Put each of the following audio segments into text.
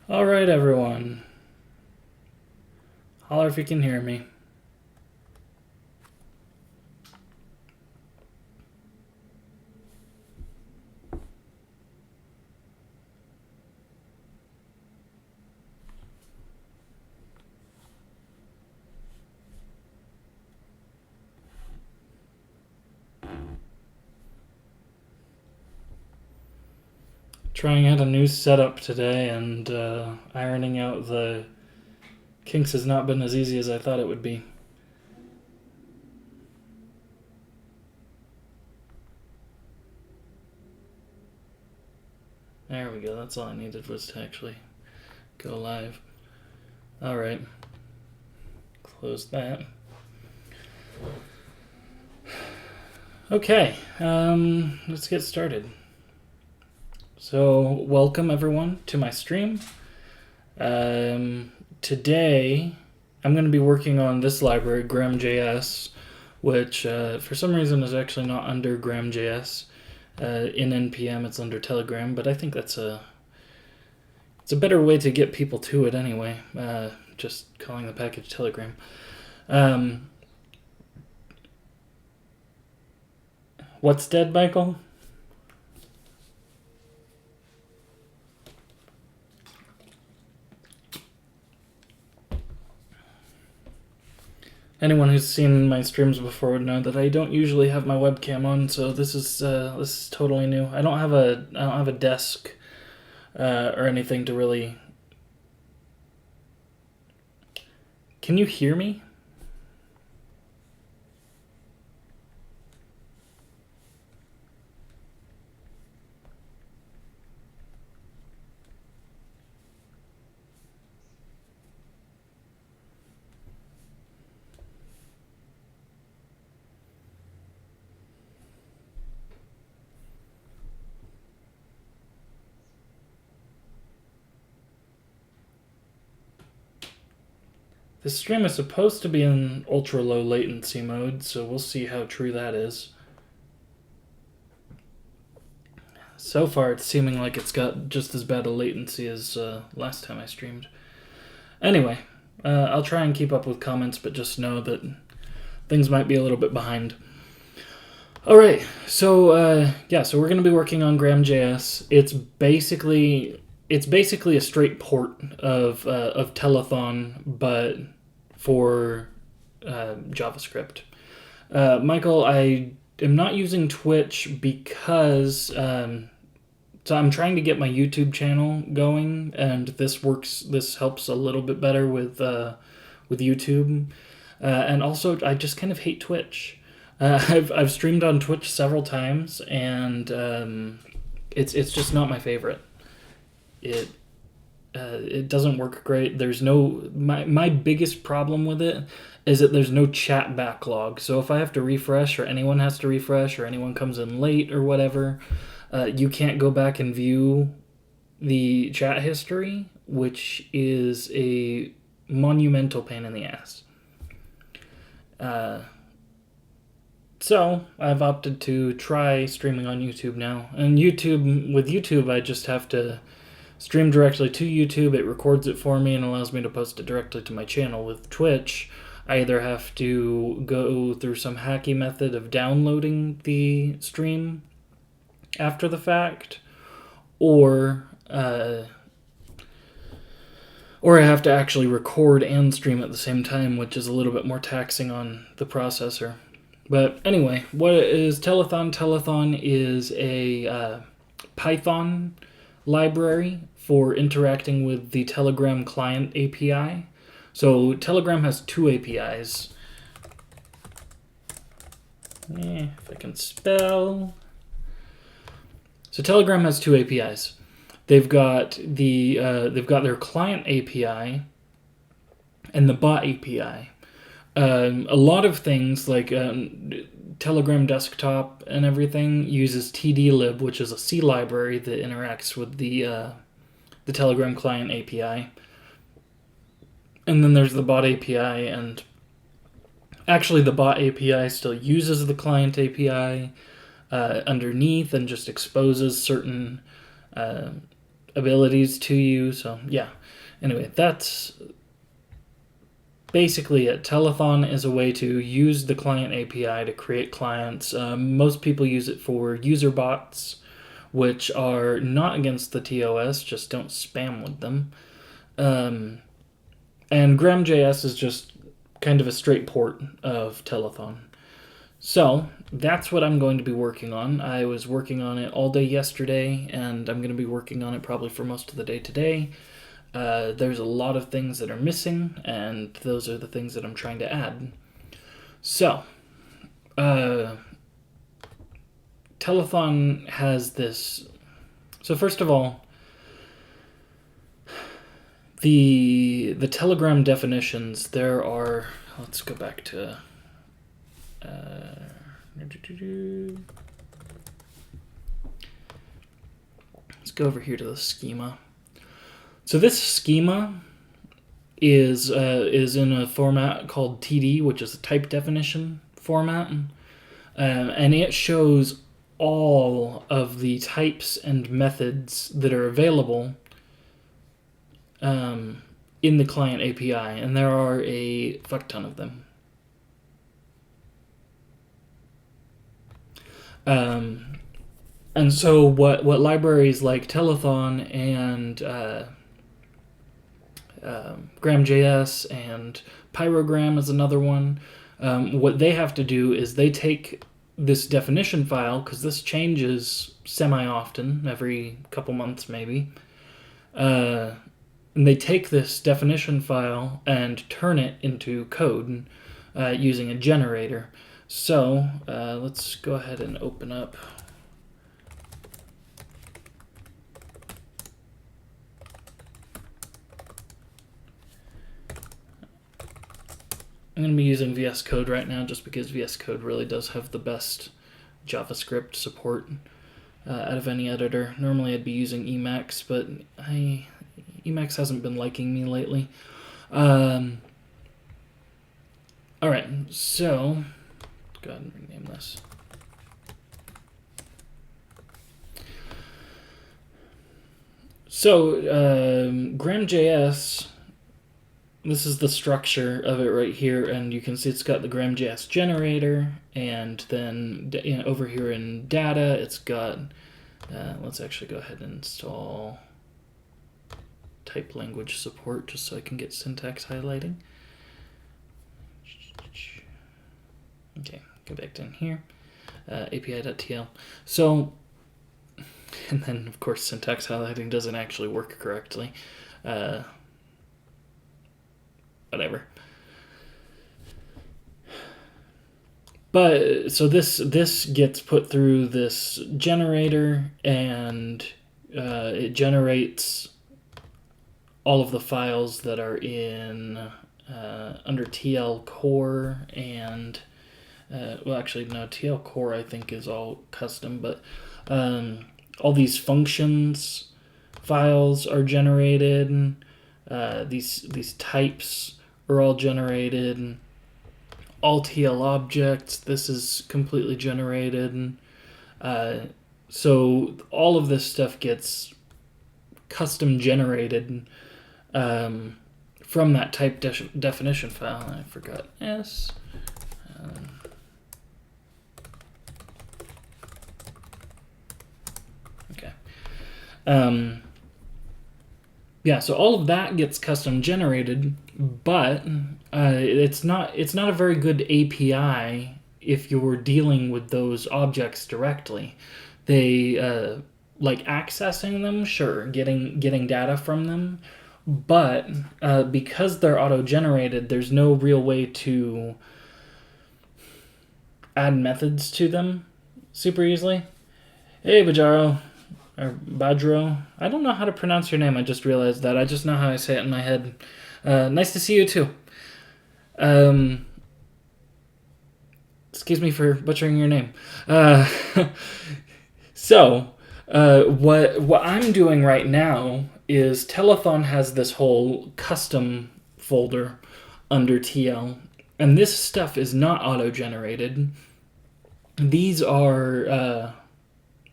Alright, everyone. Holler if you can hear me. Trying out a new setup today, and ironing out the kinks has not been as easy as I thought it would be. There we go, that's all I needed was to actually go live. Alright. Close that. Okay, let's get started. So, welcome everyone to my stream. Today, I'm going to be working on this library, GramJS, which for some reason is actually not under GramJS. In NPM, it's under Telegram, but I think it's a better way to get people to it anyway. Just calling the package Telegram. What's dead, Michael? Anyone who's seen my streams before would know that I don't usually have my webcam on, so this is totally new. I don't have a desk or anything to really. Can you hear me? This stream is supposed to be in ultra low latency mode, so we'll see how true that is. So far, it's seeming like it's got just as bad a latency as last time I streamed. Anyway, I'll try and keep up with comments, but just know that things might be a little bit behind. Alright, so so we're going to be working on GramJS. It's basically a straight port of Telethon, but for JavaScript. Michael, I am not using Twitch because so I'm trying to get my YouTube channel going, and this helps a little bit better with YouTube, and also I just kind of hate Twitch. I've streamed on Twitch several times, and it's just not my favorite. It doesn't work great. There's no my biggest problem with it is that there's no chat backlog. So if I have to refresh, or anyone has to refresh, or anyone comes in late or whatever, you can't go back and view the chat history, which is a monumental pain in the ass. So I've opted to try streaming on YouTube now. And with YouTube, I just have to stream directly to YouTube. It records it for me and allows me to post it directly to my channel. With Twitch, I either have to go through some hacky method of downloading the stream after the fact, or I have to actually record and stream at the same time, which is a little bit more taxing on the processor. But anyway, what is Telethon? Telethon is a Python library for interacting with the Telegram client API. So Telegram has two APIs. If I can spell. So Telegram has two APIs. They've got their client API and the bot API. A lot of things like Telegram desktop and everything uses tdlib, which is a C library that interacts with the Telegram client API. And then there's the bot API, and actually the bot API still uses the client API underneath and just exposes certain abilities to you. So yeah, anyway, that's basically it. Telethon is a way to use the client API to create clients. Most people use it for user bots, which are not against the TOS, just don't spam with them. And GramJS is just kind of a straight port of Telethon. So that's what I'm going to be working on. I was working on it all day yesterday, and I'm going to be working on it probably for most of the day today. There's a lot of things that are missing, and those are the things that I'm trying to add. So, Telethon has this. So first of all, the Telegram definitions, there are, let's go back to, let's go over here to the schema. So this schema is in a format called TD, which is a type definition format, and it shows all of the types and methods that are available in the client API, and there are a fuck ton of them. And so what libraries like Telethon and GramJS and Pyrogram is another one, what they have to do is they take this definition file, because this changes semi-often, every couple months maybe, and they take this definition file and turn it into code using a generator. So let's go ahead and open up I'm going to be using VS Code right now just because VS Code really does have the best JavaScript support out of any editor. Normally I'd be using Emacs, but Emacs hasn't been liking me lately. Alright, so let's go ahead and rename this. So GramJS, this is the structure of it right here, and you can see it's got the GramJS generator, and then over here in data, it's got, let's actually go ahead and install type language support just so I can get syntax highlighting. Okay, go back down here, api.tl. So, and then of course syntax highlighting doesn't actually work correctly. Whatever. But so this gets put through this generator, and it generates all of the files that are in under TL core, and well, actually no, TL core I think is all custom, but all these functions files are generated. These types are all generated. All TL objects, this is completely generated. So all of this stuff gets custom generated from that type definition file. I forgot S. Okay. Yeah, so all of that gets custom generated, but it's not a very good API if you're dealing with those objects directly. They like accessing them, sure, getting data from them, but because they're auto-generated, there's no real way to add methods to them super easily. Hey, Bajaro. Or Badro. I don't know how to pronounce your name, I just realized that. I just know how I say it in my head. Nice to see you too. Excuse me for butchering your name. So, what I'm doing right now is Telethon has this whole custom folder under TL, and this stuff is not auto-generated. These are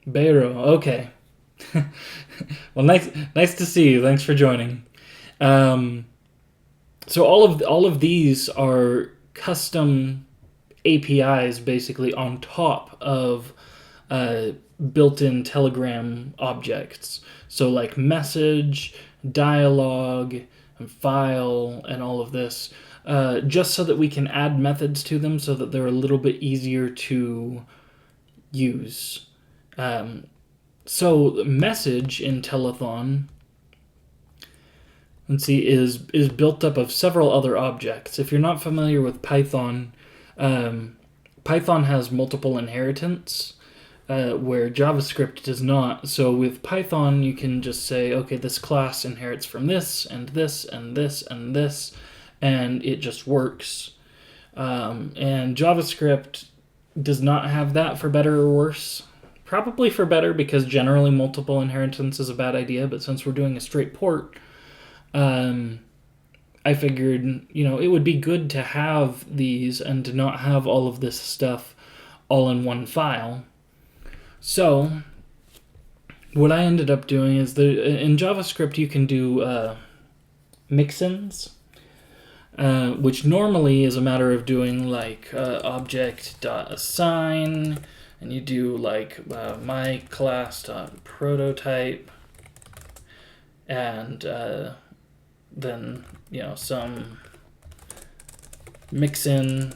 Beiro, okay. Well, nice to see you. Thanks for joining. So all of these are custom APIs, basically on top of built-in Telegram objects. So like message, dialogue, and file, and all of this, just so that we can add methods to them, so that they're a little bit easier to use. So message in Telethon, let's see, is built up of several other objects. If you're not familiar with Python, Python has multiple inheritance, where JavaScript does not. So with Python, you can just say, okay, this class inherits from this, and this, and this, and this, and it just works. And JavaScript does not have that, for better or worse. Probably for better, because generally multiple inheritance is a bad idea, but since we're doing a straight port, I figured, it would be good to have these and to not have all of this stuff all in one file. So what I ended up doing is in JavaScript you can do mixins, which normally is a matter of doing like object.assign, and you do like my class.prototype, and then some mixin,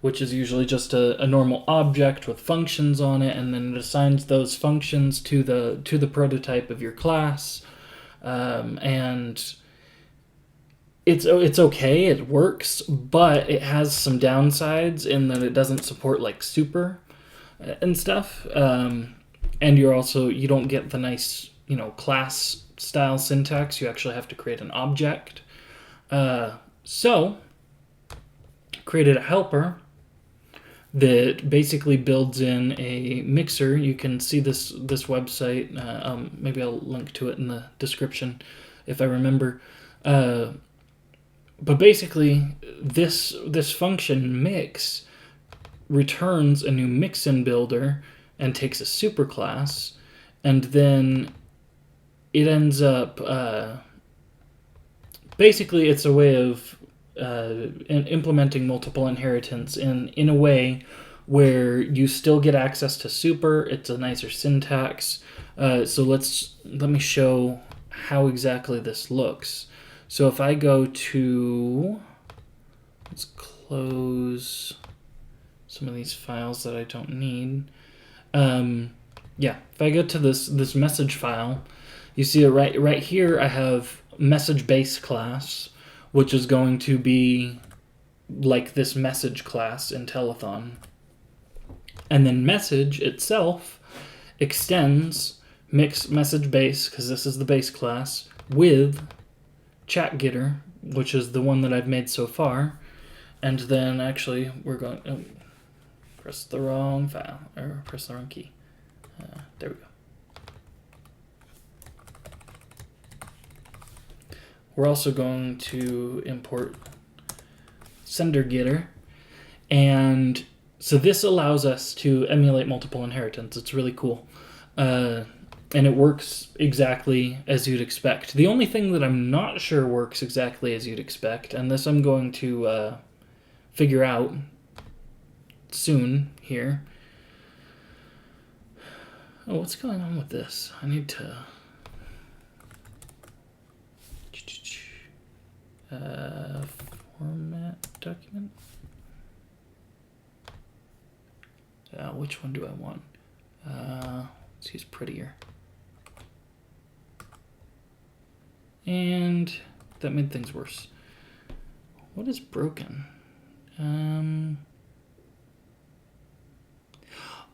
which is usually just a normal object with functions on it, and then it assigns those functions to the prototype of your class, and it's okay, it works, but it has some downsides in that it doesn't support like super and stuff, and you don't get the nice class style syntax. You actually have to create an object. So created a helper that basically builds in a mixer. You can see this website. Maybe I'll link to it in the description if I remember. But basically, this function mix returns a new mixin builder and takes a superclass, and then it ends up basically it's a way of implementing multiple inheritance in a way where you still get access to super. It's a nicer syntax. So let me show how exactly this looks. So if I go to, let's close some of these files that I don't need. If I go to this message file, you see it right here. I have message base class, which is going to be like this message class in Telethon. And then message itself extends message base, because this is the base class, with chat getter, which is the one that I've made so far. And then actually we're going press the wrong file, or press the wrong key. There we go. We're also going to import sender getter, and so this allows us to emulate multiple inheritance. It's really cool, and it works exactly as you'd expect. The only thing that I'm not sure works exactly as you'd expect, and this I'm going to figure out soon here. Oh, what's going on with this? I need to format document. Which one do I want? Let's use prettier. And that made things worse. What is broken?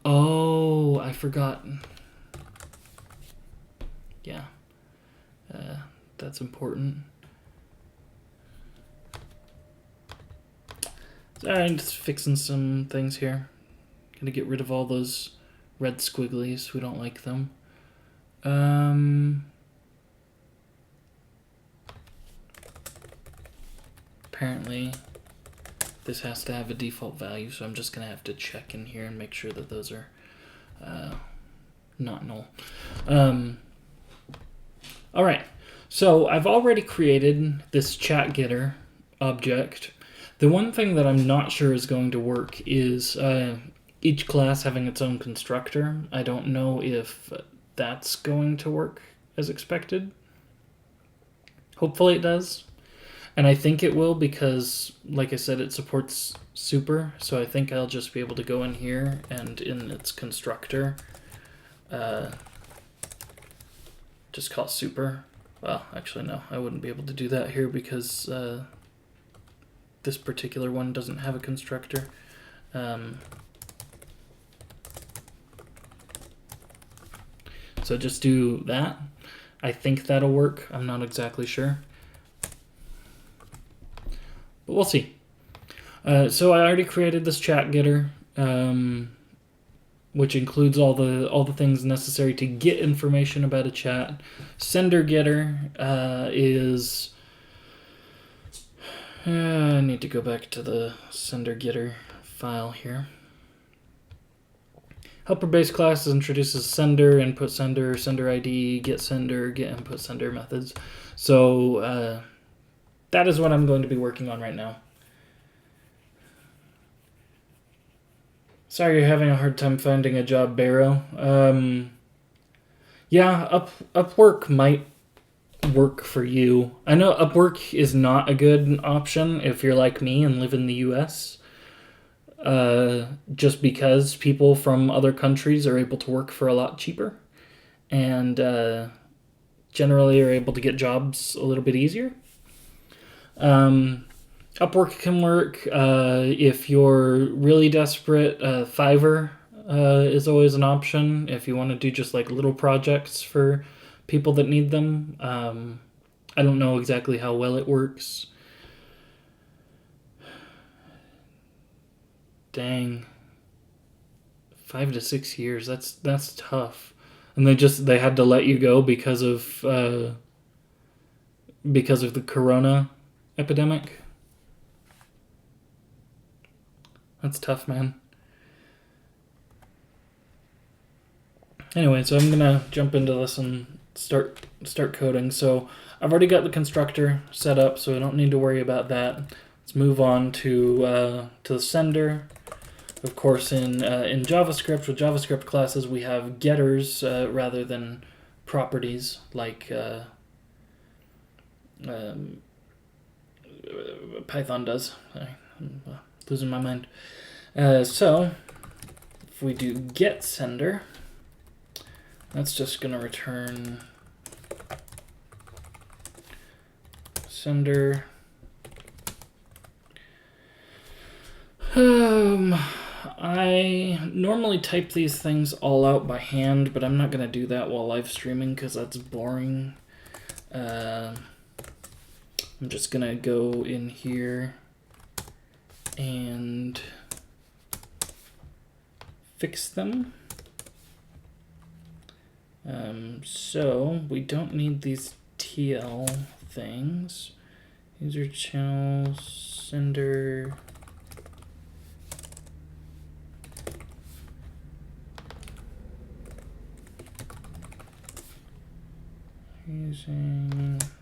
Oh, I forgot. Yeah, that's important. Alright, just fixing some things here. Gonna get rid of all those red squigglies. We don't like them. Apparently this has to have a default value, so I'm just gonna have to check in here and make sure that those are not null. All right, so I've already created this chat getter object. The one thing that I'm not sure is going to work is each class having its own constructor. I don't know if that's going to work as expected. Hopefully it does. And I think it will because, like I said, it supports super. So I think I'll just be able to go in here and in its constructor, just call super. Well, actually, no, I wouldn't be able to do that here because this particular one doesn't have a constructor. So just do that. I think that'll work. I'm not exactly sure. But we'll see. So I already created this chat getter, which includes all the things necessary to get information about a chat. Sender getter is... I need to go back to the sender getter file here. Helper base class introduces sender, input sender, sender ID, get input sender methods. So that is what I'm going to be working on right now. Sorry you're having a hard time finding a job, Barrow. Yeah, Upwork might work for you. I know Upwork is not a good option if you're like me and live in the US. Just because people from other countries are able to work for a lot cheaper and generally are able to get jobs a little bit easier. Upwork can work if you're really desperate. Fiverr is always an option if you want to do just like little projects for people that need them. I don't know exactly how well it works. Dang. 5 to 6 years. That's tough. And they had to let you go because of the corona epidemic. That's tough, man. Anyway, so I'm gonna jump into this and start coding. So I've already got the constructor set up, so I don't need to worry about that. Let's move on to the sender. Of course, in JavaScript, with JavaScript classes, we have getters rather than properties like Python does. Sorry, I'm losing my mind. So if we do get sender, that's just going to return sender. I normally type these things all out by hand, but I'm not going to do that while live streaming because that's boring. I'm just going to go in here and fix them. So we don't need these TL things. User channel sender.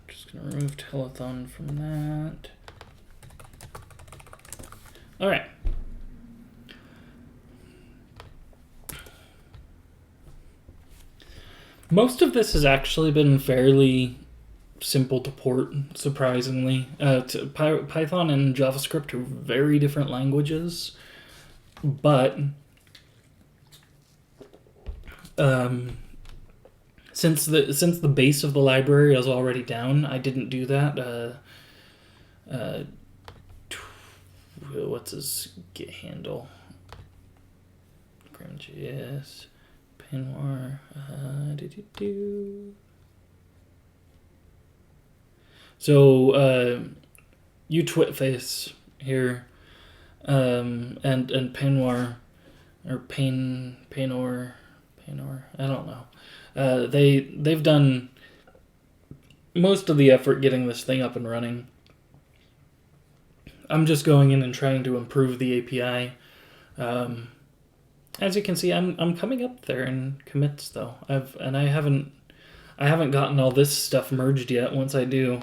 Just gonna remove telethon from that. All right. Most of this has actually been fairly simple to port, surprisingly. Python and JavaScript are very different languages, but since the base of the library is already down, I didn't do that. What's his git handle? GramJS, Pinwar, So utwitface here, and Pinwar, or Painor, I don't know. They've done most of the effort getting this thing up and running. I'm just going in and trying to improve the API. As you can see, I'm coming up there in commits though. I haven't gotten all this stuff merged yet. Once I do,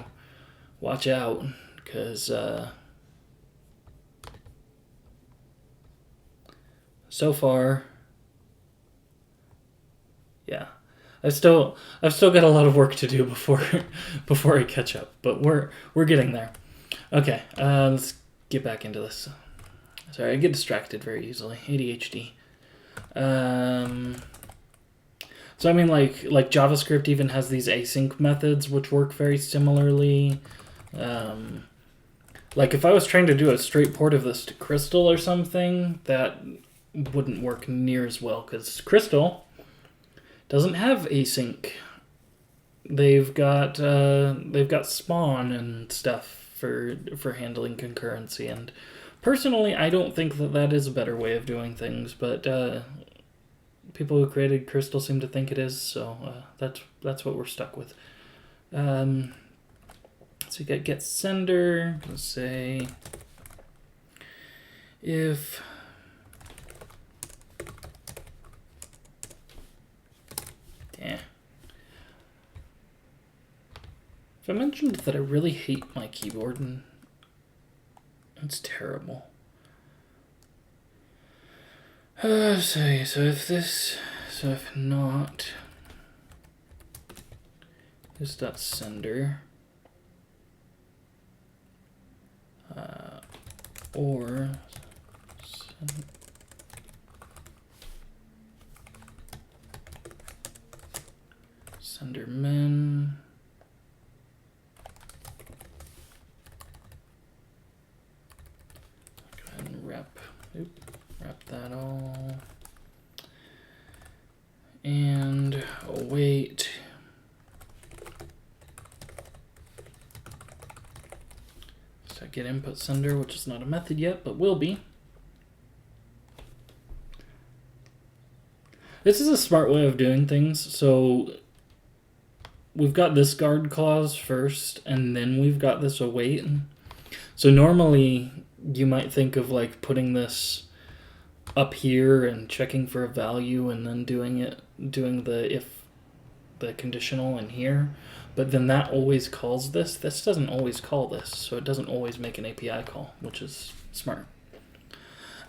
watch out, because so far, yeah, I've still got a lot of work to do before I catch up. But we're getting there. Okay, let's get back into this. Sorry, I get distracted very easily. ADHD. So I mean, like JavaScript even has these async methods which work very similarly. Like if I was trying to do a straight port of this to Crystal or something, that wouldn't work near as well because Crystal doesn't have async. They've got spawn and stuff for handling concurrency, and personally, I don't think that is a better way of doing things, but people who created Crystal seem to think it is, so that's what we're stuck with. So you got get sender. I'm gonna say if I mentioned that I really hate my keyboard and it's terrible. So if not, this dot sender, or sender min. Go ahead and wrap that all. And await. So get input sender, which is not a method yet, but will be. This is a smart way of doing things. So we've got this guard clause first, and then we've got this await. So normally you might think of like putting this up here and checking for a value and then doing the conditional in here, but then that always calls this. This doesn't always call this, so it doesn't always make an API call, which is smart.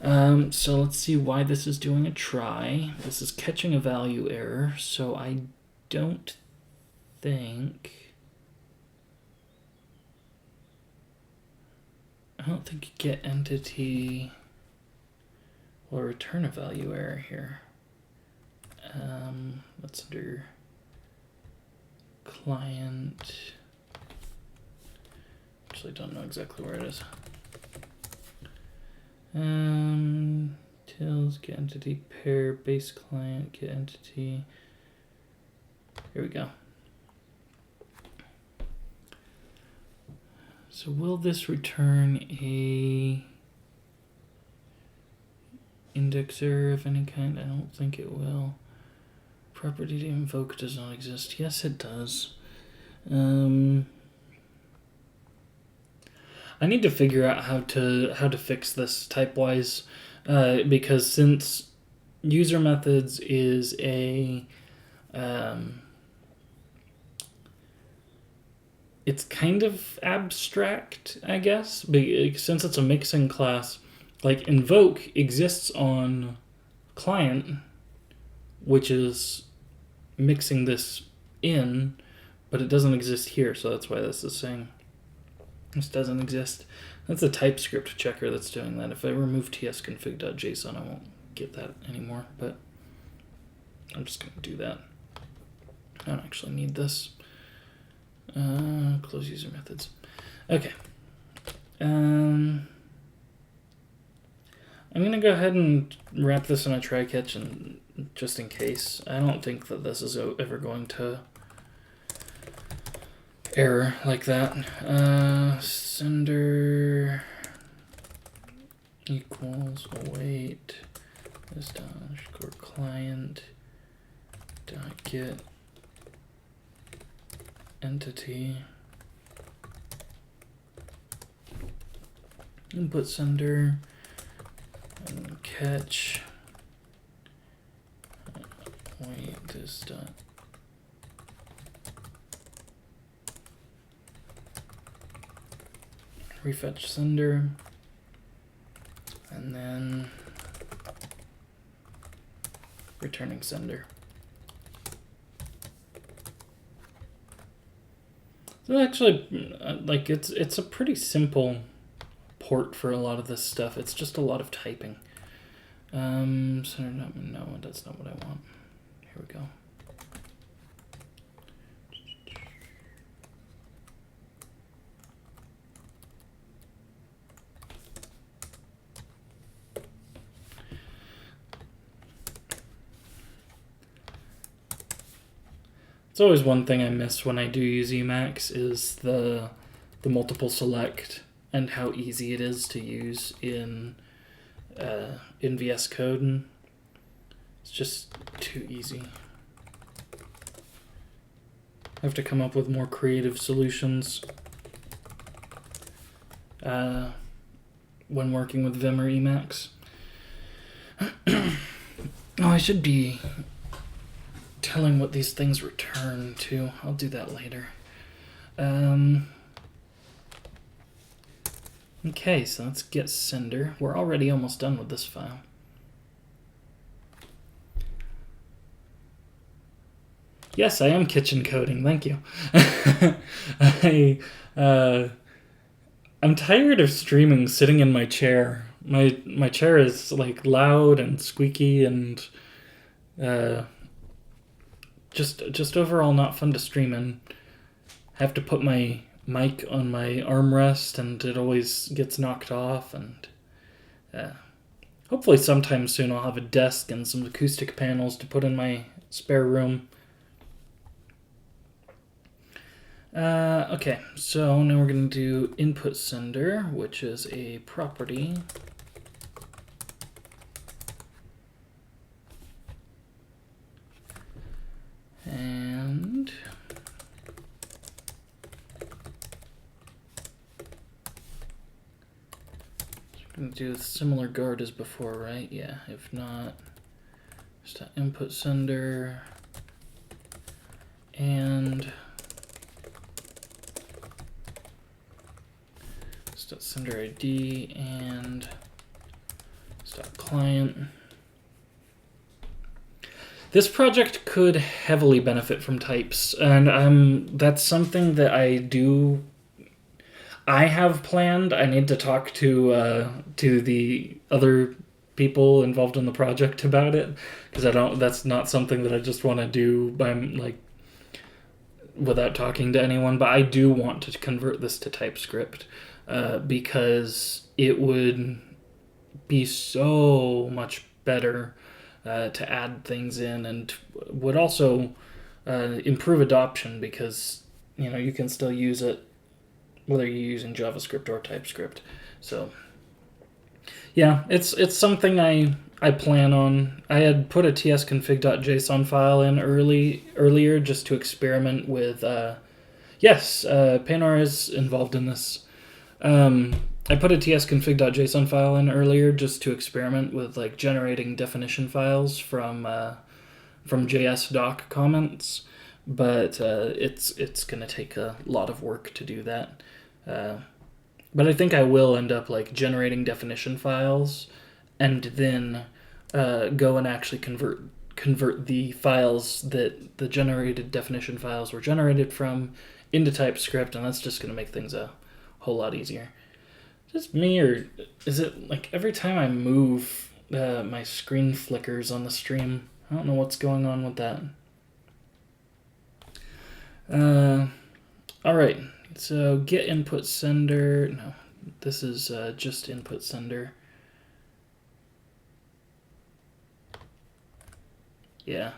So let's see why this is doing a try. This is catching a value error, so I don't think get entity will return a value error here. Let's do client. Actually, don't know exactly where it is. Tills get entity pair base client get entity. Here we go. So will this return a indexer of any kind? I don't think it will. Property to invoke does not exist. Yes, it does. I need to figure out how to fix this type-wise, because since user methods is a it's kind of abstract, I guess, since it's a mixing class. Like invoke exists on client, which is mixing this in, but it doesn't exist here, so that's why this is saying this doesn't exist. That's a TypeScript checker that's doing that. If I remove tsconfig.json, I won't get that anymore, but I'm just going to do that. I don't actually need this. Close user methods. Okay. I'm going to go ahead and wrap this in a try catch, and just in case. I don't think that this is ever going to error like that. Sender equals await this dot underscore client dot get entity input sender and catch Wait, this dot. Refetch sender, and then returning sender. So actually, like it's a pretty simple port for a lot of this stuff. It's just a lot of typing. So no, that's not what I want. Here we go. It's always one thing I miss when I do use Emacs is the multiple select and how easy it is to use in VS Code. It's just too easy. I have to come up with more creative solutions when working with Vim or Emacs. Oh, I should be telling what these things return to. I'll do that later. Okay, so let's get sender. We're already almost done with this file. Yes, I am kitchen coding. Thank you. I'm tired of streaming sitting in my chair. My chair is like loud and squeaky and just overall not fun to stream in. I have to put my mic on my armrest and it always gets knocked off, and hopefully sometime soon I'll have a desk and some acoustic panels to put in my spare room. Okay, so now we're going to do input sender, which is a property. And we're going to do a similar guard as before, right? Yeah, if not, just input sender and sender ID and client. This project could heavily benefit from types, and that's something that I have planned. I need to talk to the other people involved in the project about it, because that's not something that I just want to do by without talking to anyone. But I do want to convert this to TypeScript because it would be so much better to add things in, and would also improve adoption, because you can still use it whether you're using JavaScript or TypeScript. So yeah, it's something I plan on. I had put a tsconfig.json file in earlier just to experiment with. Yes, Paynor is involved in this. I put a tsconfig.json file in earlier just to experiment with generating definition files from JS doc comments, but it's gonna take a lot of work to do that. But I think I will end up generating definition files and then go and actually convert the files that the generated definition files were generated from into TypeScript, and that's just gonna make things a whole lot easier. Just me, or is it every time I move my screen flickers on the stream? I don't know what's going on with that. Alright, so get input sender. No, this is just input sender. Yeah.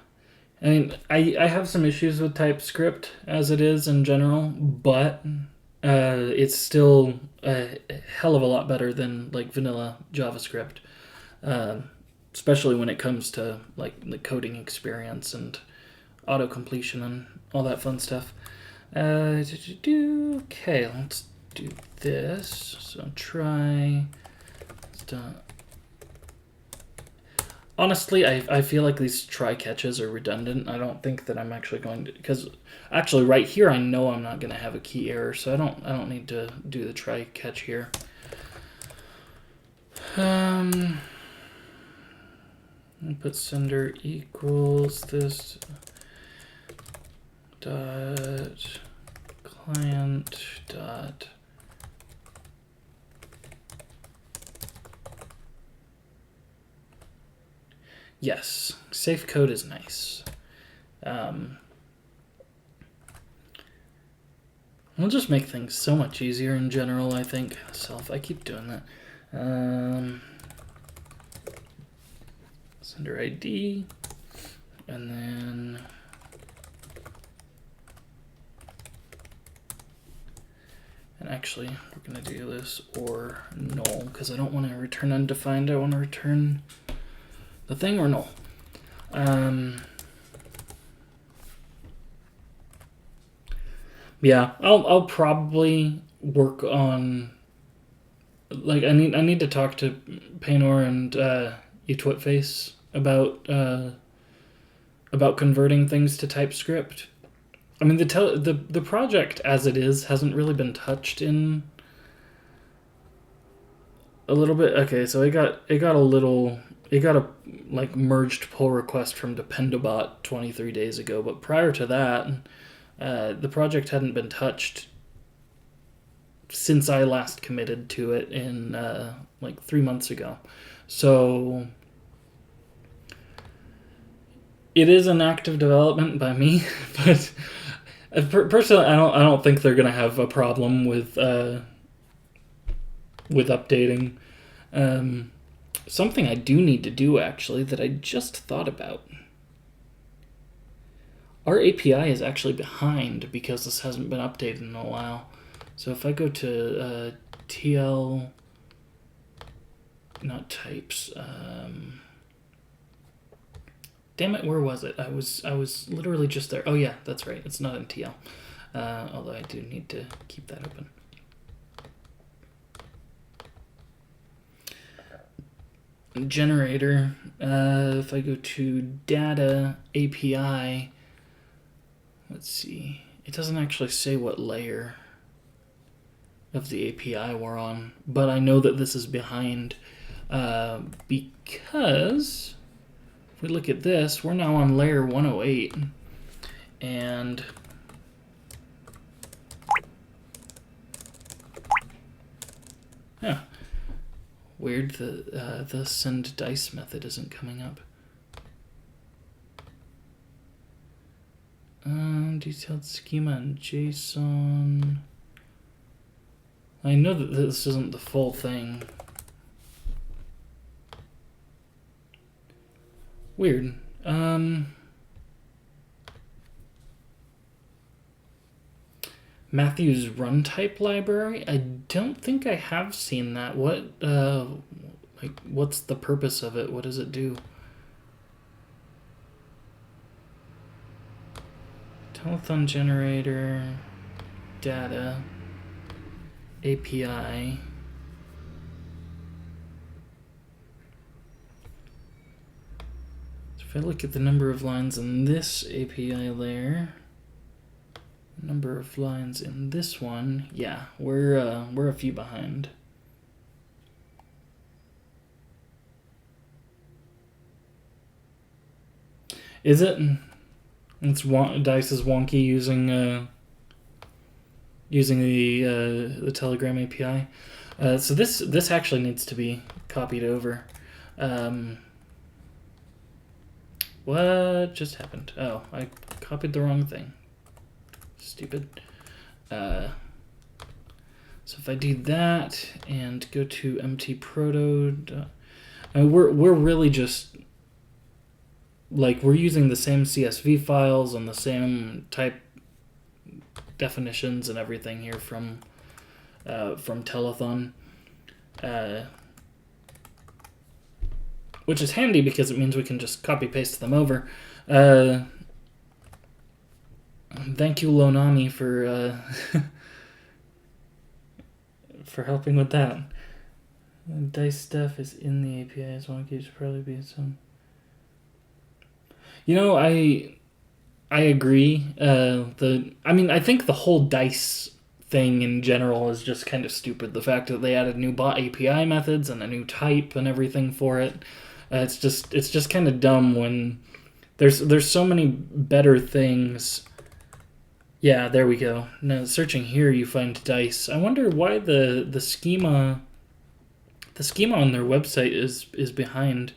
I mean, I have some issues with TypeScript as it is in general, but it's still a hell of a lot better than vanilla JavaScript, especially when it comes to the coding experience and auto completion and all that fun stuff. Okay, let's do this. So try. Honestly, I feel like these try catches are redundant. I don't think that I'm actually going to, because actually right here I know I'm not going to have a key error, so I don't need to do the try catch here. Input sender equals this dot client dot yes, safe code is nice. It'll just make things so much easier in general, I think. I keep doing that. Sender ID, and then actually we're gonna do this or null because I don't want to return undefined. I want to return the thing or null. Yeah, I'll probably work on, like, I need to talk to Paynor and Utwitface about converting things to TypeScript. I mean, the project as it is hasn't really been touched in a little bit. Okay, so it got a like merged pull request from Dependabot 23 days ago, but prior to that, the project hadn't been touched since I last committed to it in like 3 months ago. So it is an active development by me, but personally, I don't think they're gonna have a problem with updating. Something I do need to do actually that I just thought about. Our API is actually behind because this hasn't been updated in a while. So if I go to TL, not types. Damn it, where was it? I was literally just there. Oh yeah, that's right. It's not in TL. Although I do need to keep that open. Generator. If I go to data API, let's see. It doesn't actually say what layer of the API we're on, but I know that this is behind because if we look at this, we're now on layer 108, and weird that the send dice method isn't coming up. Detailed schema and JSON. I know that this isn't the full thing. Weird. Matthew's runtype library? I don't think I have seen that. What, like, what's the purpose of it? What does it do? Telethon generator, data, API. So if I look at the number of lines in this API layer, number of lines in this one, yeah, we're a few behind. Is it? Dice is wonky using the Telegram API. So this actually needs to be copied over. What just happened? Oh, I copied the wrong thing. Stupid. So if I do that and go to mtproto, we're really just, like, we're using the same CSV files and the same type definitions and everything here from Telethon, which is handy because it means we can just copy paste them over. Thank you, Lonami, for for helping with that. Dice stuff is in the API as well. It should probably be some. You know, I agree. I think the whole dice thing in general is just kind of stupid. The fact that they added new bot API methods and a new type and everything for it, it's just kind of dumb when there's so many better things. Yeah, there we go. Now searching here, you find dice. I wonder why the schema on their website is behind.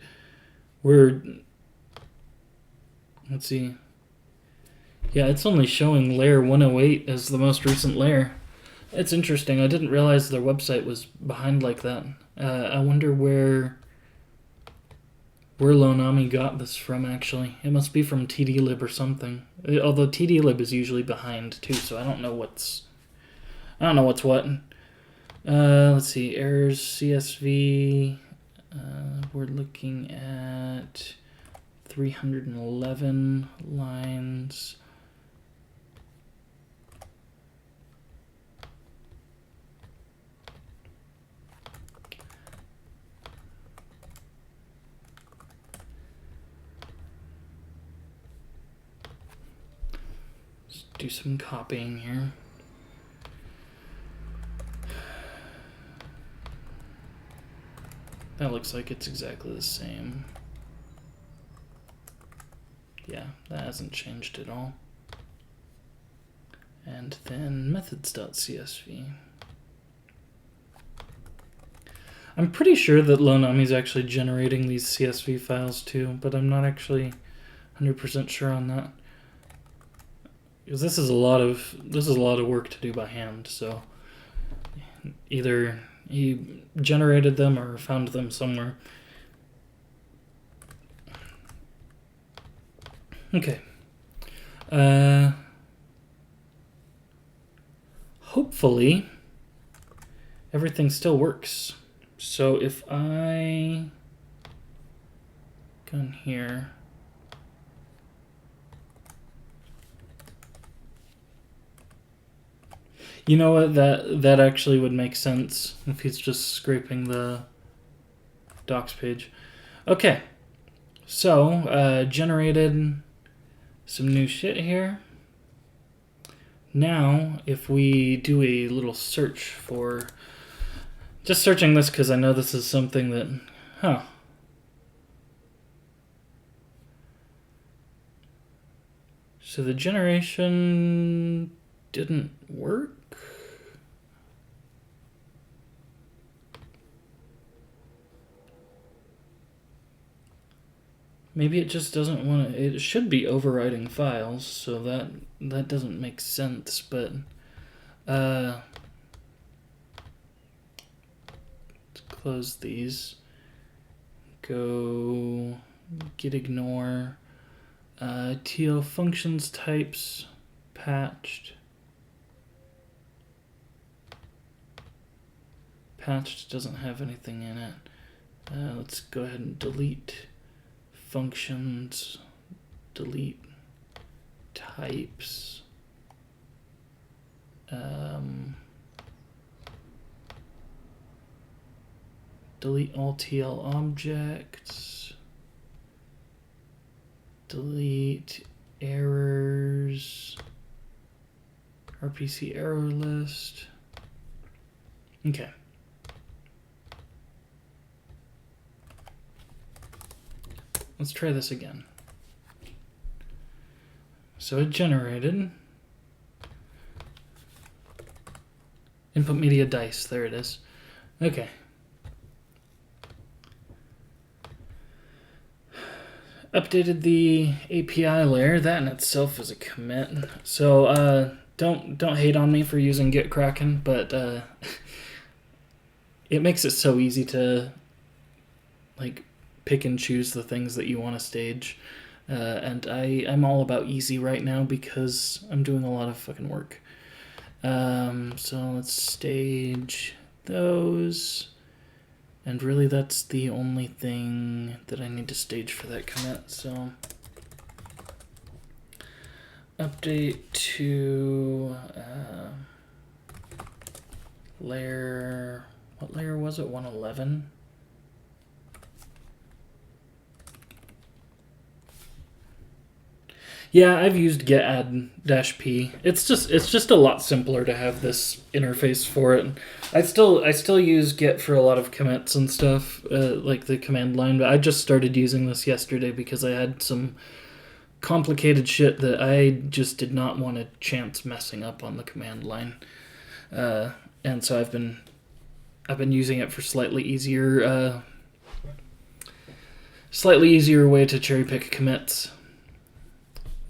Let's see. Yeah, it's only showing layer 108 as the most recent layer. It's interesting. I didn't realize their website was behind like that. I wonder where Lonami got this from, actually. It must be from TDlib or something. Although TDlib is usually behind too, so I don't know what's what. Let's see, errors, CSV. We're looking at 311 lines. Let's do some copying here. That looks like it's exactly the same. Yeah, that hasn't changed at all. And then methods.csv. I'm pretty sure that Lonami's actually generating these CSV files too, but I'm not actually 100% sure on that. Because this is a lot of work to do by hand, so either he generated them or found them somewhere. Okay. Hopefully everything still works. So if I go in here, you know what, that actually would make sense if he's just scraping the docs page. Okay, so generated some new shit here. Now, if we do a little search for, just searching this because I know this is something that, So the generation didn't work? Maybe it just doesn't want to. It should be overwriting files, so that doesn't make sense. But let's close these. Go git ignore. TL functions types patched. Patched doesn't have anything in it. Let's go ahead and delete functions, delete types, delete all TL objects, delete errors, RPC error list. Okay. Let's try this again. So it generated input media dice. There it is. Okay. Updated the API layer. That in itself is a commit. So don't hate on me for using Git Kraken, but it makes it so easy to like pick and choose the things that you want to stage. And I'm all about easy right now because I'm doing a lot of fucking work. So let's stage those. And really that's the only thing that I need to stage for that commit. So update to layer, what layer was it? 111? Yeah, I've used get add -p. It's just a lot simpler to have this interface for it. I still use get for a lot of commits and stuff, like the command line, but I just started using this yesterday because I had some complicated shit that I just did not want to chance messing up on the command line. And so I've been using it for slightly easier way to cherry pick commits.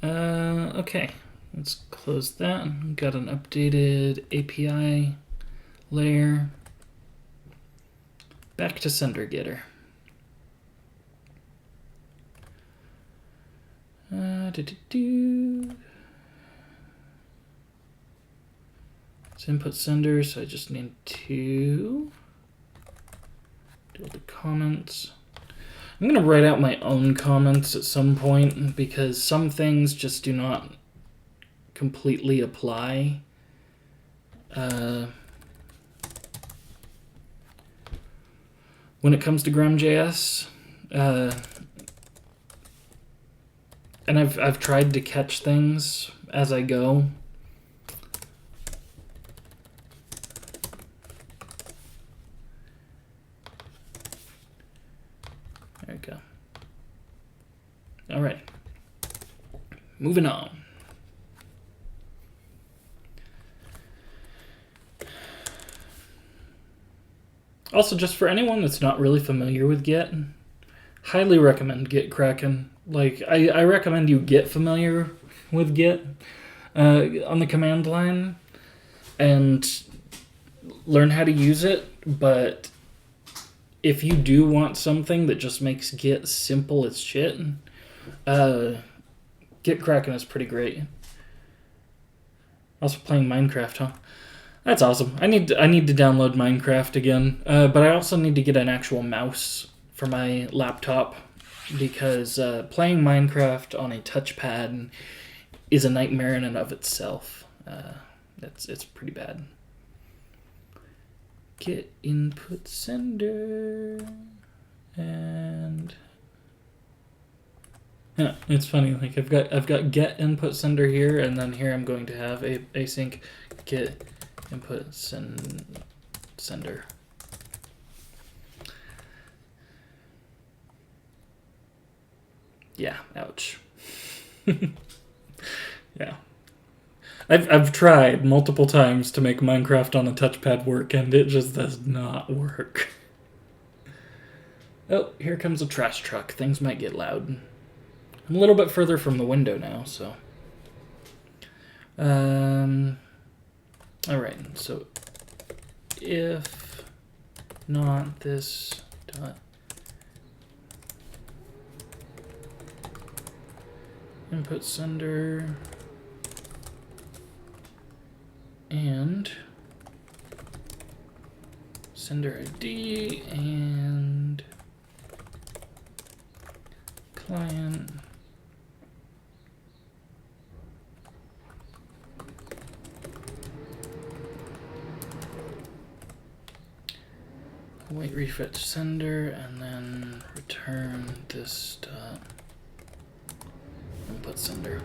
Okay, let's close that. Got an updated API layer. Back to sender getter. It's input sender, so I just need to do the comments. I'm going to write out my own comments at some point because some things just do not completely apply. When it comes to GramJS, and I've tried to catch things as I go. There we go. All right. Moving on. Also, just for anyone that's not really familiar with Git, highly recommend Git Kraken. Like, I recommend you get familiar with Git on the command line and learn how to use it, but if you do want something that just makes Git simple as shit, Git Kraken is pretty great. Also playing Minecraft, huh? That's awesome. I need to download Minecraft again, but I also need to get an actual mouse for my laptop because playing Minecraft on a touchpad is a nightmare in and of itself. It's pretty bad. Get input sender, and yeah, it's funny. Like I've got get input sender here, and then here I'm going to have a async get input sender. Yeah, ouch. Yeah. I've tried multiple times to make Minecraft on a touchpad work, and it just does not work. Oh, here comes a trash truck. Things might get loud. I'm a little bit further from the window now, so. Alright, so if not this dot input sender and sender ID and client wait refetch sender and then return this dot input sender.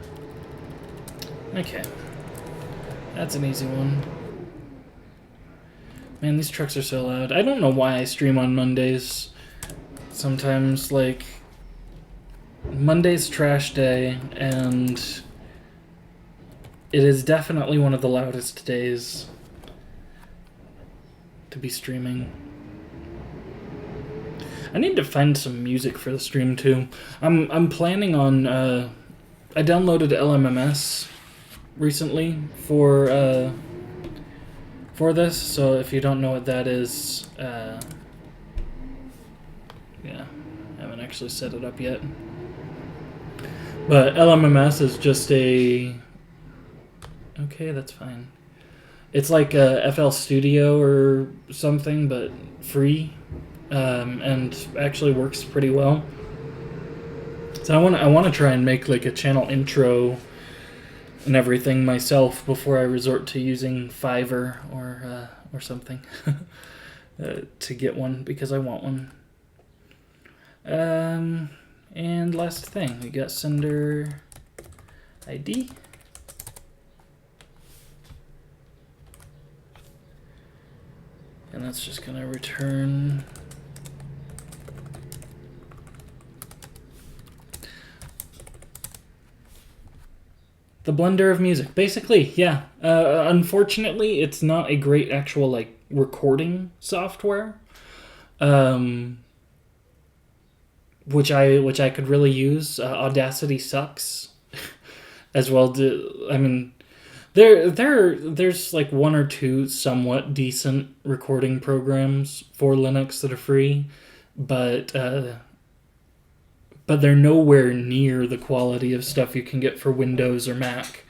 Okay. That's an easy one. Man, these trucks are so loud. I don't know why I stream on Mondays. Sometimes, like, Monday's trash day, and it is definitely one of the loudest days to be streaming. I need to find some music for the stream, too. I'm planning on, I downloaded LMMS recently for this, so if you don't know what that is, yeah, I haven't actually set it up yet. But LMMS is just a... Okay, that's fine. It's like a FL Studio or something, but free, and actually works pretty well. So I want to try and make like a channel intro and everything myself before I resort to using Fiverr or something to get one, because I want one. And last thing, we got sender ID. And that's just going to return the blender of music. Basically, yeah. Unfortunately, it's not a great actual like recording software, which I could really use. Audacity sucks as well. I mean, there's like one or two somewhat decent recording programs for Linux that are free, but they're nowhere near the quality of stuff you can get for Windows or Mac,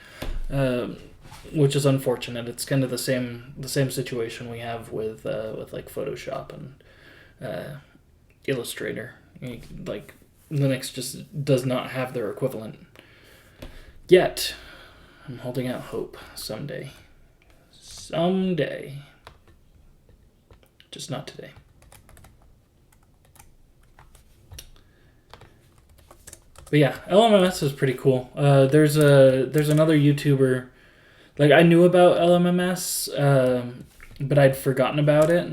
which is unfortunate. It's kind of the same situation we have with like Photoshop and Illustrator. Like Linux just does not have their equivalent yet. I'm holding out hope someday. Someday. Just not today. But yeah, LMMS is pretty cool. There's another YouTuber, like I knew about LMMS, but I'd forgotten about it.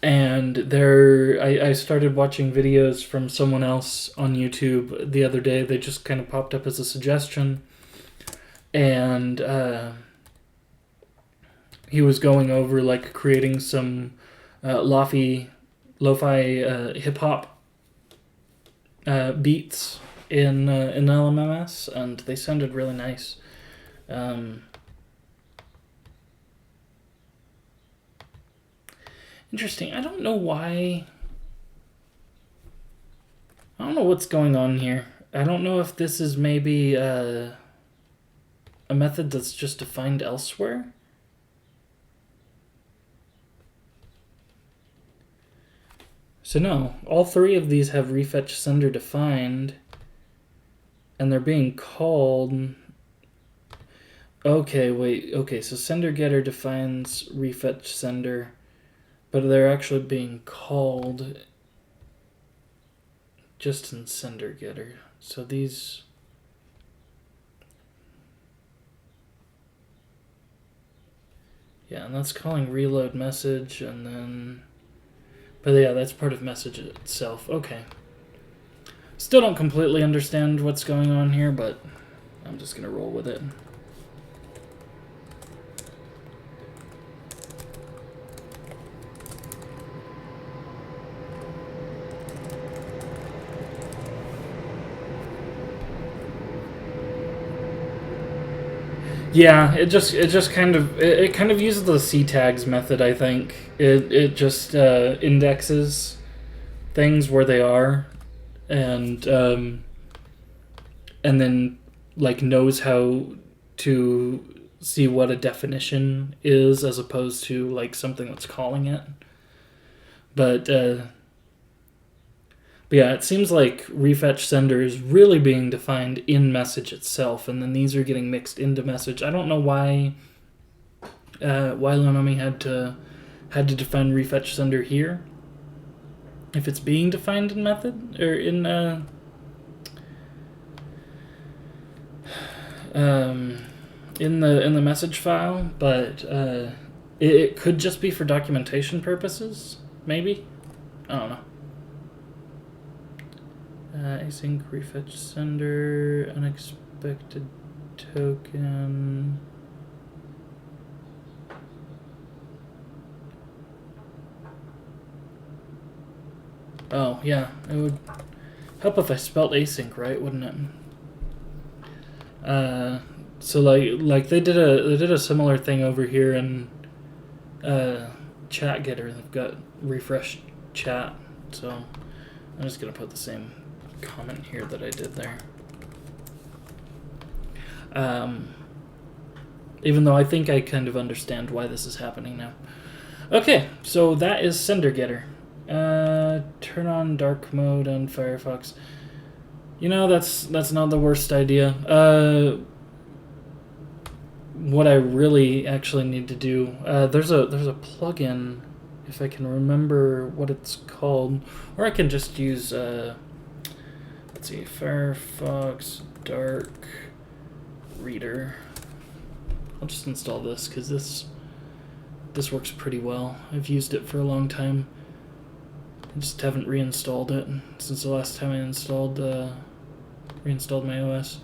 And I started watching videos from someone else on YouTube the other day. They just kind of popped up as a suggestion. And he was going over like creating some lo-fi hip-hop beats in LMMS, and they sounded really nice. Interesting. I don't know why. I don't know what's going on here. I don't know if this is maybe a method that's just defined elsewhere. So no, all three of these have refetch sender defined, and they're being called. Okay, wait. Okay, so sender getter defines refetch sender, but they're actually being called just in sender getter. So these. Yeah, and that's calling reload message, and then. But yeah, that's part of message itself. Okay. Still don't completely understand what's going on here, but I'm just going to roll with it. Yeah, it kind of uses the ctags method, I think. It just indexes things where they are, and then like knows how to see what a definition is as opposed to like something that's calling it. But yeah, it seems like refetch sender is really being defined in message itself, and then these are getting mixed into message. I don't know why Lonomi had to define refetch sender here. If it's being defined in method or in the message file, but it could just be for documentation purposes, maybe. I don't know. Async refetch sender, unexpected token. Oh yeah, it would help if I spelled async right, wouldn't it? So like they did a similar thing over here in chat getter. They've got refresh chat, so I'm just gonna put the same comment here that I did there. Even though I think I kind of understand why this is happening now. Okay, so that is sender getter. Turn on dark mode on Firefox. You know, that's not the worst idea. What I really actually need to do, there's a plugin, if I can remember what it's called, or I can just use let's see, Firefox Dark Reader. I'll just install this because this works pretty well. I've used it for a long time. I just haven't reinstalled it since the last time I reinstalled my OS.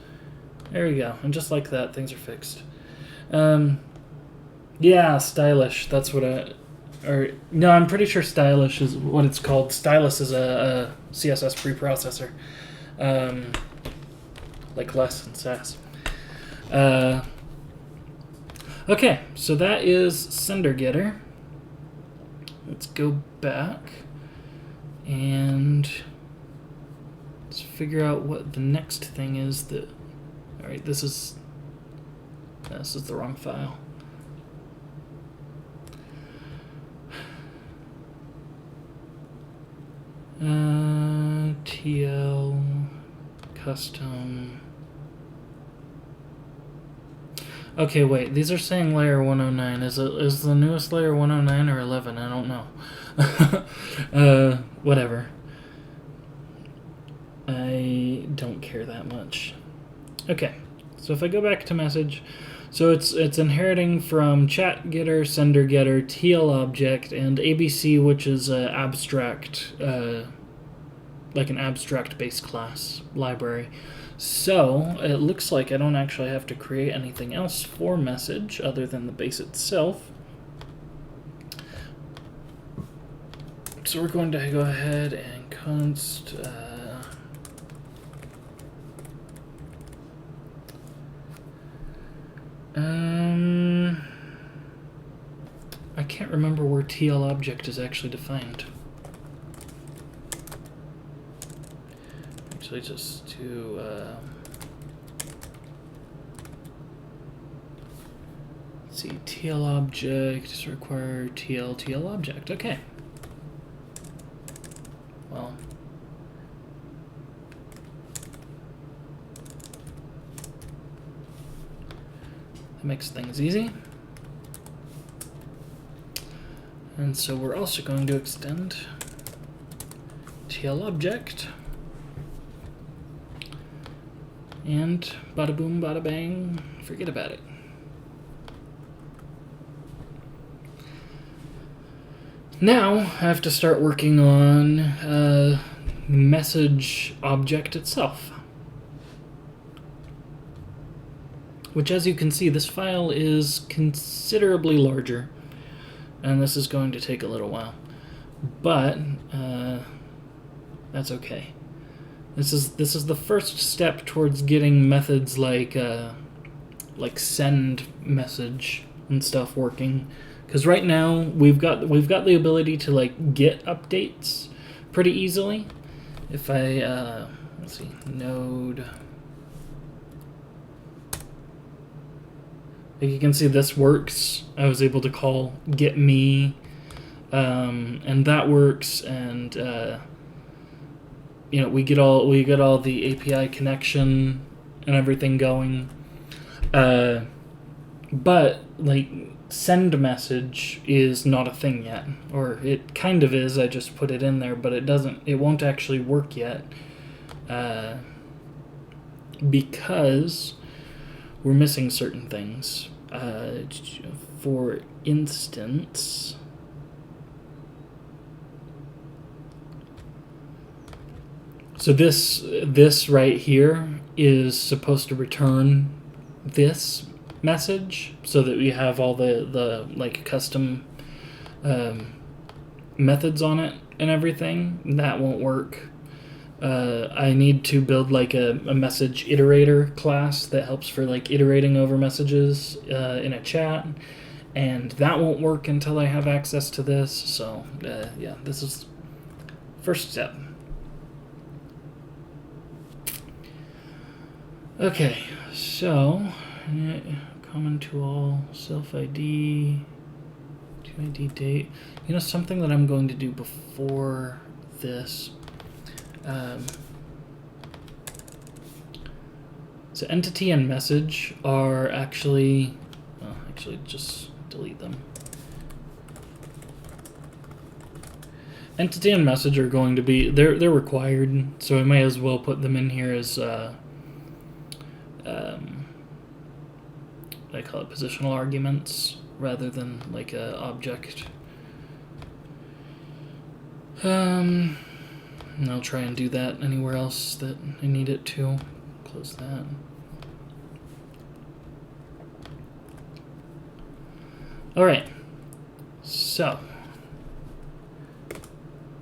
There we go, and just like that, things are fixed. Yeah, stylish. That's what no, I'm pretty sure stylish is what it's called. Stylus is a CSS preprocessor, like less in Sass. Okay, so that is sender getter. Let's go back and let's figure out what the next thing is that. All right, this is the wrong file. TL custom. Okay, wait. These are saying layer 109. Is the newest layer 109 or 11? I don't know. Whatever. I don't care that much. Okay, so if I go back to message, so it's inheriting from chat getter, sender getter, TL object, and ABC, which is an abstract, like an abstract base class library. So it looks like I don't actually have to create anything else for message other than the base itself. So we're going to go ahead and const I can't remember where TL object is actually defined. Actually, just to let's see, TL object require TL object. Okay. Well, that makes things easy. And so we're also going to extend TL object. And bada boom, bada bang, forget about it. Now I have to start working on message object itself. Which, as you can see, this file is considerably larger. And this is going to take a little while. But that's okay. This is the first step towards getting methods like send message and stuff working. Because right now we've got the ability to like get updates pretty easily. If I let's see, node. Like you can see this works. I was able to call get me, and that works. And you know, we get all the API connection and everything going. But like send message is not a thing yet, or it kind of is. I just put it in there, but it won't actually work yet, because we're missing certain things. For instance, so this right here is supposed to return this message so that we have all the like custom methods on it and everything. That won't work. I need to build like a message iterator class that helps for like iterating over messages in a chat, and that won't work until I have access to this. So yeah, this is first step. Okay, so common to all, self ID, to ID date. You know, something that I'm going to do before this. So entity and message are actually just delete them. entity and message are going to be, they're required, so I may as well put them in here as I call it positional arguments rather than like a object. And I'll try and do that anywhere else that I need it to. Close that. Alright, so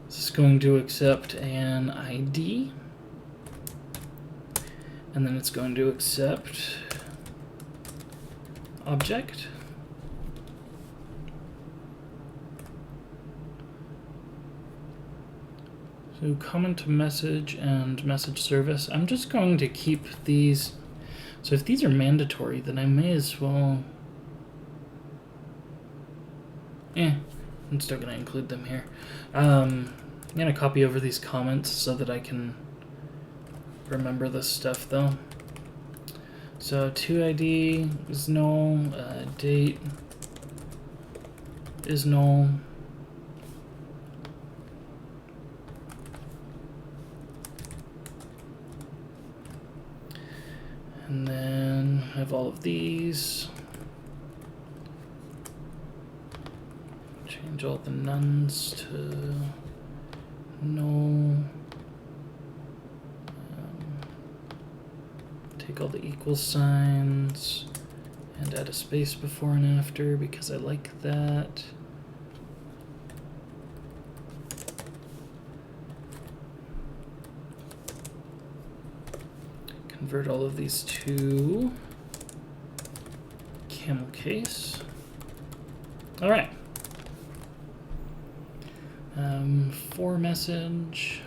this is going to accept an ID, and then it's going to accept object. So comment to message and message service. I'm just going to keep these. So if these are mandatory, then I may as well. I'm still going to include them here. I'm going to copy over these comments so that I can remember this stuff though. So toID is null, date is null. And then I have all of these. Change all the nuns to null. Take all the equal signs and add a space before and after because I like that. Convert all of these to camel case. All right. For message.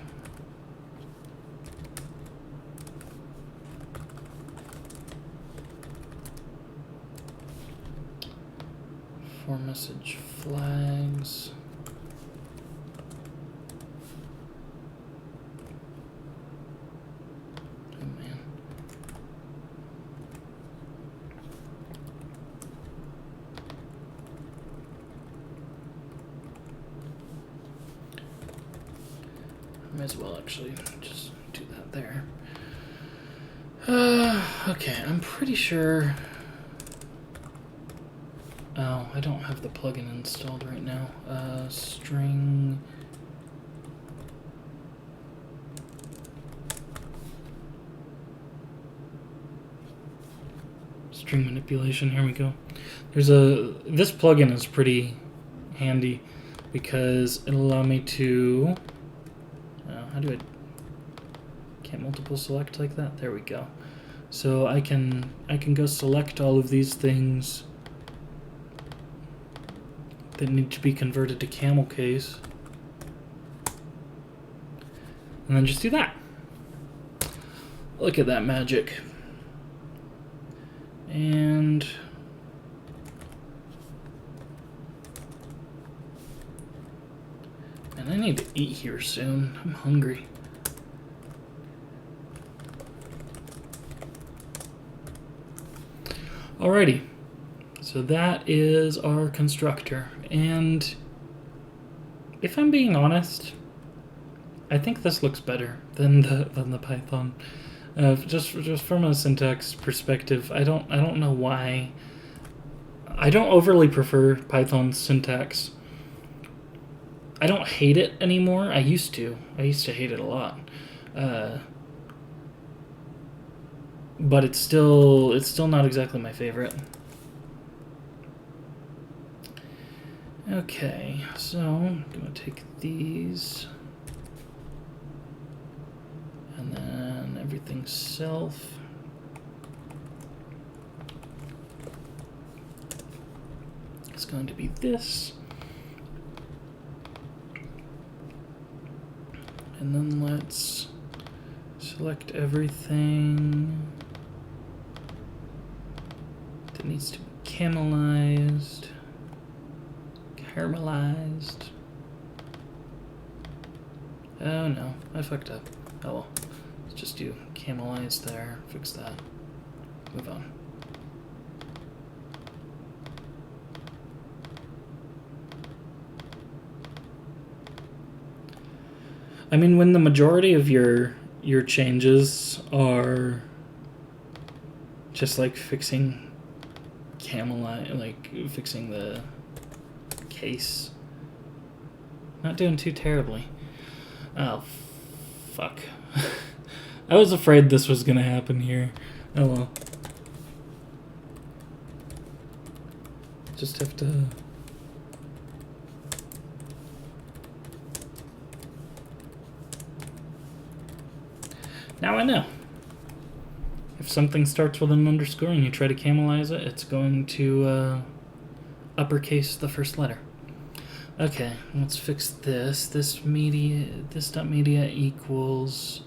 For message flags. Oh man. Might as well actually just do that there. Okay, I'm pretty sure. Oh, I don't have the plugin installed right now. String. String manipulation, here we go. This plugin is pretty handy because it'll allow me to, how do I, can't multiple select like that? There we go. So I can go select all of these things that need to be converted to camel case. And then just do that. Look at that magic. And I need to eat here soon. I'm hungry. Alrighty. So that is our constructor. And if I'm being honest, I think this looks better than the Python. Just from a syntax perspective, I don't know why. I don't overly prefer Python's syntax. I don't hate it anymore. I used to hate it a lot. But it's still not exactly my favorite. Okay, so I'm gonna take these, and then everything's self. It's going to be this. And then let's select everything that needs to be caramelized. Oh no, I fucked up. Oh well. Let's just do caramelize there. Fix that. Move on. I mean, when the majority of your changes are just like fixing like fixing the case, not doing too terribly. Oh, fuck. I was afraid this was gonna happen here. Oh well. Just have to... Now I know. If something starts with an underscore and you try to camelize it, it's going to uppercase the first letter. Okay, let's fix this. This dot media equals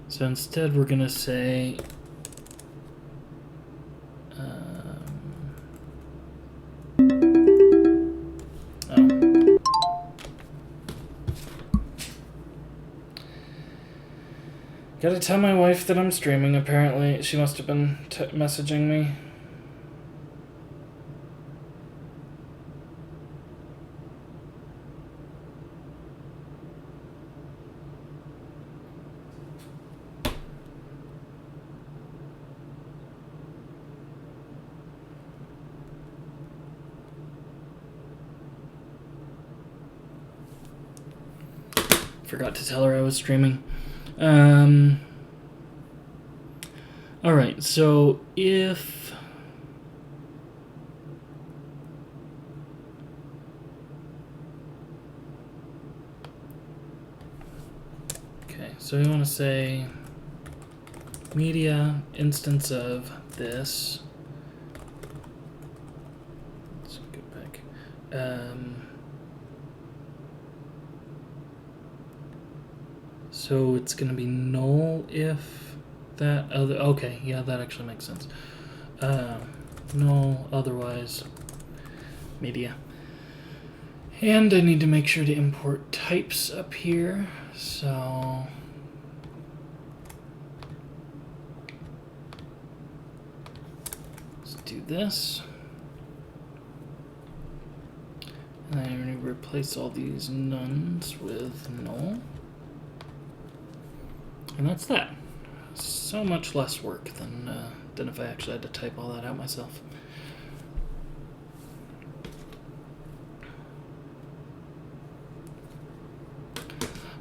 so instead we're gonna say gotta tell my wife that I'm streaming, apparently. She must have been messaging me. Forgot to tell her I was streaming. Alright, so if... Okay, so we want to say media instance of this. Let's go back. So it's going to be null if that other... Okay, yeah, that actually makes sense. Null, otherwise, media. And I need to make sure to import types up here. So... let's do this. And I'm going to replace all these nones with null. And that's that. So much less work than if I actually had to type all that out myself.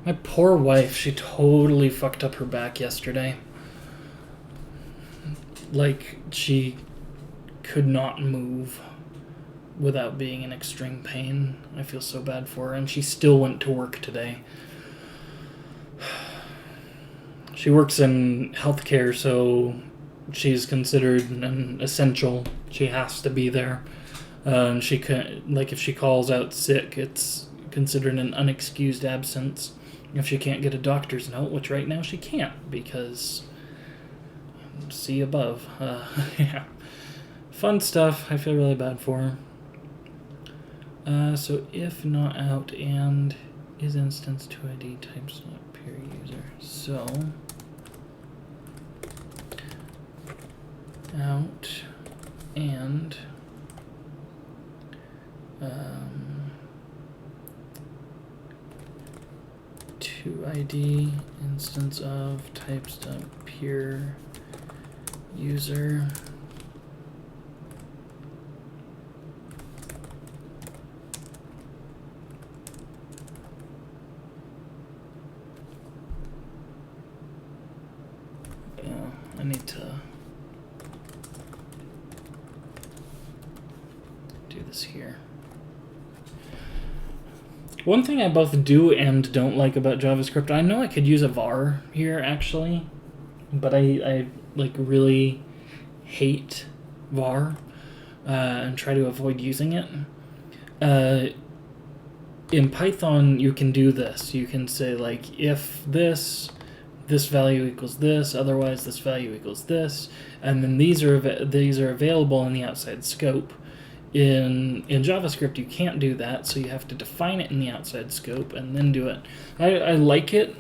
My poor wife, she totally fucked up her back yesterday. Like, she could not move without being in extreme pain. I feel so bad for her, and she still went to work today. She works in healthcare, so she's considered an essential. She has to be there. And she can, like, if she calls out sick, it's considered an unexcused absence. If she can't get a doctor's note, which right now she can't, because see above. Yeah. Fun stuff. I feel really bad for her. So if not out and is instance to ID types not peer user. So out and to ID instance of types dot peer user. I need to do this here. One thing I both do and don't like about JavaScript, I know I could use a var here actually, but I like really hate var and try to avoid using it. In Python, you can do this. You can say like if this value equals this, otherwise this value equals this, and then these are available in the outside scope. In JavaScript, you can't do that, so you have to define it in the outside scope and then do it. I like it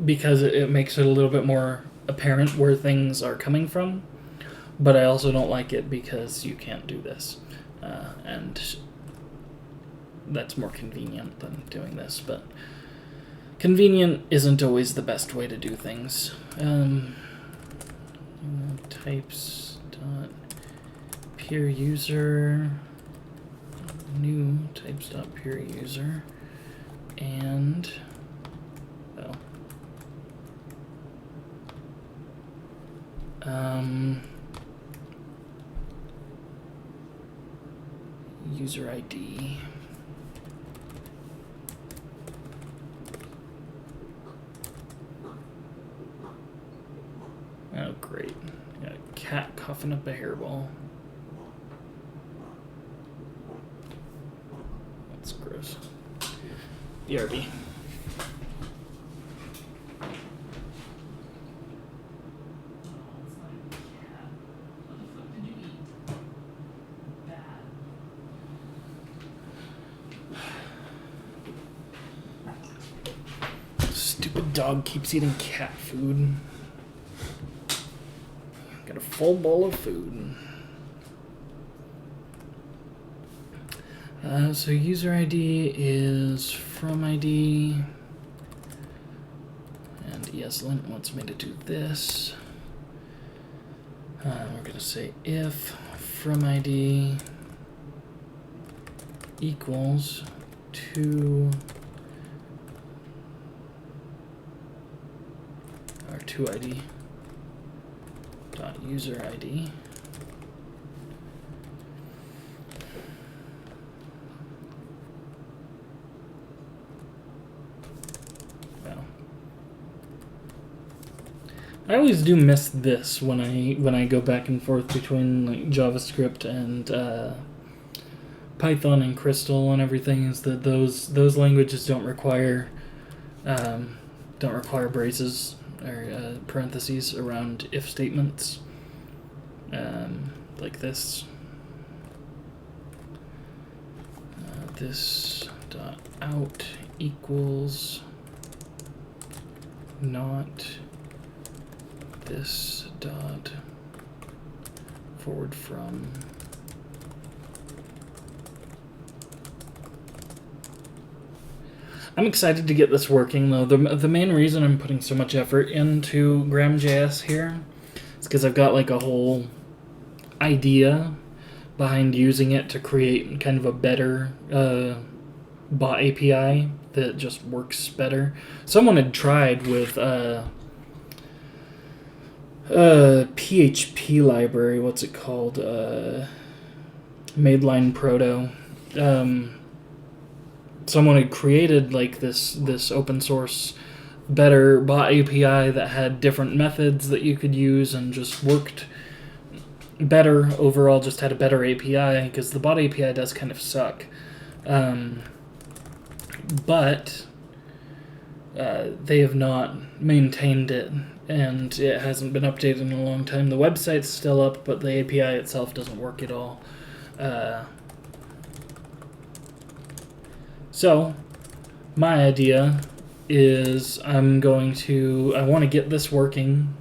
because it makes it a little bit more apparent where things are coming from, but I also don't like it because you can't do this. And that's more convenient than doing this, but convenient isn't always the best way to do things. Types dot peer user, new types dot peer user, and user ID. Oh, great. Got a cat coughing up a hairball. That's gross. BRB. Stupid dog keeps eating cat food. Got a full bowl of food. So user ID is from ID. And ESLint wants me to do this. We're going to say if from ID equals to or to ID dot user ID. Well, I always do miss this when I go back and forth between like JavaScript and Python and Crystal and everything. Is that those languages don't require braces or parentheses around if statements, like this. This dot out equals not this dot forward from. I'm excited to get this working, though. The main reason I'm putting so much effort into GramJS here is because I've got like a whole idea behind using it to create kind of a better bot API that just works better. Someone had tried with PHP library, what's it called? Mainline Proto. Someone had created like this open source better bot API that had different methods that you could use and just worked better overall, just had a better API, because the bot API does kind of suck. But they have not maintained it, and it hasn't been updated in a long time. The website's still up, but the API itself doesn't work at all. So, my idea is I want to get this working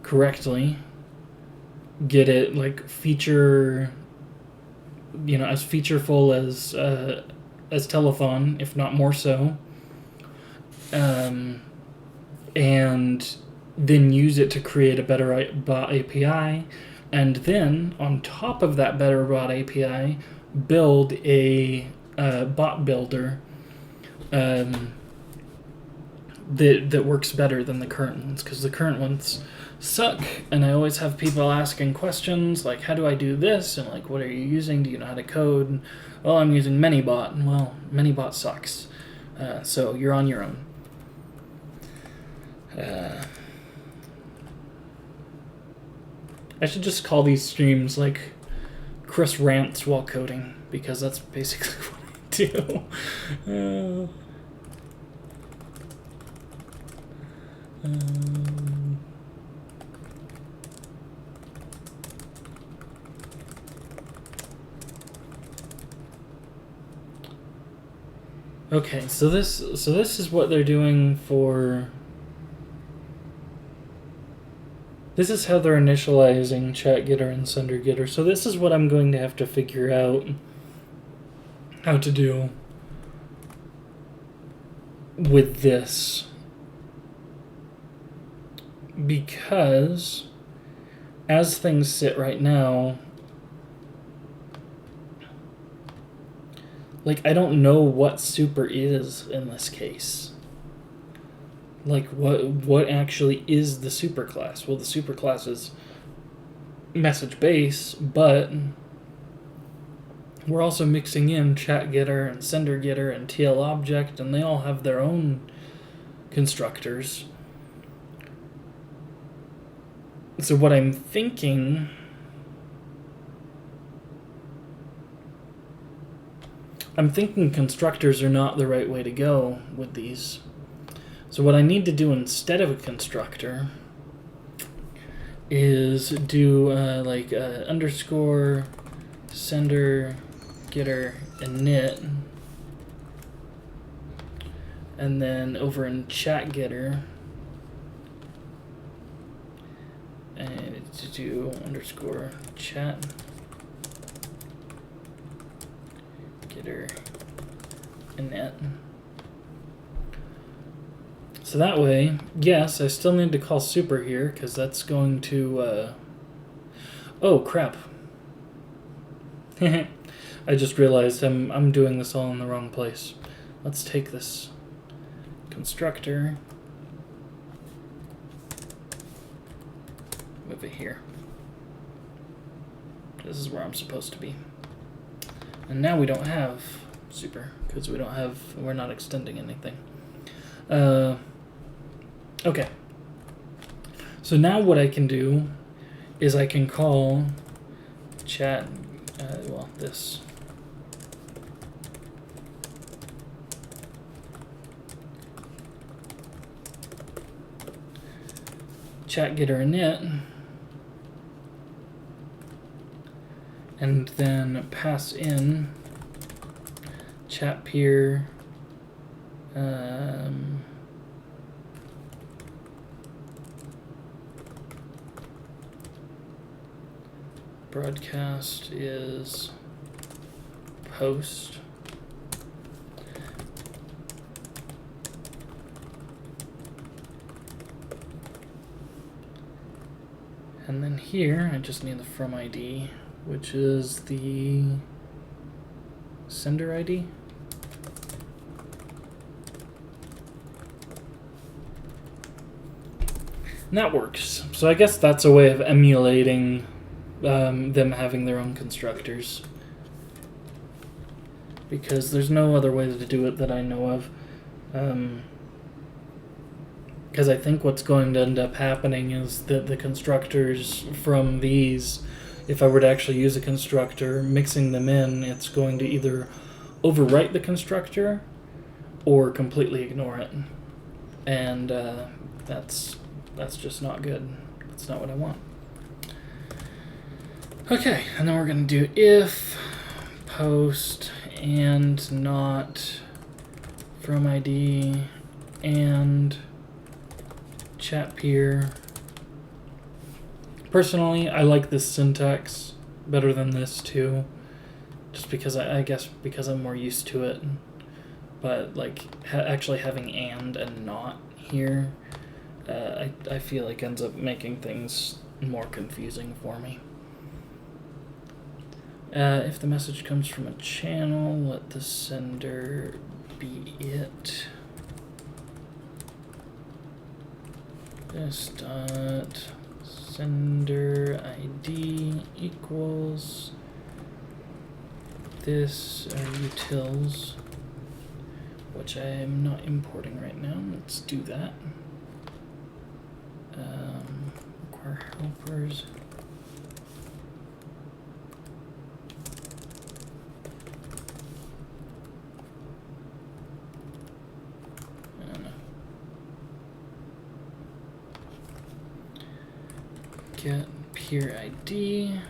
correctly, get it like as featureful as Telethon, if not more so, and then use it to create a better bot API, and then on top of that better bot API, build a bot builder that works better than the current ones, because the current ones suck, and I always have people asking questions like, how do I do this, and like, what are you using, do you know how to code? And, well, I'm using Minibot. Well, Minibot sucks, so you're on your own. I should just call these streams like Chris rants while coding, because that's basically what I do. Okay, so this is what they're doing for This is how they're initializing chat getter and sender getter. So this is what I'm going to have to figure out how to do with this. Because as things sit right now, like, I don't know what super is in this case. Like, what actually is the superclass? Well, the superclass is message base, but we're also mixing in chat getter and sender getter and TL object, and they all have their own constructors. So what I'm thinking constructors are not the right way to go with these. So what I need to do instead of a constructor is do underscore sender getter init, and then over in chat getter and to do underscore chat getter init. So that way, yes, I still need to call super here, because that's going to, oh, crap. I just realized I'm doing this all in the wrong place. Let's take this constructor, move it here. This is where I'm supposed to be. And now we don't have super, because we're not extending anything. Okay, so now what I can do is I can call chat, this chat getter init, and then pass in chat peer broadcast is post, and then here I just need the from ID, which is the sender ID. And that works. So I guess that's a way of emulating them having their own constructors, because there's no other way to do it that I know of. Because I think what's going to end up happening is that the constructors from these, if I were to actually use a constructor, mixing them in, it's going to either overwrite the constructor or completely ignore it. And that's just not good. That's not what I want. Okay, and then we're going to do if post and not from ID and chat peer. Personally, I like this syntax better than this too, just because I guess because I'm more used to it. But like actually having and not here, I feel like ends up making things more confusing for me. If the message comes from a channel, let the sender be it. This dot sender ID equals this utils, which I am not importing right now. Let's do that. Require helpers. Get peer ID,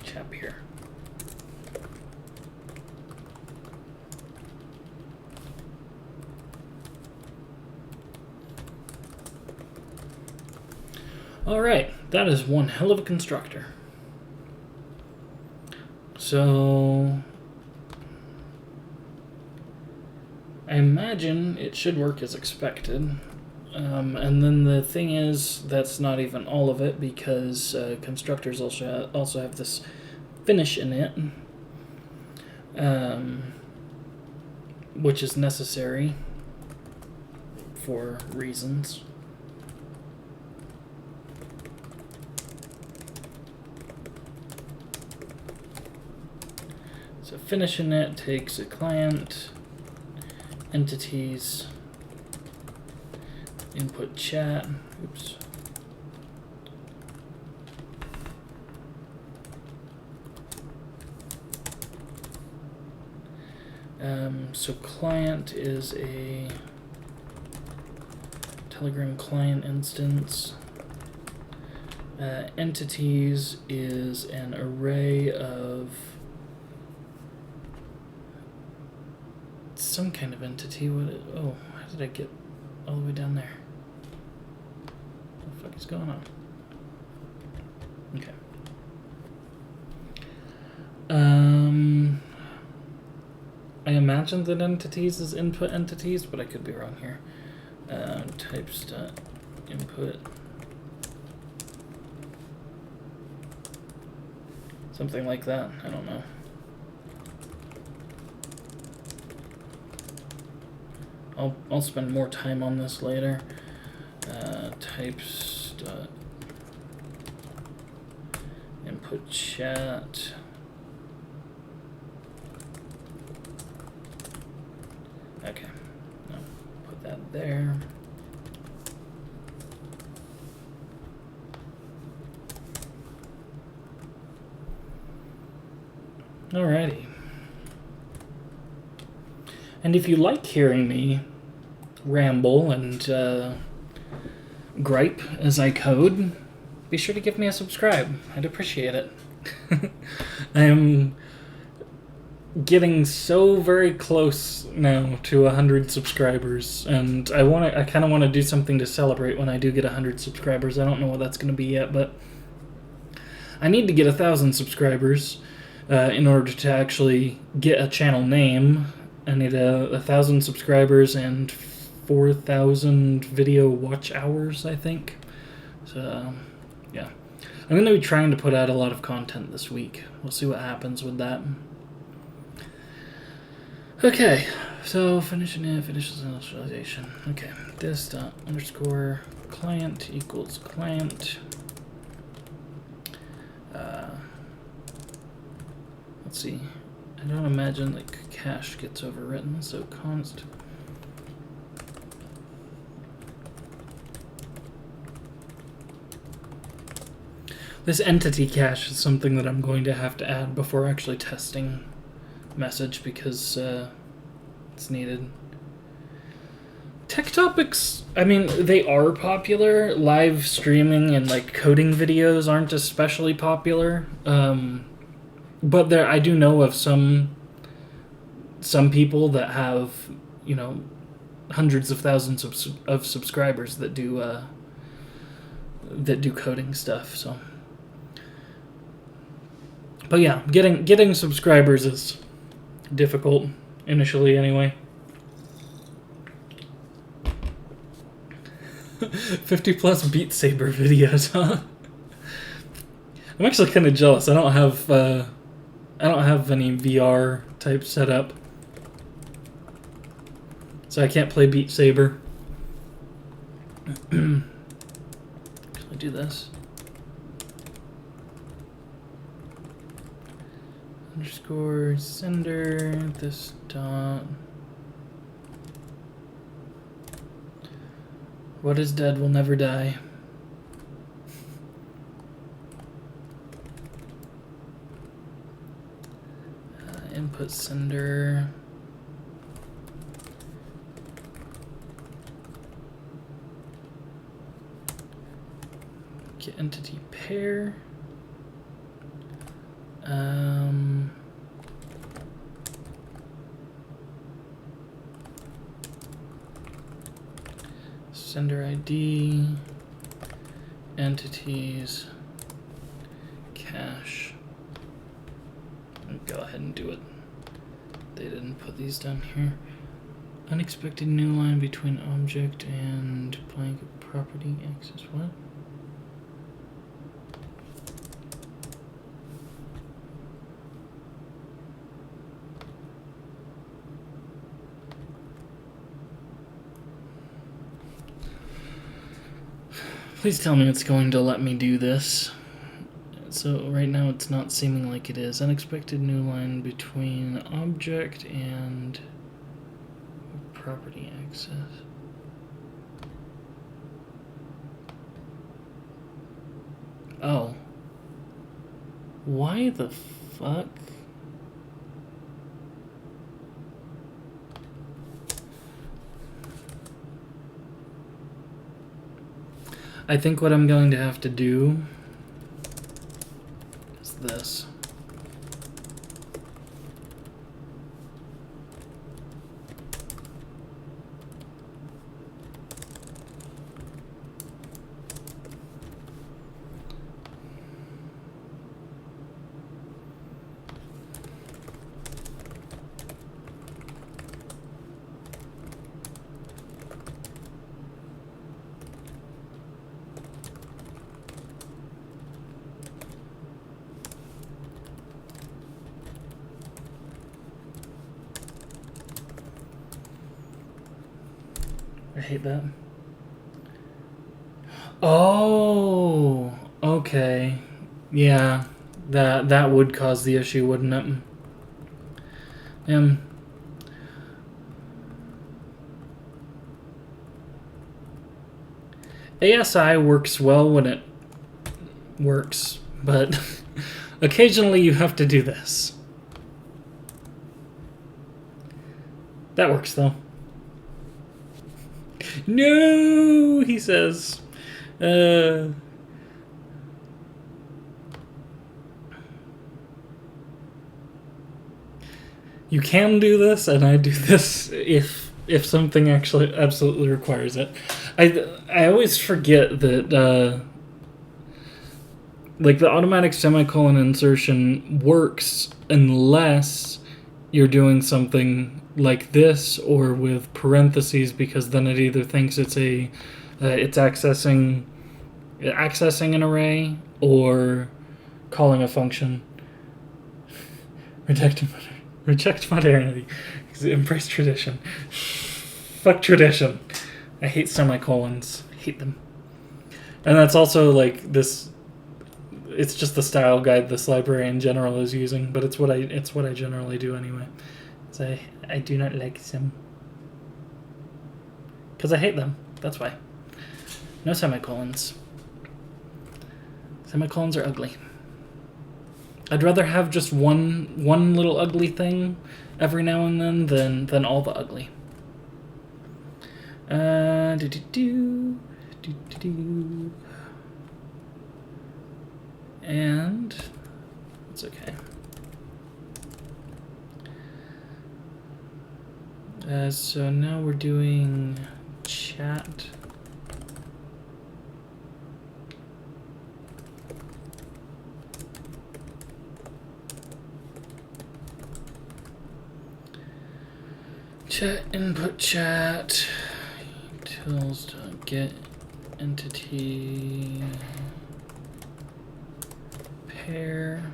chat peer. Alright, that is one hell of a constructor. So I imagine it should work as expected. And then the thing is, that's not even all of it, because constructors also have this finish in it, which is necessary for reasons. So finish init takes a client, entities, input chat, oops. So client is a Telegram client instance. Entities is an array of some kind of entity. Oh, how did I get all the way down there? What the fuck is going on? Okay. I imagine that entities is input entities, but I could be wrong here. Types.input. Something like that. I don't know. I'll spend more time on this later. Types.input chat. Okay, no, put that there. Alrighty. And if you like hearing me ramble and gripe as I code, be sure to give me a subscribe. I'd appreciate it. I am getting so very close now to 100 subscribers, and I kind of want to do something to celebrate when I do get 100 subscribers. I don't know what that's going to be yet, but I need to get 1,000 subscribers in order to actually get a channel name. I need 1,000 subscribers and 4,000 video watch hours, I think. So, yeah. I'm going to be trying to put out a lot of content this week. We'll see what happens with that. Okay, so finish initialization. Okay, this dot underscore client equals client. Let's see. I don't imagine like cache gets overwritten, so const. This entity cache is something that I'm going to have to add before actually testing message, because it's needed. Tech topics, I mean, they are popular. Live streaming and like coding videos aren't especially popular. But I do know of some people that have, you know, hundreds of thousands of subscribers that do coding stuff. So, but yeah, getting subscribers is difficult initially, anyway. 50 plus Beat Saber videos, huh? I'm actually kind of jealous. I don't have any VR type setup, so I can't play Beat Saber. Can I do this? Underscore sender this dot. What is dead will never die. Input sender. Get entity pair. Sender ID entities cache. Go ahead and do it. They didn't put these down here. Unexpected new line between object and blank property access. What? Please tell me it's going to let me do this. So right now it's not seeming like it is. Unexpected new line between object and property access. Oh. Why the fuck? I think what I'm going to have to do is this. I hate that. Oh, okay. Yeah, that would cause the issue, wouldn't it? ASI works well when it works, but occasionally you have to do this. That works though. No, he says. You can do this, and I do this if something actually absolutely requires it. I always forget that like the automatic semicolon insertion works unless you're doing something like this or with parentheses, because then it either thinks it's accessing an array or calling a function. Reject modernity. Embrace tradition. Fuck tradition. I hate semicolons. I hate them. And that's also like this. It's just the style guide this library in general is using, but it's what I generally do anyway. So I do not like them because I hate them. That's why. No semicolons. Semicolons are ugly. I'd rather have just one little ugly thing every now and then than all the ugly. And it's okay. So now we're doing chat. Chat input chat utils.get entity pair.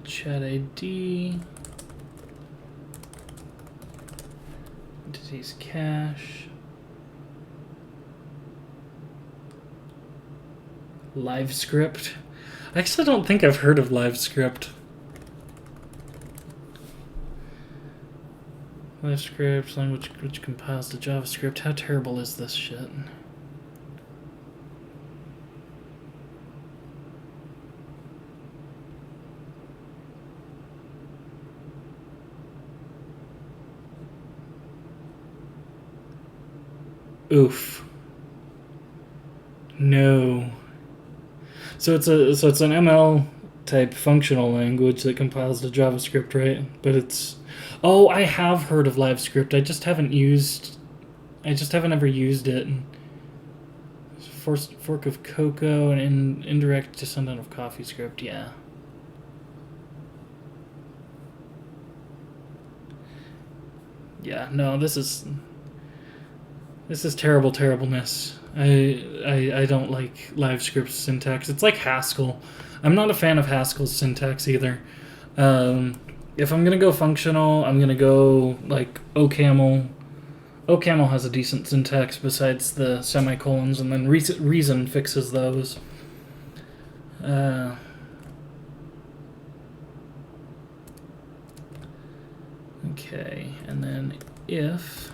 Chat ID, entities cache, LiveScript. I actually don't think I've heard of LiveScript. LiveScript, language which compiles to JavaScript. How terrible is this shit? Oof. No. So it's an ML type functional language that compiles to JavaScript, right? But it's... Oh, I have heard of LiveScript. I just haven't ever used it. Fork of Cocoa and indirect descendant of CoffeeScript, yeah. Yeah, no, this is terribleness. I don't like LiveScript's syntax. It's like Haskell. I'm not a fan of Haskell's syntax either. If I'm gonna go functional, I'm gonna go like OCaml. OCaml has a decent syntax besides the semicolons, and then Reason fixes those. Okay, and then if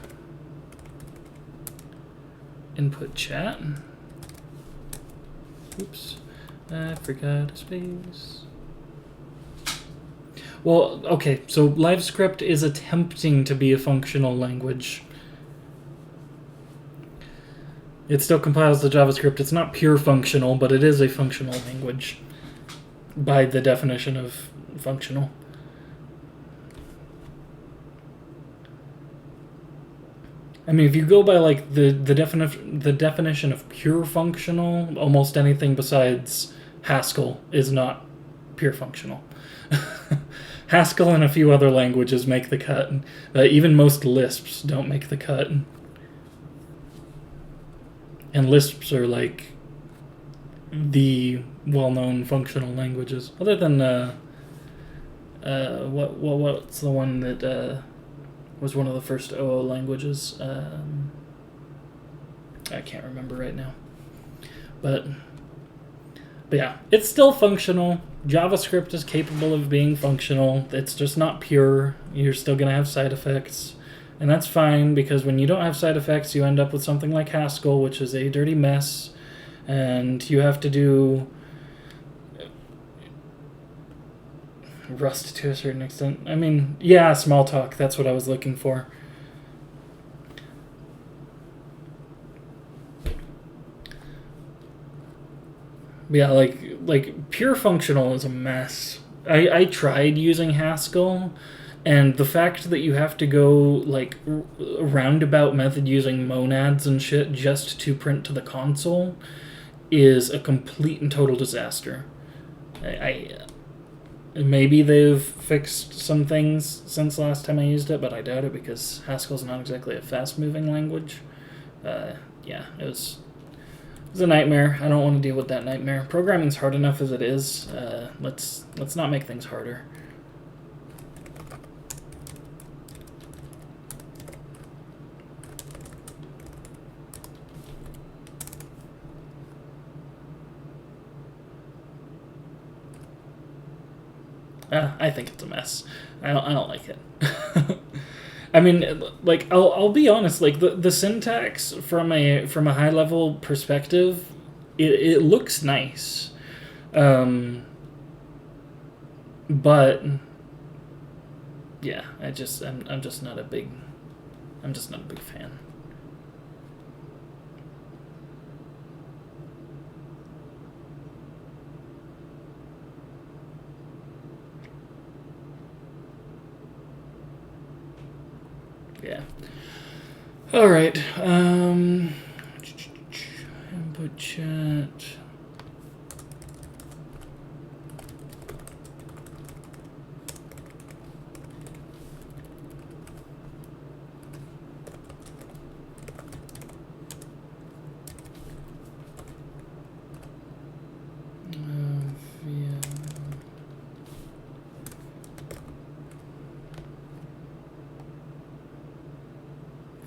input chat. Oops, I forgot a space. Well, okay, so LiveScript is attempting to be a functional language. It still compiles to JavaScript. It's not pure functional, but it is a functional language by the definition of functional. I mean, if you go by like the definition of pure functional, almost anything besides Haskell is not pure functional. Haskell and a few other languages make the cut. Even most Lisps don't make the cut. And Lisps are like the well-known functional languages. Other than what's the one that was one of the first OO languages? I can't remember right now. But yeah, it's still functional. JavaScript is capable of being functional. It's just not pure. You're still going to have side effects. And that's fine, because when you don't have side effects, you end up with something like Haskell, which is a dirty mess. And you have to do Rust to a certain extent. I mean, yeah, small talk. That's what I was looking for. Yeah, like pure functional is a mess. I tried using Haskell, and the fact that you have to go like a roundabout method using monads and shit just to print to the console is a complete and total disaster. Maybe they've fixed some things since last time I used it, but I doubt it, because Haskell's not exactly a fast-moving language. Yeah, it was a nightmare. I don't want to deal with that nightmare. Programming's hard enough as it is. Let's not make things harder. I think it's a mess. I don't like it. I mean, like, I'll be honest. Like the syntax from a high level perspective, it looks nice, but yeah, I'm just not a big fan. Yeah. All right. Input chat.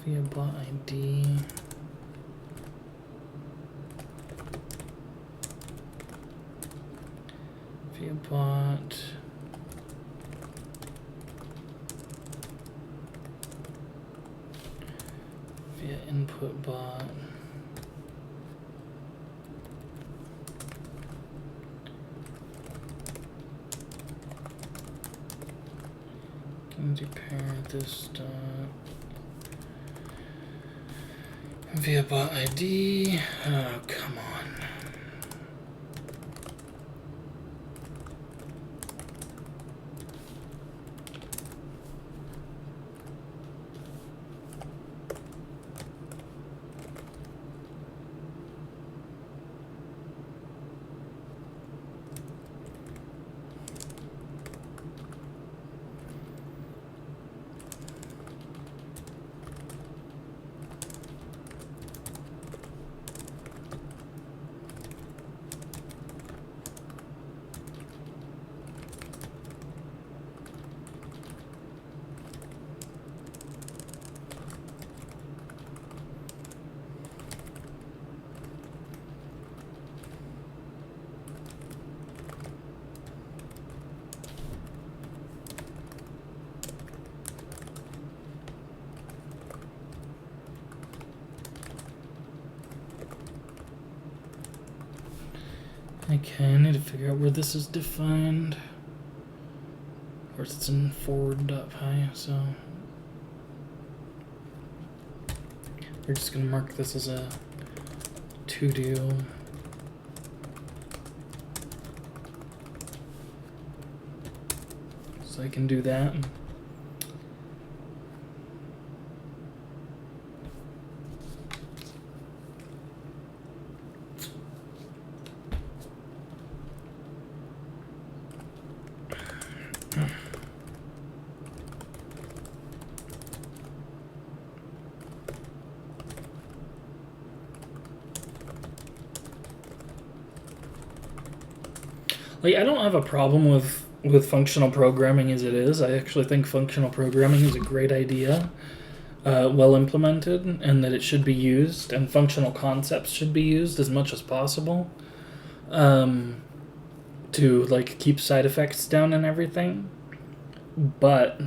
Via bot ID. Via bot. Via input bot. Can we pair this dot? Via bot ID. Oh, come on. Okay, I need to figure out where this is defined. Of course, it's in forward.py, so we're just going to mark this as a to-do. So I can do that. Like, I don't have a problem with functional programming as it is. I actually think functional programming is a great idea, well implemented, and that it should be used, and functional concepts should be used as much as possible to like keep side effects down and everything. But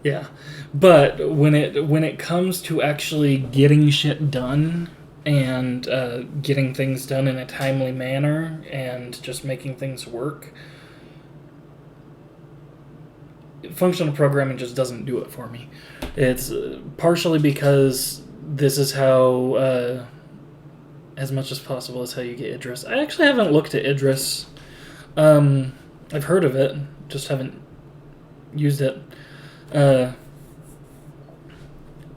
yeah, but when it comes to actually getting shit done and getting things done in a timely manner and just making things work, functional programming just doesn't do it for me. It's partially because this is how, as much as possible, is how you get Idris. I actually haven't looked at Idris. I've heard of it, just haven't used it.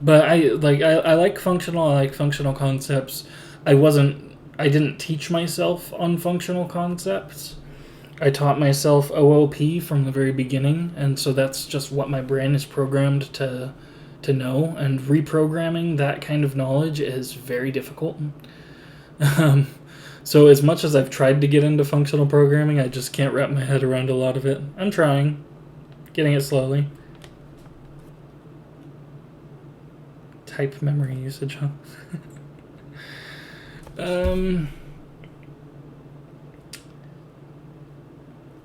But I like functional. I like functional concepts. I didn't teach myself on functional concepts. I taught myself OOP from the very beginning, and so that's just what my brain is programmed to know. And reprogramming that kind of knowledge is very difficult. So as much as I've tried to get into functional programming, I just can't wrap my head around a lot of it. I'm trying, getting it slowly. Type memory usage, huh?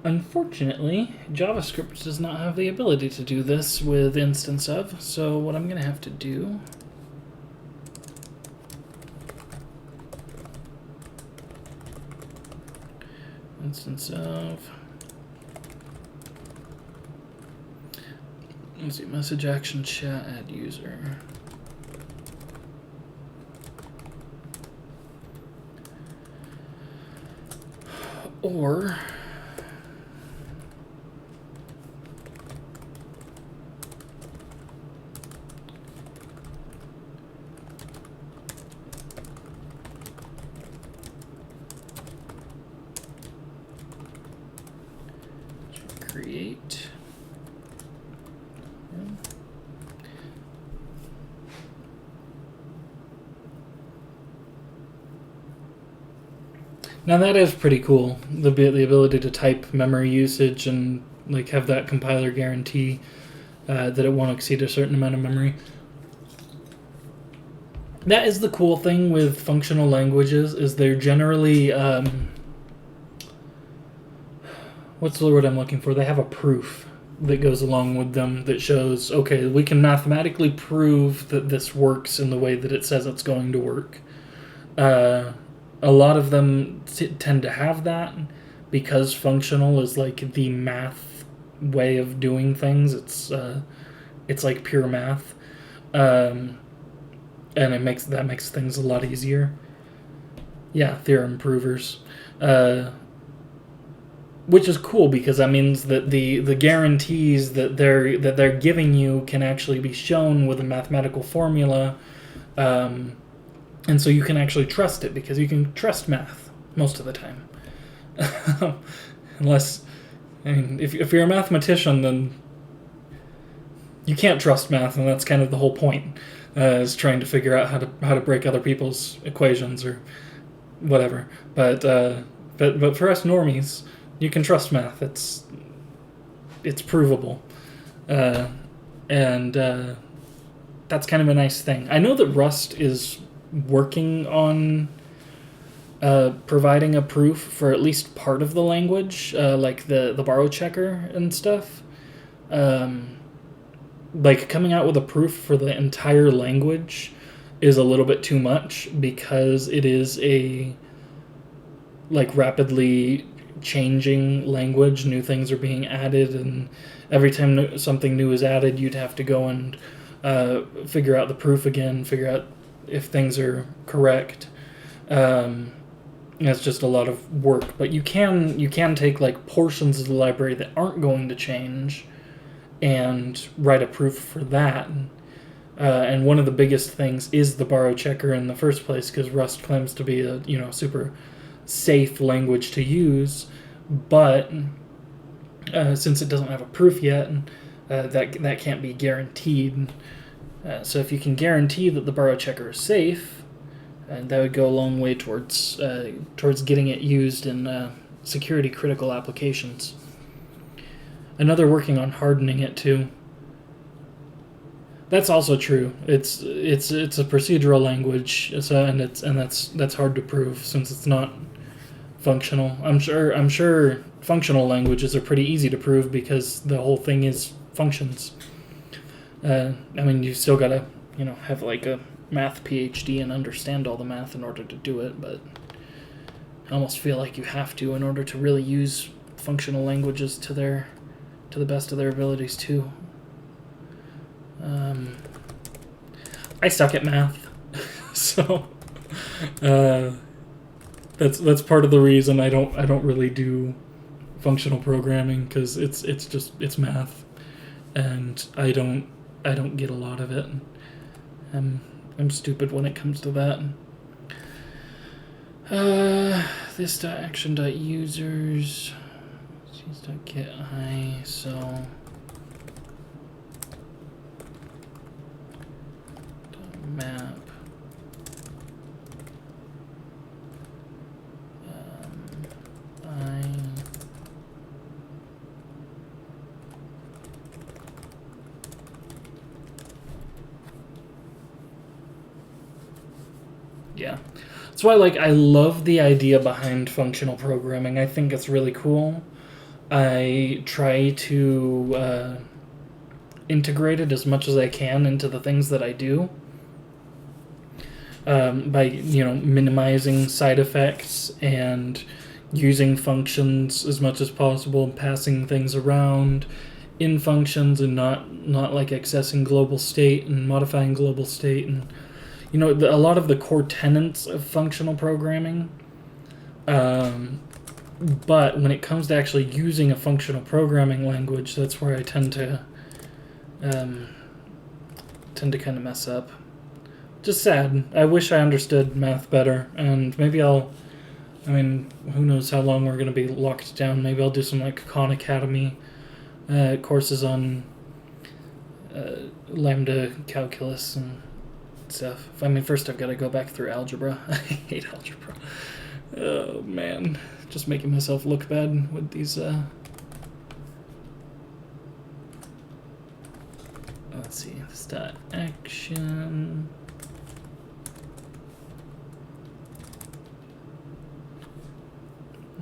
Unfortunately, JavaScript does not have the ability to do this with instance of, so what I'm going to have to do instance of, let's see, message action chat add user. Or create. Now that is pretty cool, the ability to type memory usage and like have that compiler guarantee that it won't exceed a certain amount of memory. That is the cool thing with functional languages, is they're generally what's the word I'm looking for? They have a proof that goes along with them that shows, okay, we can mathematically prove that this works in the way that it says it's going to work. A lot of them tend to have that because functional is like the math way of doing things. It's like pure math, and that makes things a lot easier. Yeah, Theorem Provers, which is cool because that means that the guarantees that they're giving you can actually be shown with a mathematical formula. And so you can actually trust it because you can trust math most of the time. Unless, I mean, if you're a mathematician, then you can't trust math, and that's kind of the whole point, is trying to figure out how to break other people's equations or whatever. But for us normies, you can trust math. It's provable, and that's kind of a nice thing. I know that Rust is working on providing a proof for at least part of the language, like the borrow checker and stuff. Like coming out with a proof for the entire language is a little bit too much because it is a rapidly changing language. New things are being added, and every time something new is added, you'd have to go and figure out the proof again, figure out if things are correct. It's just a lot of work, but you can take like portions of the library that aren't going to change and write a proof for that. And one of the biggest things is the borrow checker in the first place, because Rust claims to be a super safe language to use, but since it doesn't have a proof yet, that can't be guaranteed. So if you can guarantee that the borrow checker is safe, that would go a long way towards getting it used in security critical applications. Another working on hardening it too. That's also true. It's a procedural language, and that's hard to prove since it's not functional. I'm sure functional languages are pretty easy to prove because the whole thing is functions. You still gotta have like a math PhD and understand all the math in order to do it, but I almost feel like you have to in order to really use functional languages to the best of their abilities too. I suck at math, so that's part of the reason I don't really do functional programming, because it's math, and I don't get a lot of it. I'm stupid when it comes to that. This.action.users .geti, so map yeah. That's why I love the idea behind functional programming. I think it's really cool. I try to integrate it as much as I can into the things that I do, by minimizing side effects and using functions as much as possible, and passing things around in functions, and not accessing global state and modifying global state, and a lot of the core tenets of functional programming. But when it comes to actually using a functional programming language, that's where I tend to kind of mess up. Just sad. I wish I understood math better, and maybe who knows how long we're going to be locked down. Maybe I'll do some Khan Academy courses on lambda calculus and stuff. First I've got to go back through algebra. I hate algebra. Oh man, just making myself look bad with these. Let's see, this action.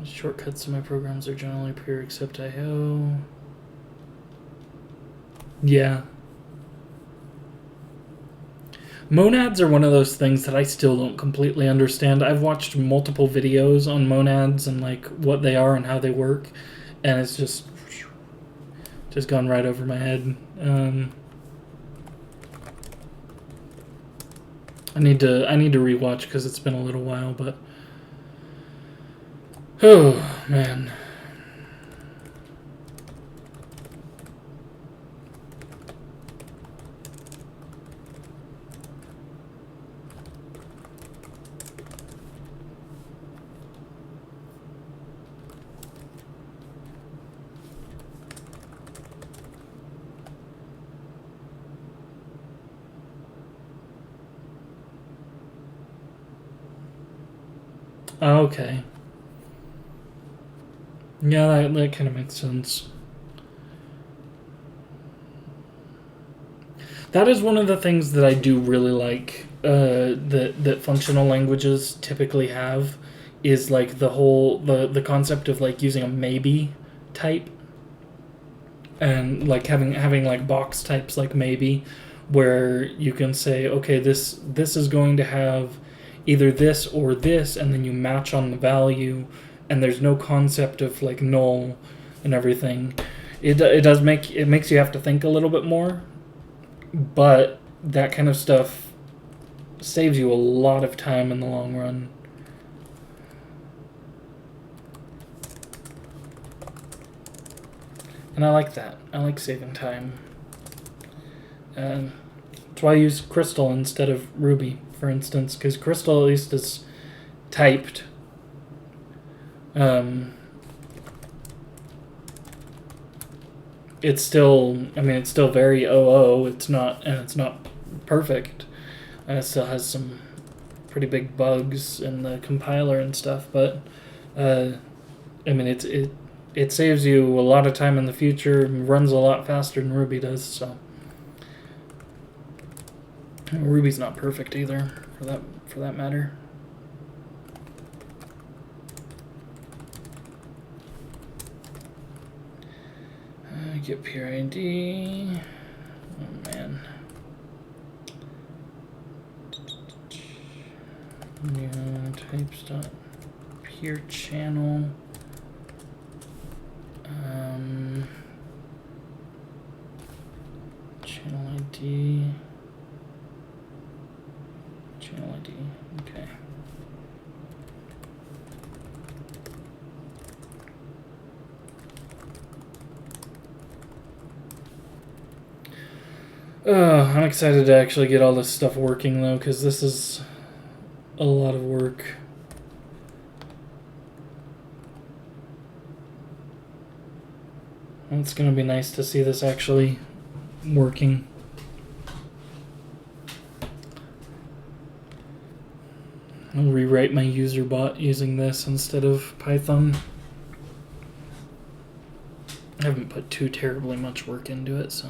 Shortcuts to my programs are generally pure except IO. Yeah. Monads are one of those things that I still don't completely understand. I've watched multiple videos on monads and what they are and how they work, and it's just gone right over my head. I need to rewatch because it's been a little while, but oh man. Okay. Yeah, that kind of makes sense. That is one of the things that I do really like that functional languages typically have, is the concept of using a maybe type, and having box types like maybe, where you can say, okay, this is going to have either this or this, and then you match on the value, and there's no concept of like null and everything. It makes you have to think a little bit more, but that kind of stuff saves you a lot of time in the long run. And I like that. I like saving time. That's why I use Crystal instead of Ruby, for instance, because Crystal at least is typed. It's still very OO. It's not perfect. And it still has some pretty big bugs in the compiler and stuff, but it saves you a lot of time in the future, runs a lot faster than Ruby does, so. Ruby's not perfect either, for that matter. Get PID. Oh man. New types dot peer channel. Channel ID. Channel ID. Okay. I'm excited to actually get all this stuff working though, because this is a lot of work. And it's going to be nice to see this actually working. I'll rewrite my user bot using this instead of Python. I haven't put too terribly much work into it, so.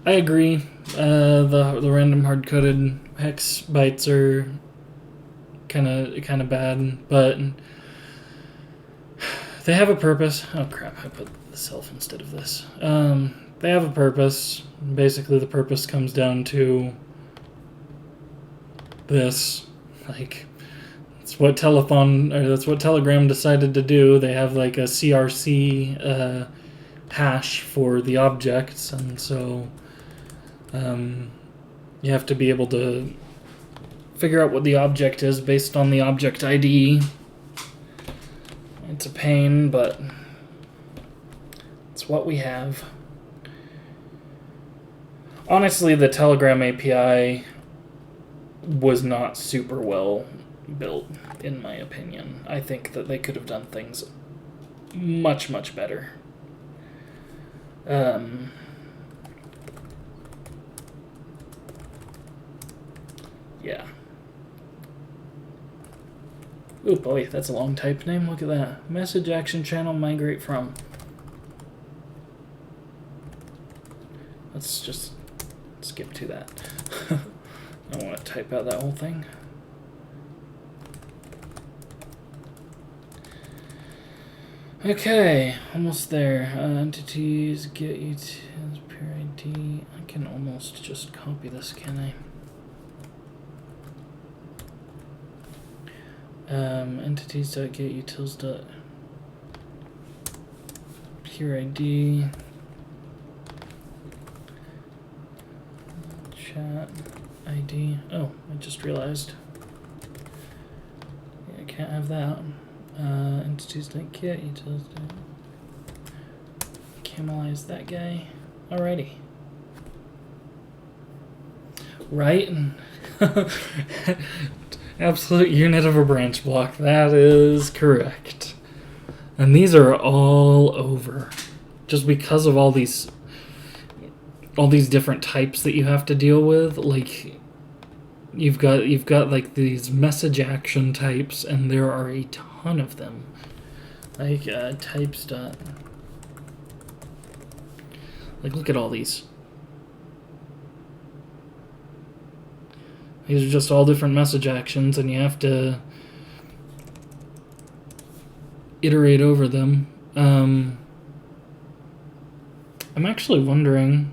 I agree. The random hard-coded hex bytes are kind of bad, but they have a purpose. Oh crap! I put the self instead of this. They have a purpose. Basically, the purpose comes down to this. Like, that's what Telegram decided to do. They have like a CRC hash for the objects, and so. You have to be able to figure out what the object is based on the object ID. It's a pain, but it's what we have. Honestly, the Telegram API was not super well built, in my opinion. I think that they could have done things much, much better. Yeah. Oh boy, that's a long type name. Look at that. Message action channel migrate from. Let's just skip to that. I don't want to type out that whole thing. Okay, almost there. Entities, get utils, peer ID. I can almost just copy this, can I? Entities.getUtils.peer ID. Chat ID. Oh, I just realized. Yeah, I can't have that. Entities.getUtils. Camelize that guy. Alrighty. Right? Absolute unit of a branch block. That is correct. And these are all over. Just because of all these different types that you have to deal with. Like, you've got like these message action types, and there are a ton of them. Like types dot. Like, look at all these. These are just all different message actions, and you have to iterate over them. I'm actually wondering.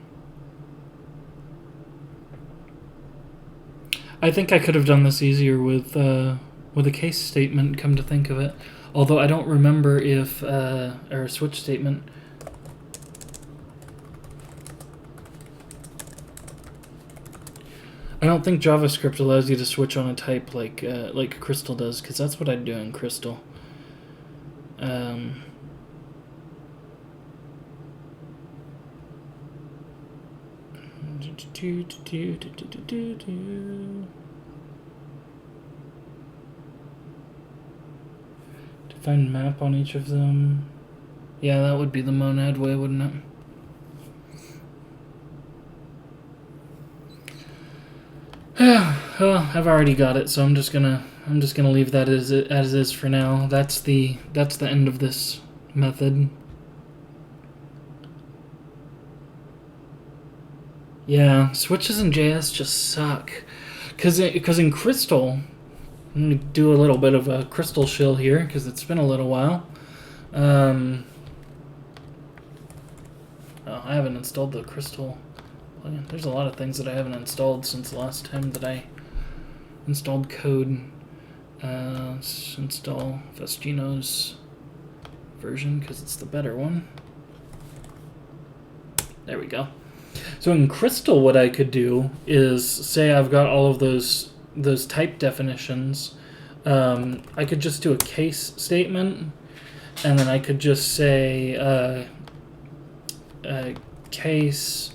I think I could have done this easier with a case statement, come to think of it. Although I don't remember if, or a switch statement. I don't think JavaScript allows you to switch on a type like Crystal does, because that's what I'd do in Crystal. Define map on each of them. Yeah, that would be the monad way, wouldn't it? Well, I've already got it, so I'm just gonna leave that as is for now. That's the end of this method. Yeah, switches in JS just suck, because in Crystal, I'm gonna do a little bit of a Crystal shill here because it's been a little while. Oh, I haven't installed the Crystal. There's a lot of things that I haven't installed since the last time that I installed code. Let's install Festino's version because it's the better one. There we go. So in Crystal, what I could do is say I've got all of those type definitions. I could just do a case statement, and then I could just say case,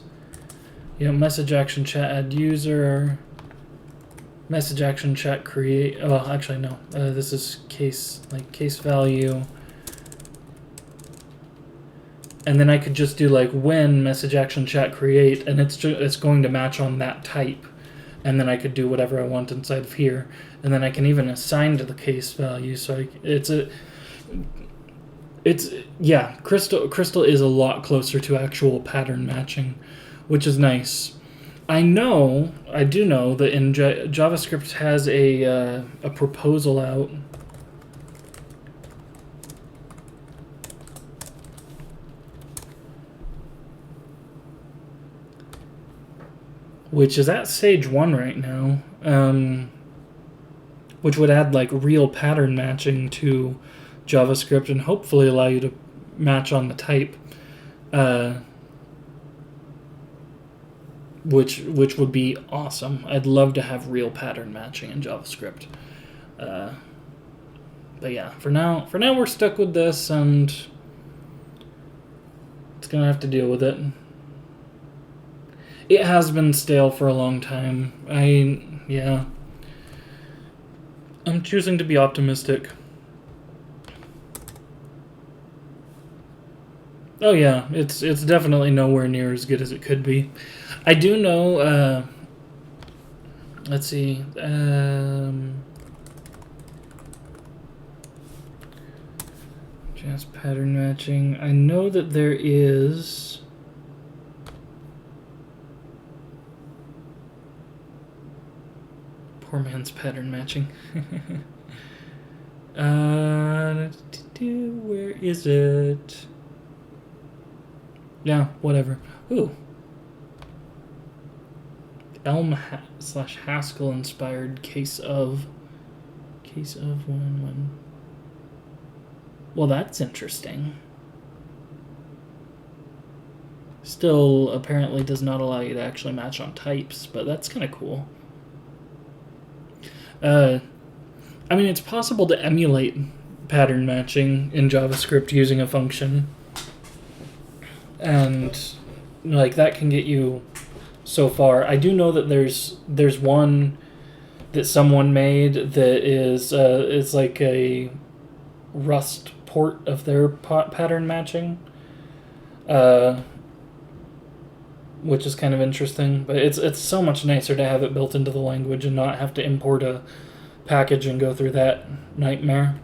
message action chat add user, message action chat create. Oh, actually no. This is case value. And then I could just do when message action chat create, and it's going to match on that type. And then I could do whatever I want inside of here. And then I can even assign to the case value. So Crystal is a lot closer to actual pattern matching, which is nice. I do know that in JavaScript has a proposal out. Which is at stage 1 right now, which would add real pattern matching to JavaScript and hopefully allow you to match on the type, which would be awesome. I'd love to have real pattern matching in JavaScript. But yeah, for now we're stuck with this, and it's gonna have to deal with it. It has been stale for a long time. I'm choosing to be optimistic. Oh yeah, it's definitely nowhere near as good as it could be. I do know, let's see, just pattern matching. I know that there is... Poor man's pattern matching. Where is it? Yeah, whatever. Ooh. Elm/Haskell inspired case of 1. Well, that's interesting. Still, apparently does not allow you to actually match on types, but that's kind of cool. I mean, it's possible to emulate pattern matching in JavaScript using a function. And, that can get you so far. I do know that there's one that someone made that is it's like a Rust port of their pattern matching, which is kind of interesting. But it's so much nicer to have it built into the language and not have to import a package and go through that nightmare.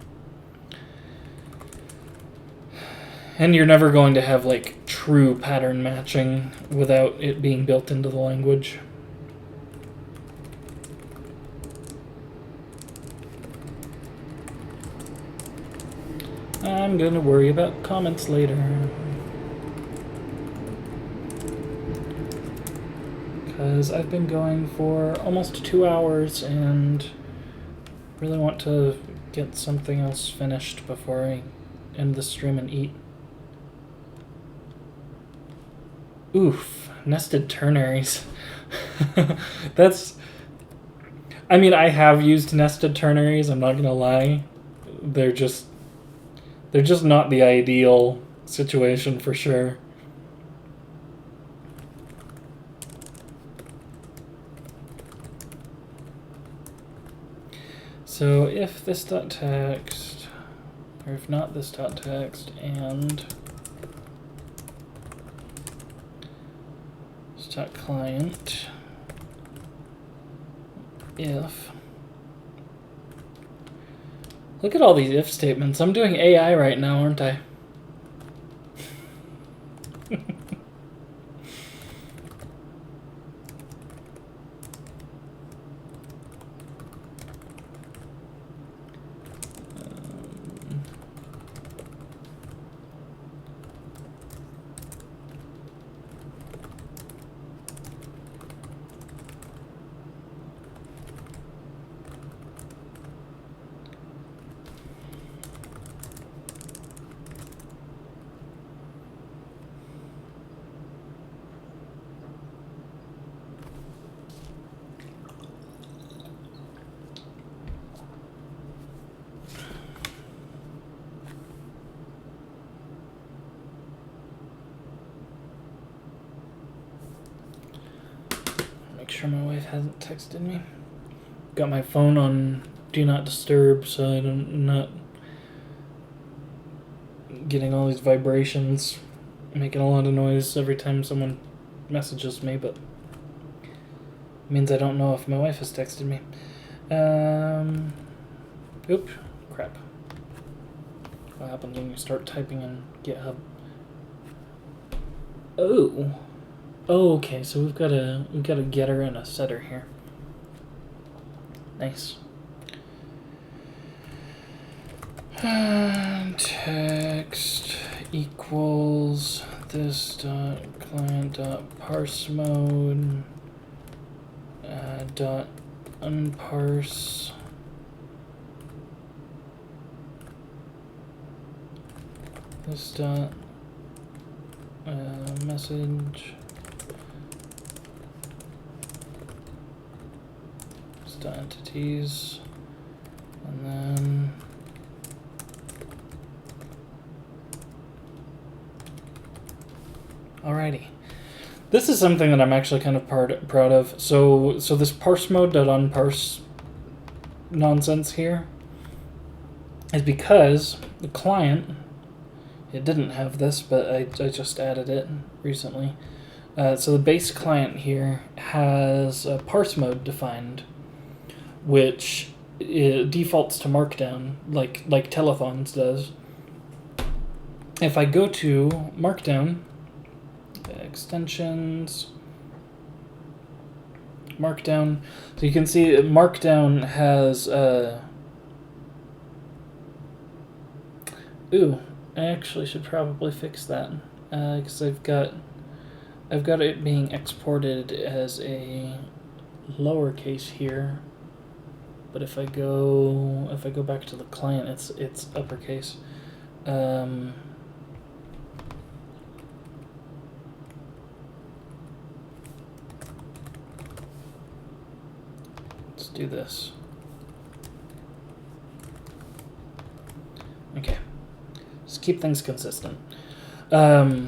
And you're never going to have true pattern matching without it being built into the language. I'm going to worry about comments later. Because I've been going for almost 2 hours and really want to get something else finished before I end the stream and eat. Oof, nested ternaries. That's... I mean, I have used nested ternaries, I'm not gonna lie. They're just not the ideal situation for sure. So if this.text, or if not this.text, and this.client, if, look at all these if statements. I'm doing AI right now, aren't I? Sure my wife hasn't texted me. Got my phone on do not disturb so I'm not getting all these vibrations making a lot of noise every time someone messages me, but it means I don't know if my wife has texted me. Oop, crap. What happens when you start typing in GitHub? Oh. Oh, okay, so we've got a getter and a setter here. Nice. Text equals this dot client dot parse mode dot unparse this dot message entities, and then alrighty. This is something that I'm actually kind of proud of. So this parse mode.unparse nonsense here is because the client, it didn't have this, but I just added it recently. So the base client here has a parse mode defined, which defaults to Markdown, like Telethons does. If I go to Markdown, extensions, Markdown, so you can see Markdown has, ooh, I actually should probably fix that, because I've got it being exported as a lowercase here. But if I go back to the client, it's uppercase. Let's do this. Okay, just keep things consistent. I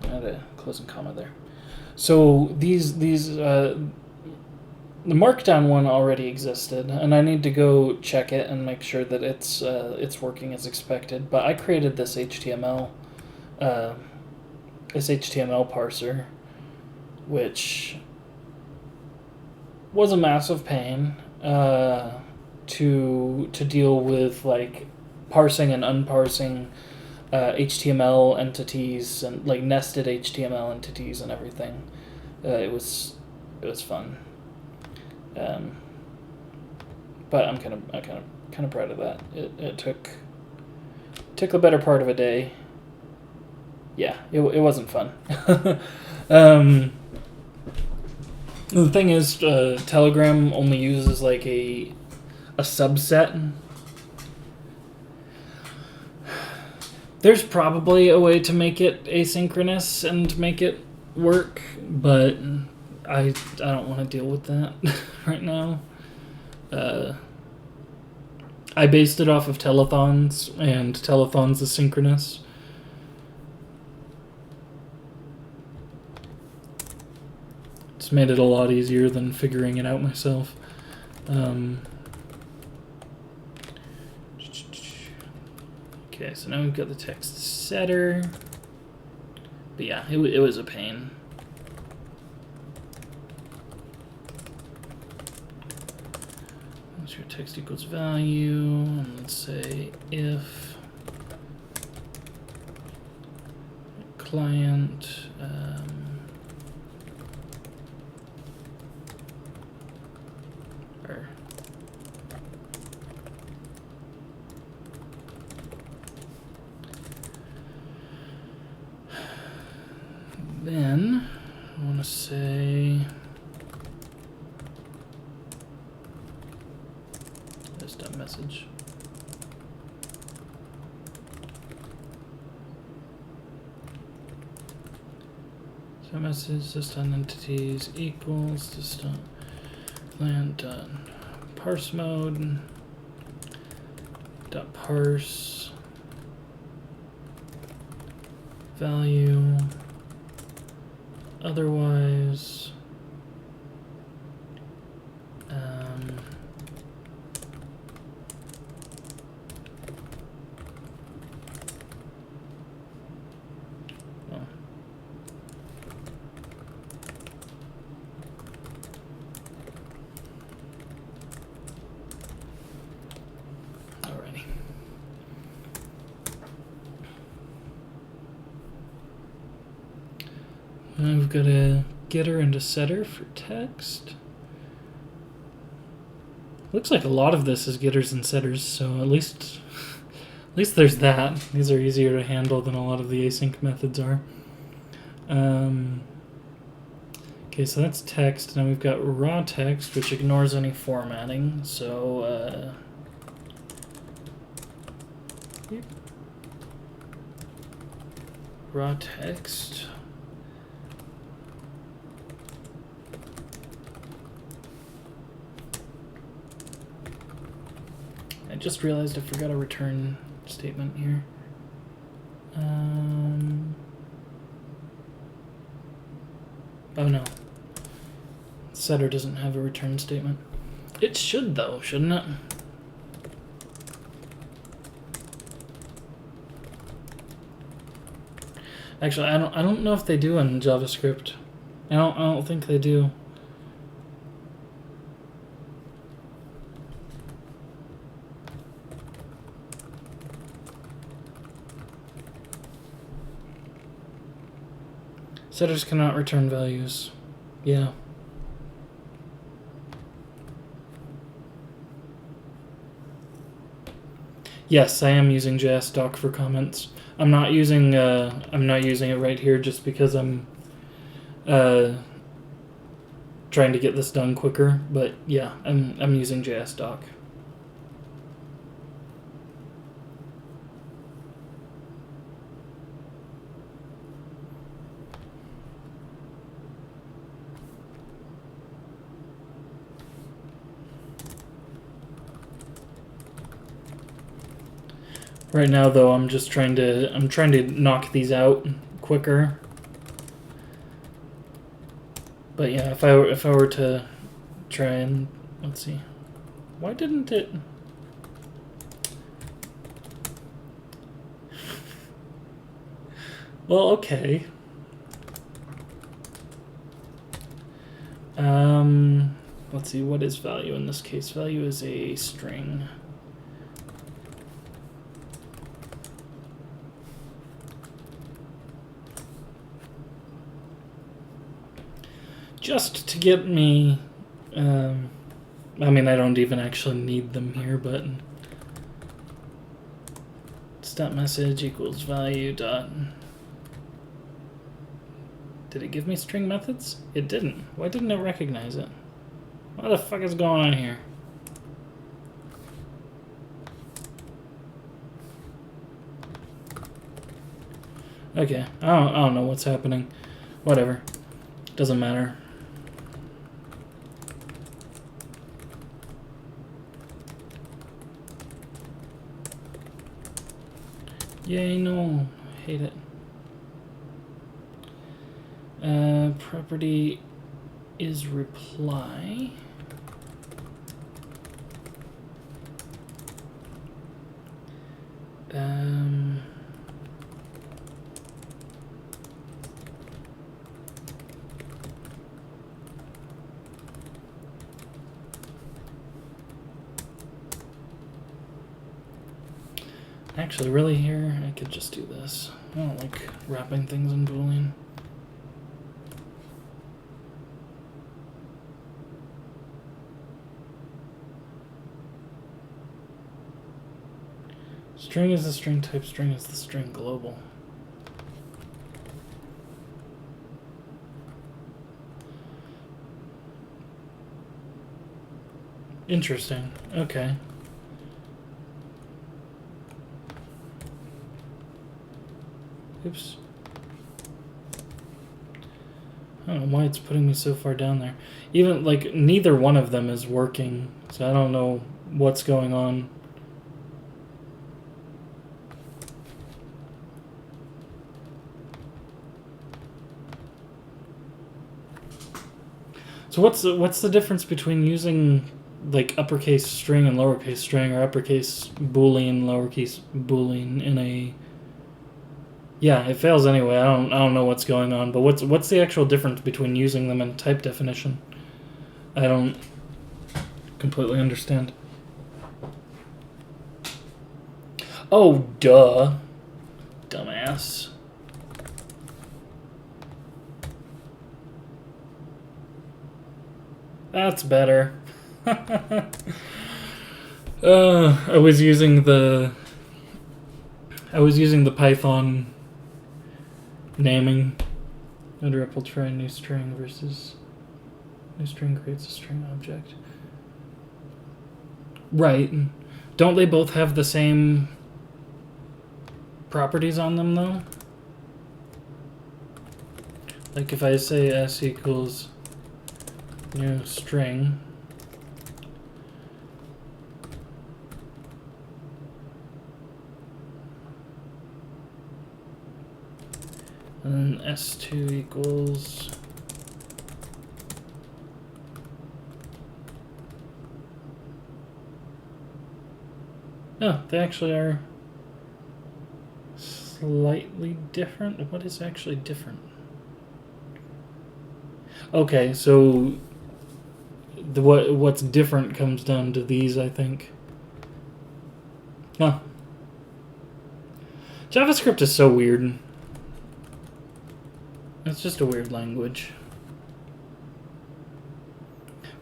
had a closing comma there. So these the Markdown one already existed, and I need to go check it and make sure that it's working as expected. But I created this HTML parser, which was a massive pain to deal with, like parsing and unparsing HTML entities and like nested HTML entities and everything. It was fun. But I'm kind of proud of that. It took took the better part of a day. Yeah, it wasn't fun. The thing is, Telegram only uses like a subset. There's probably a way to make it asynchronous and make it work, but I don't want to deal with that right now. I based it off of telethons, and telethons is synchronous. It's made it a lot easier than figuring it out myself. Okay, so now we've got the text setter. But yeah, it was a pain. Your text equals value, and let's say if client or then I want to say message. So message system entities equals system client parse mode dot parse value otherwise we've got a getter and a setter for text. Looks like a lot of this is getters and setters, so at least there's that. These are easier to handle than a lot of the async methods are. Okay, so that's text. Now we've got raw text, which ignores any formatting. So raw text. I just realized I forgot a return statement here. Oh no. Setter doesn't have a return statement. It should though, shouldn't it? Actually, I don't know if they do in JavaScript. I don't think they do. Setters cannot return values. Yeah. Yes, I am using JSDoc for comments. I'm not using it right here just because I'm trying to get this done quicker. But yeah, I'm using JSDoc. Right now, though, I'm trying to knock these out quicker. But yeah, if I were to try and let's see, why didn't it? Well, okay. Let's see, what is value in this case? Value is a string. Just to get me, I mean, I don't even actually need them here, but Message equals value dot. Did it give me string methods? It didn't. Why didn't it recognize it? What the fuck is going on here? Okay, I don't know what's happening. Whatever. Doesn't matter. Yay, no. Hate it. Property is reply. Actually, really here, I could just do this. I don't like wrapping things in Boolean. String is the string type, string is the string global. Interesting. Okay. Oops. I don't know why it's putting me so far down there. Even, like, neither one of them is working, so I don't know what's going on. So what's the difference between using like uppercase string and lowercase string, or uppercase boolean, lowercase boolean in a? Yeah, it fails anyway. I don't know what's going on, but what's the actual difference between using them in type definition? I don't completely understand. Oh, duh, dumbass. That's better. I was using the Python naming under REPL try new string versus new string creates a string object. Right. Don't they both have the same properties on them though? Like if I say s equals new string, and then s2 equals oh, they actually are slightly different. What is actually different? Okay, so what's different comes down to these, I think. Huh. JavaScript is so weird. It's just a weird language.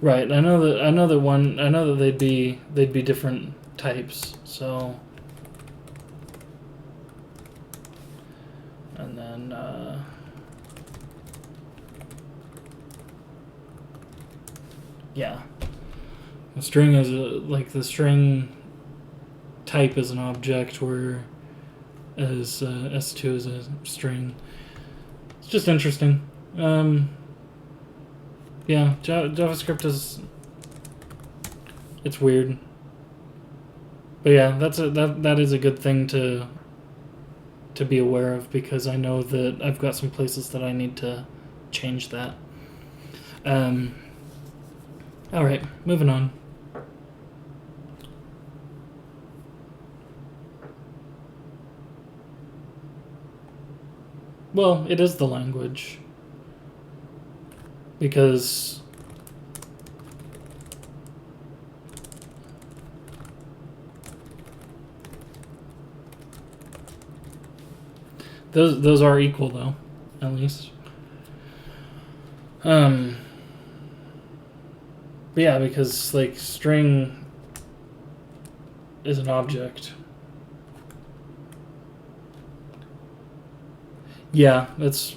Right, I know that they'd be different types, so and then yeah. The string is the string type is an object, where as s2 is a string. It's just interesting. Yeah, JavaScript it's weird. But yeah, that is a good thing to be aware of, because I know that I've got some places that I need to change that. All right, moving on. Well, it is the language, because those are equal though, at least. But yeah, because like string is an object. Yeah, that's...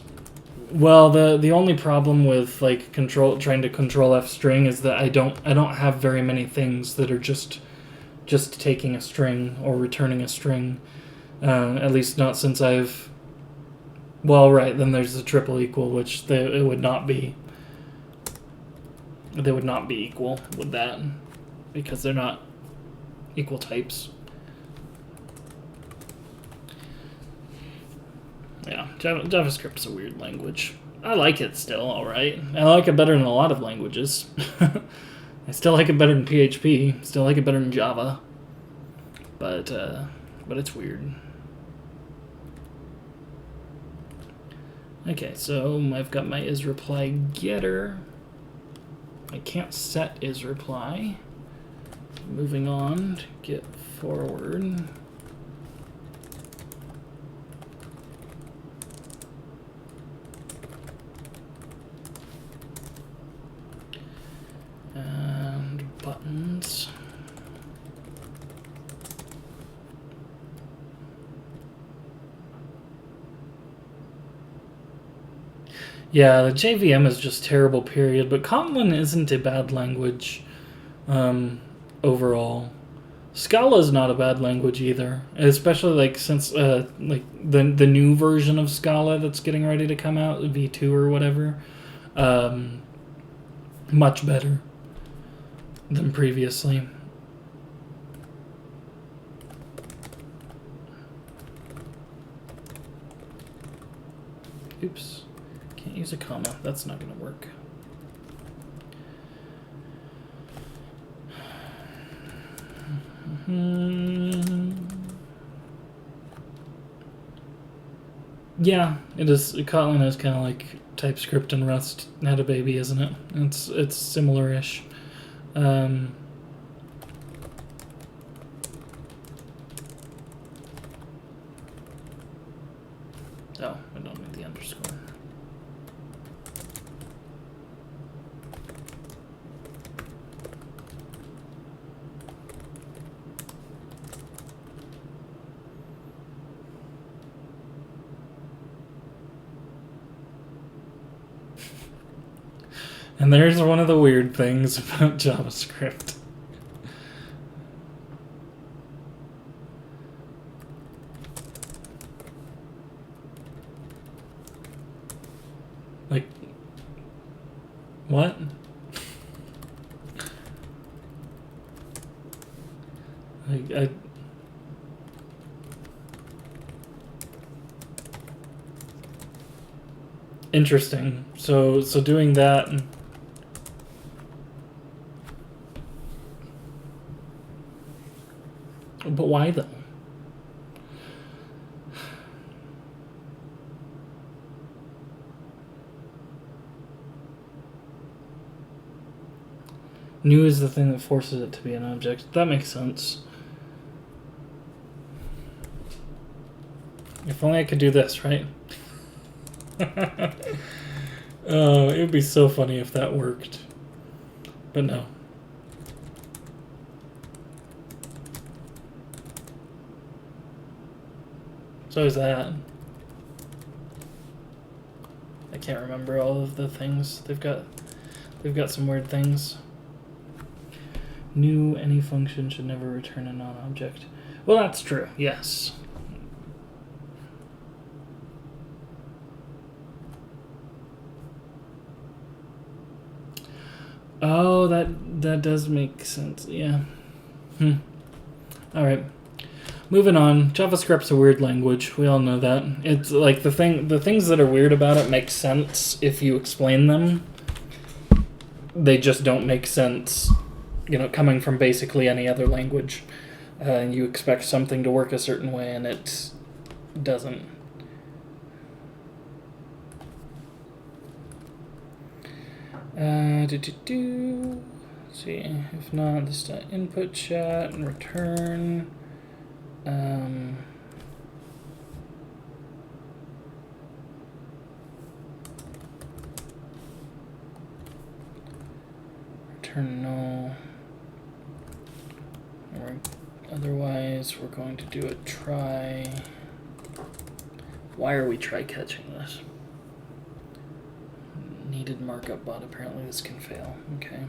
Well, the only problem with like trying to control F string is that I don't have very many things that are just taking a string or returning a string. At least not since I've... Well, right, then there's the triple equal, which it would not be. They would not be equal with that because they're not equal types. Yeah, JavaScript's a weird language. I like it still, alright. I like it better than a lot of languages. I still like it better than PHP. Still like it better than Java. But it's weird. Okay, so I've got my isReply getter. I can't set isReply. Moving on to get forward. And buttons. Yeah, the JVM is just terrible, period. But Kotlin isn't a bad language overall. Scala is not a bad language either, especially like since like the new version of Scala that's getting ready to come out, V2 or whatever. Much better than previously. Oops. Can't use a comma. That's not going to work. Yeah, it is. Kotlin is kind of like TypeScript and Rust had a baby, isn't it? It's similar-ish. Oh, I don't need the underscore. And there's one of the weird things about JavaScript. Like, what? I interesting. So doing that. But why though? New is the thing that forces it to be an object. That makes sense. If only I could do this, right? Oh, it would be so funny if that worked. But no. So is that. I can't remember all of the things. They've got some weird things. New any function should never return a non-object. Well, that's true. Yes. Oh, that does make sense. Yeah. All right. Moving on. JavaScript's a weird language. We all know that. It's like the things that are weird about it make sense if you explain them. They just don't make sense, you know, coming from basically any other language. You expect something to work a certain way and it doesn't. Let's see, if not, this input chat and return. Return null. Otherwise, we're going to do a try. Why are we try catching needed markup bot. Apparently this can fail. Okay.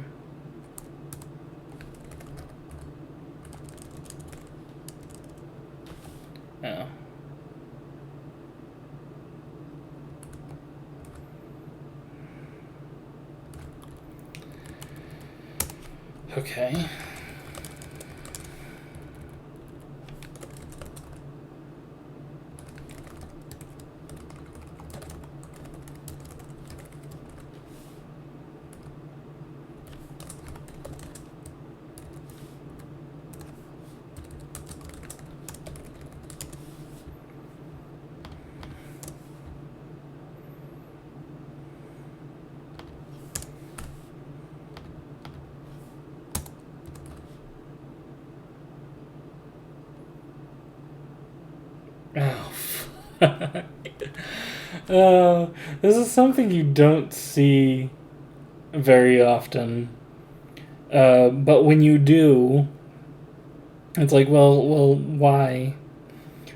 Oh. Okay. Oh, this is something you don't see very often. But when you do, it's like, well, why?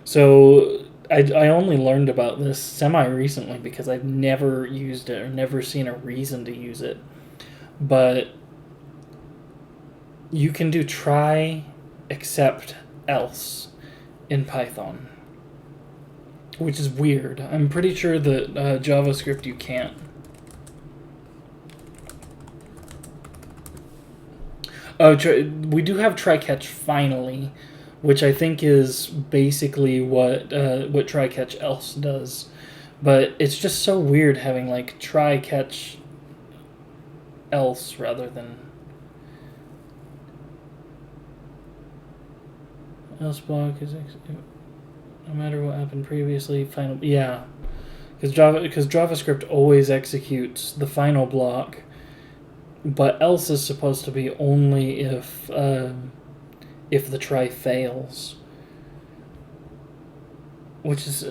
So I only learned about this semi-recently because I've never used it or never seen a reason to use it. But you can do try, except, else in Python, which is weird. I'm pretty sure that JavaScript you can't. Oh, we do have try catch finally, which I think is basically what try catch else does, but it's just so weird having like try catch else rather than else block is no matter what happened previously final. Yeah, because JavaScript always executes the final block. But else is supposed to be only if the try fails, which is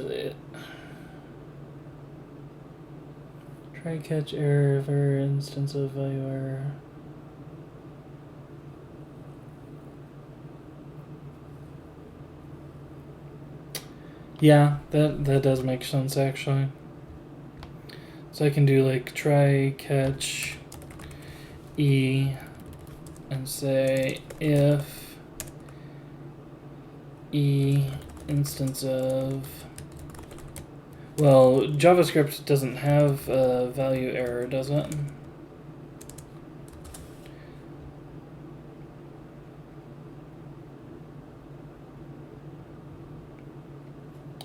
try catch error if error instance of value error. Yeah, that does make sense actually. So I can do like try catch E and say if E instance of, well, JavaScript doesn't have value error, does it?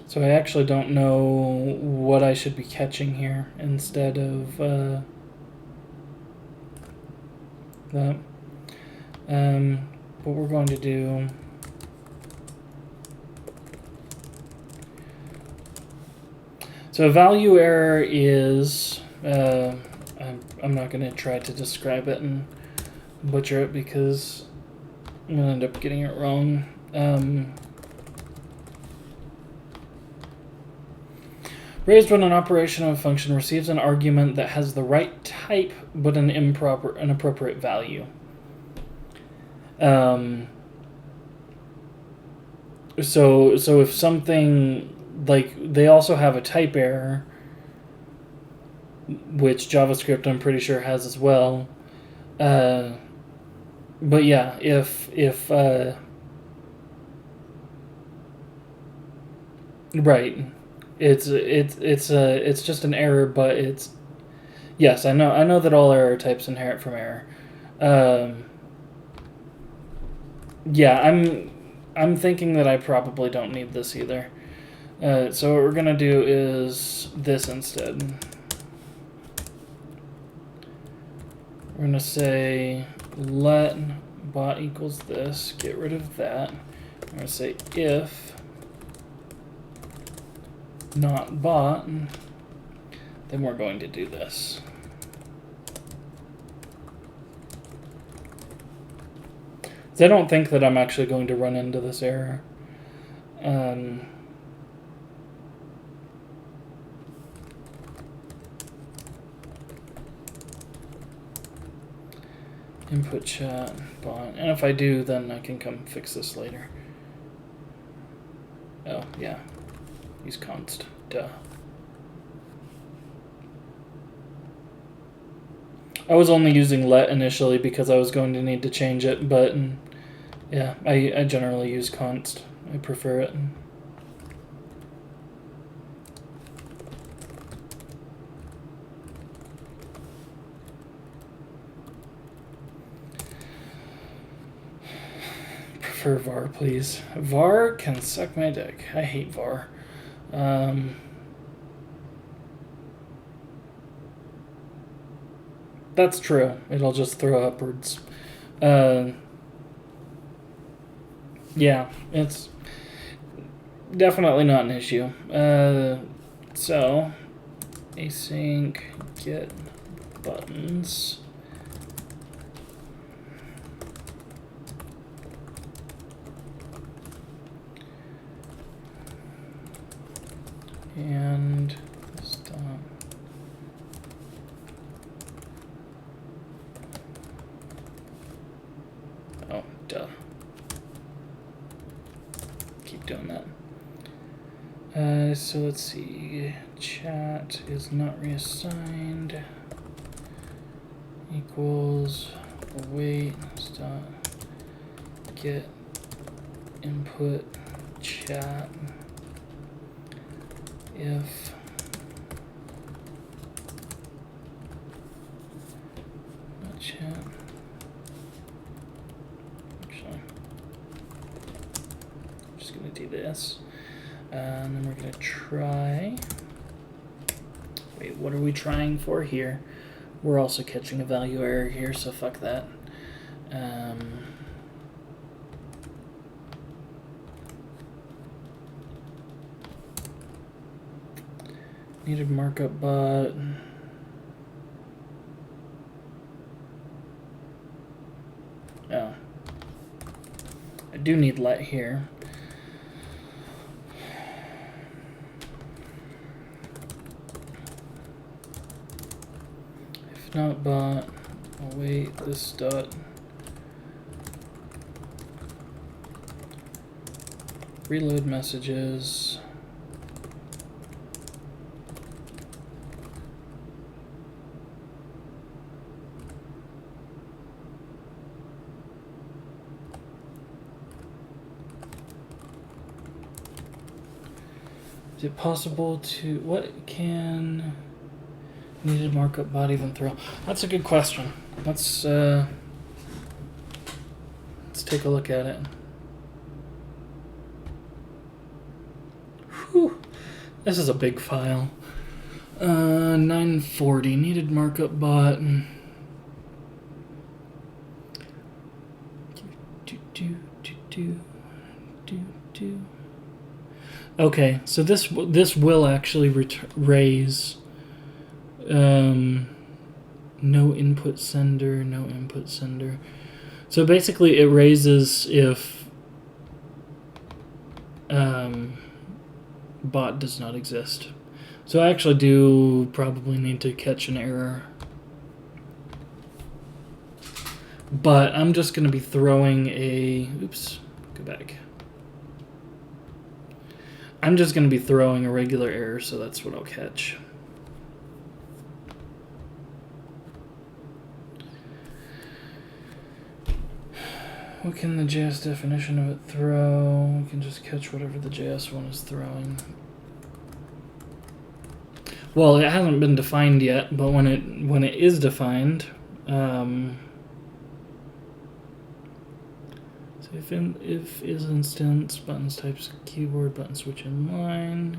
So I actually don't know what I should be catching here instead of that. What we're going to do, so value error is, I'm not going to try to describe it and butcher it because I'm going to end up getting it wrong. Raised when an operation of a function receives an argument that has the right type but an inappropriate value. So if something, like, they also have a type error, which JavaScript I'm pretty sure has as well. But yeah, if right. It's just an error, but it's, yes, I know that all error types inherit from error. Yeah, I'm thinking that I probably don't need this either. So what we're gonna do is this instead. We're gonna say let bot equals this. Get rid of that. I'm gonna say if not bot, then we're going to do this. I don't think that I'm actually going to run into this error. Input chat bot, and if I do, then I can come fix this later. Oh yeah. Use const. Duh. I was only using let initially because I was going to need to change it, but yeah, I generally use const. I prefer it. Prefer var, please. Var can suck my dick. I hate var. That's true. It'll just throw upwards. Yeah, it's definitely not an issue. So, async get buttons. And stop. Oh, duh. Keep doing that. So let's see. Chat is not reassigned. Equals wait stop get input chat if not chat. Actually, I'm just gonna do this, and then we're gonna try. Wait, what are we trying for here? We're also catching a value error here, so fuck that. Needed markup, but oh, I do need let here. If not bot, await this dot reload messages. Is it possible to, what can needed markup bot even throw? That's a good question. Let's take a look at it. Whew. This is a big file. 940 needed markup bot. Okay, so this will actually raise no input sender, no input sender. So basically it raises if bot does not exist. So I actually do probably need to catch an error. But I'm just going to be throwing a, oops, go back. I'm just going to be throwing a regular error, so that's what I'll catch. What can the JS definition of it throw? We can just catch whatever the JS one is throwing. Well, it hasn't been defined yet, but when it is defined, so if is instance buttons types keyboard button switch inline,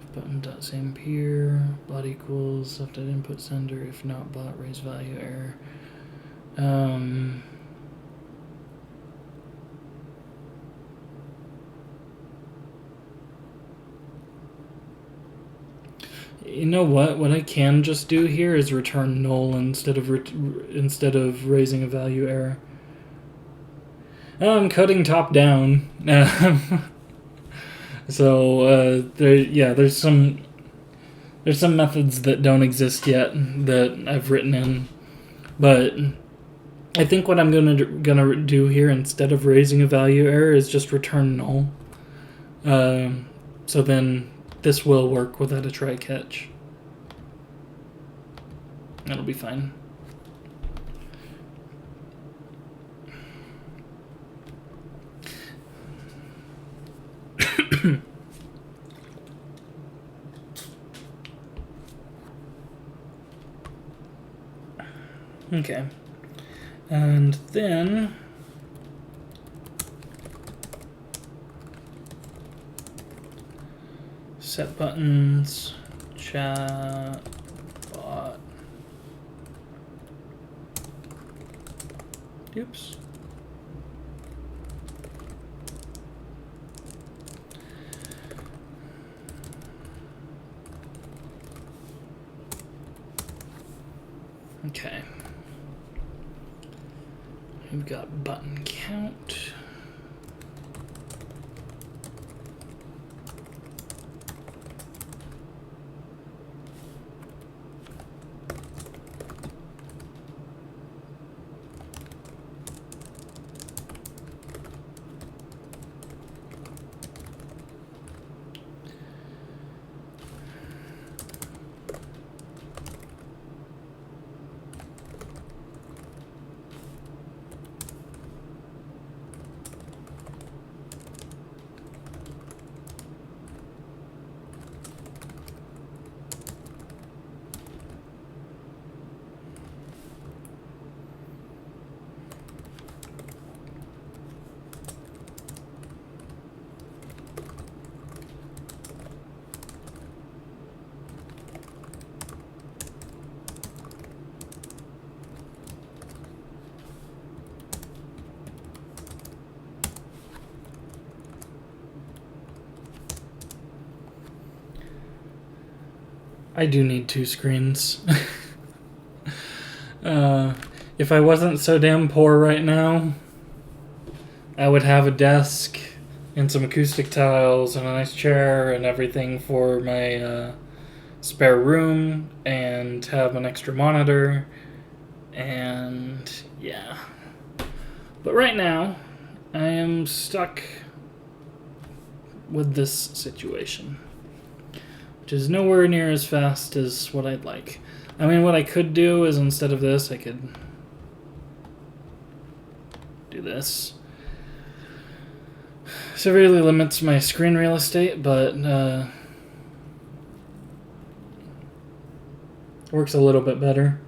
if button dot same peer bot equals left at input sender, if not bot raise value error. You know what? What I can just do here is return null instead of raising a value error. I'm coding top down. So there's some methods that don't exist yet that I've written in, but I think what I'm gonna do here instead of raising a value error is just return null. So then this will work without a try catch. That'll be fine. Okay. And then set buttons, chat, bot. Oops. Okay. We've got button count. I do need 2 screens. If I wasn't so damn poor right now, I would have a desk and some acoustic tiles and a nice chair and everything for my spare room, and have an extra monitor, and yeah. But right now, I am stuck with this situation, which is nowhere near as fast as what I'd like. I mean, what I could do is, instead of this, I could do this. Severely limits my screen real estate, but works a little bit better.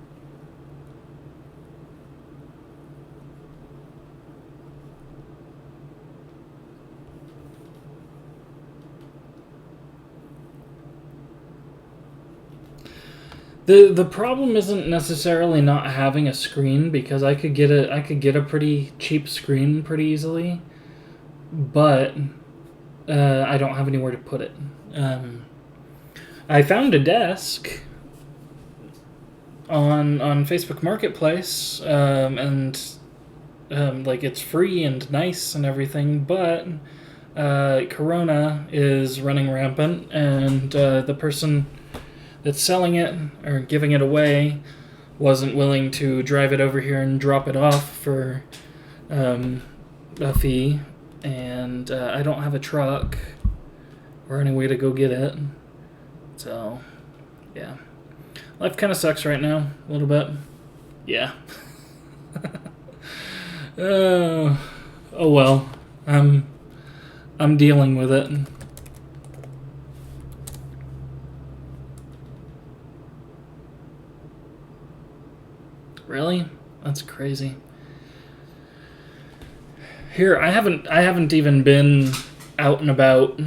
The problem isn't necessarily not having a screen, because I could get a pretty cheap screen pretty easily, but I don't have anywhere to put it. I found a desk on Facebook Marketplace, and like, it's free and nice and everything, but Corona is running rampant, and the person that's selling it or giving it away wasn't willing to drive it over here and drop it off for a fee, and I don't have a truck or any way to go get it, so yeah, life kind of sucks right now a little bit. Yeah. Oh well, I'm dealing with it. Really? That's crazy. Here, I haven't even been out and about,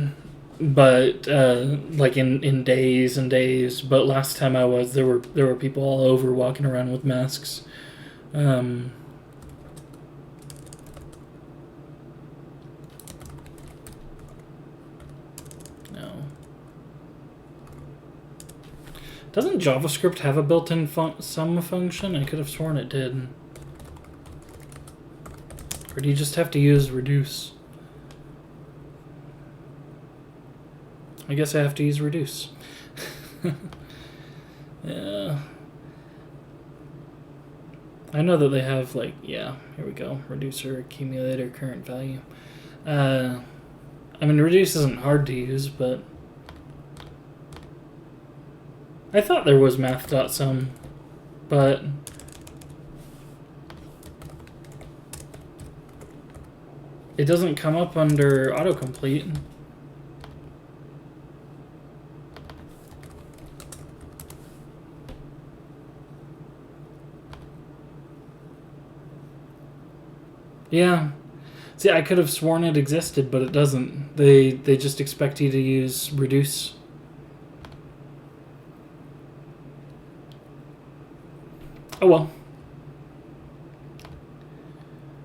but like in days and days. But last time I was, there were people all over walking around with masks. No. Doesn't JavaScript have a built-in sum function? I could have sworn it did. Or do you just have to use reduce? I guess I have to use reduce. Yeah. I know that they have, like, yeah, here we go. Reducer, accumulator, current value. I mean, reduce isn't hard to use, but I thought there was math.sum, but it doesn't come up under autocomplete. Yeah. See, I could have sworn it existed, but it doesn't. They just expect you to use reduce. Oh well.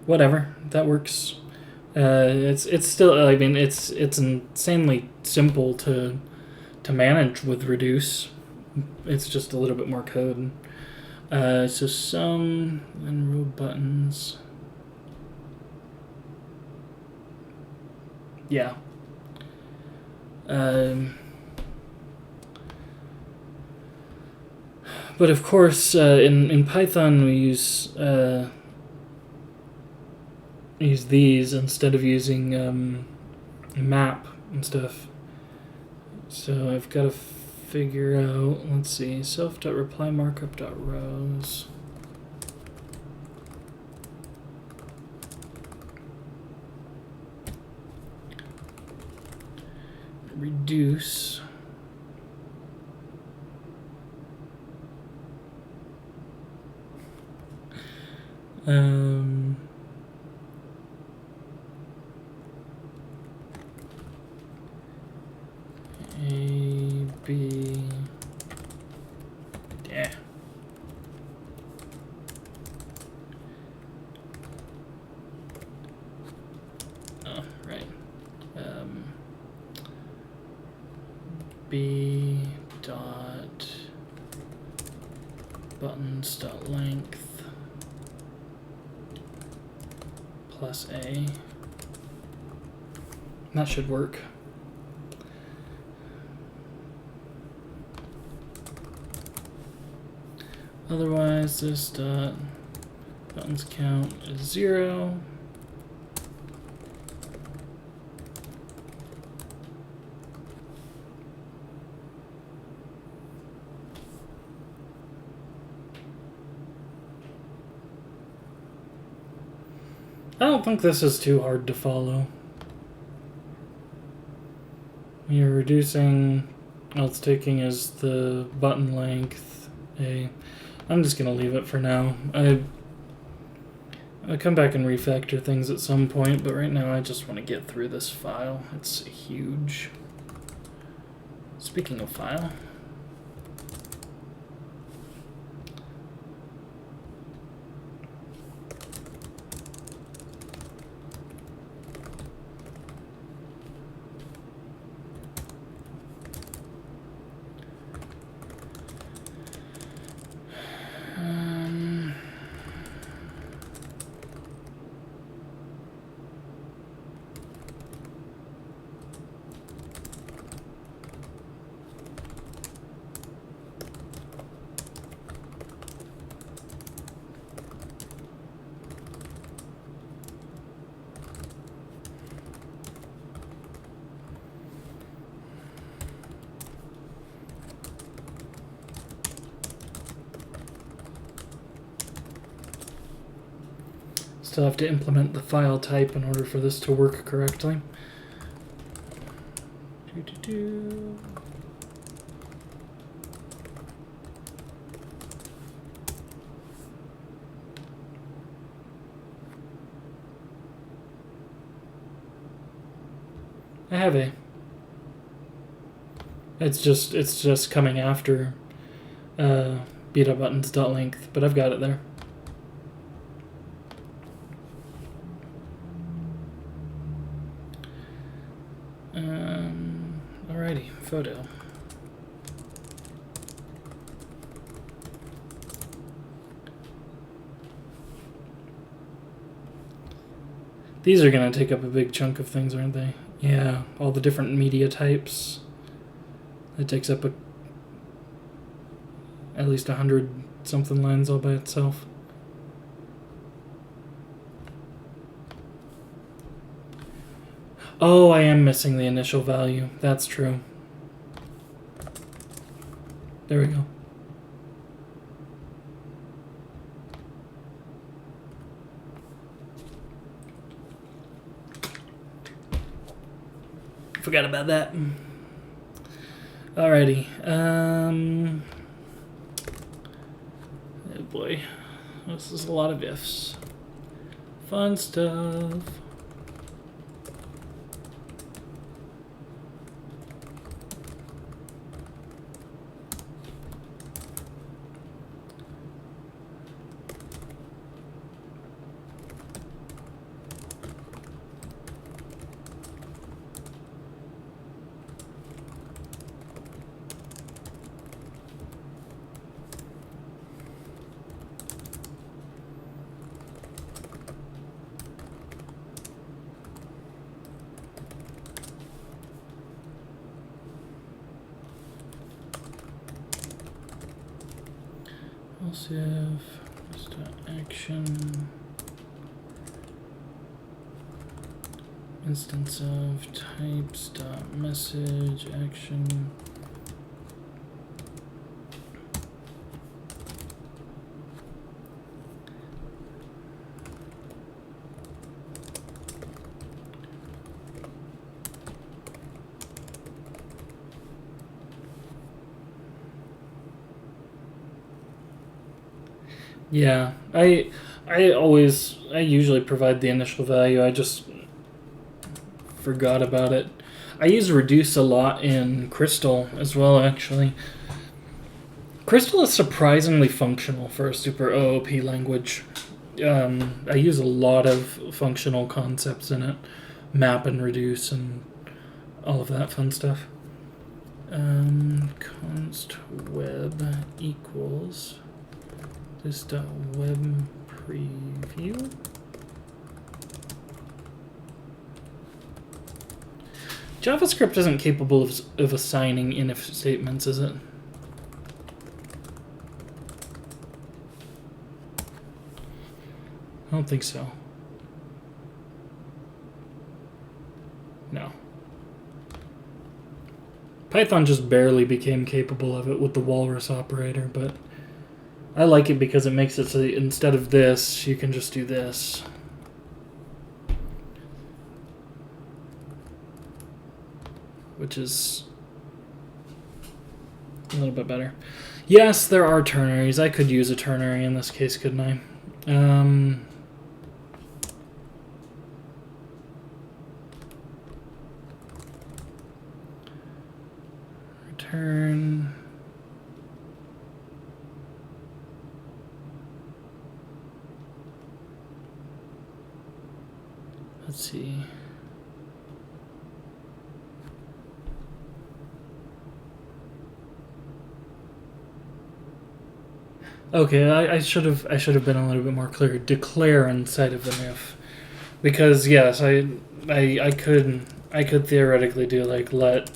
Whatever. That works. It's still. I mean, it's insanely simple to manage with reduce. It's just a little bit more code. So some and row buttons. Yeah. But of course, in Python we use these instead of using map and stuff. So I've got to figure out. Let's see. Self.reply markup.rows. Reduce. A, B, yeah. Oh, right. B dot buttons dot length plus A. That should work. Otherwise, this dot buttons count is 0. I don't think this is too hard to follow. You're reducing, all it's taking is the button length, A. I'm just going to leave it for now. I'll come back and refactor things at some point, but right now I just want to get through this file. It's huge. Speaking of file. Still have to implement the file type in order for this to work correctly. I have a. It's just coming after b.buttons.length, but I've got it there. Alrighty, photo. These are going to take up a big chunk of things, aren't they? Yeah, all the different media types. It takes up at least 100 something lines all by itself. Oh, I am missing the initial value. That's true. There we go. Forgot about that. Alrighty. Oh boy. This is a lot of ifs. Fun stuff. If action instance of types dot message action Yeah, I usually provide the initial value. I just forgot about it. I use reduce a lot in Crystal as well, actually. Crystal is surprisingly functional for a super OOP language. I use a lot of functional concepts in it. Map and reduce and all of that fun stuff. Const web equals this dot web preview. JavaScript isn't capable of assigning if statements, is it? I don't think so. No. Python just barely became capable of it with the walrus operator, but I like it because it makes it so that instead of this, you can just do this. Which is a little bit better. Yes, there are ternaries. I could use a ternary in this case, couldn't I? Return. Let's see. Okay, I should have been a little bit more clear. Declare inside of an if, because yes, I could theoretically do like let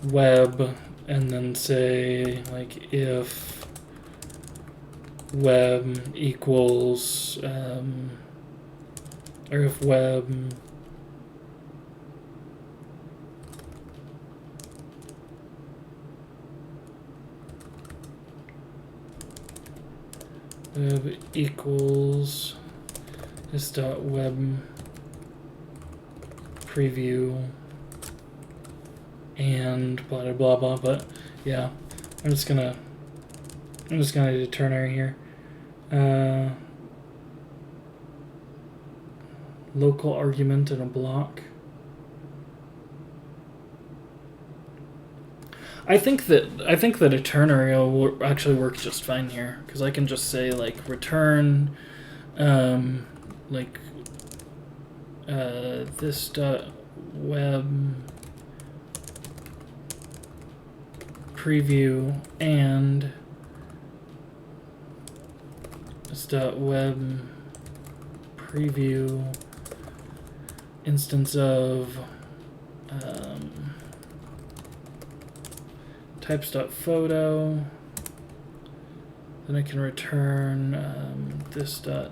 web and then say like if web equals or if web equals this dot web preview and blah blah blah. But yeah, I'm just gonna do ternary here. Local argument in a block. I think that a ternary will actually work just fine here, because I can just say like return this dot web preview and this dot web preview instance of types.photo. Then I can return this dot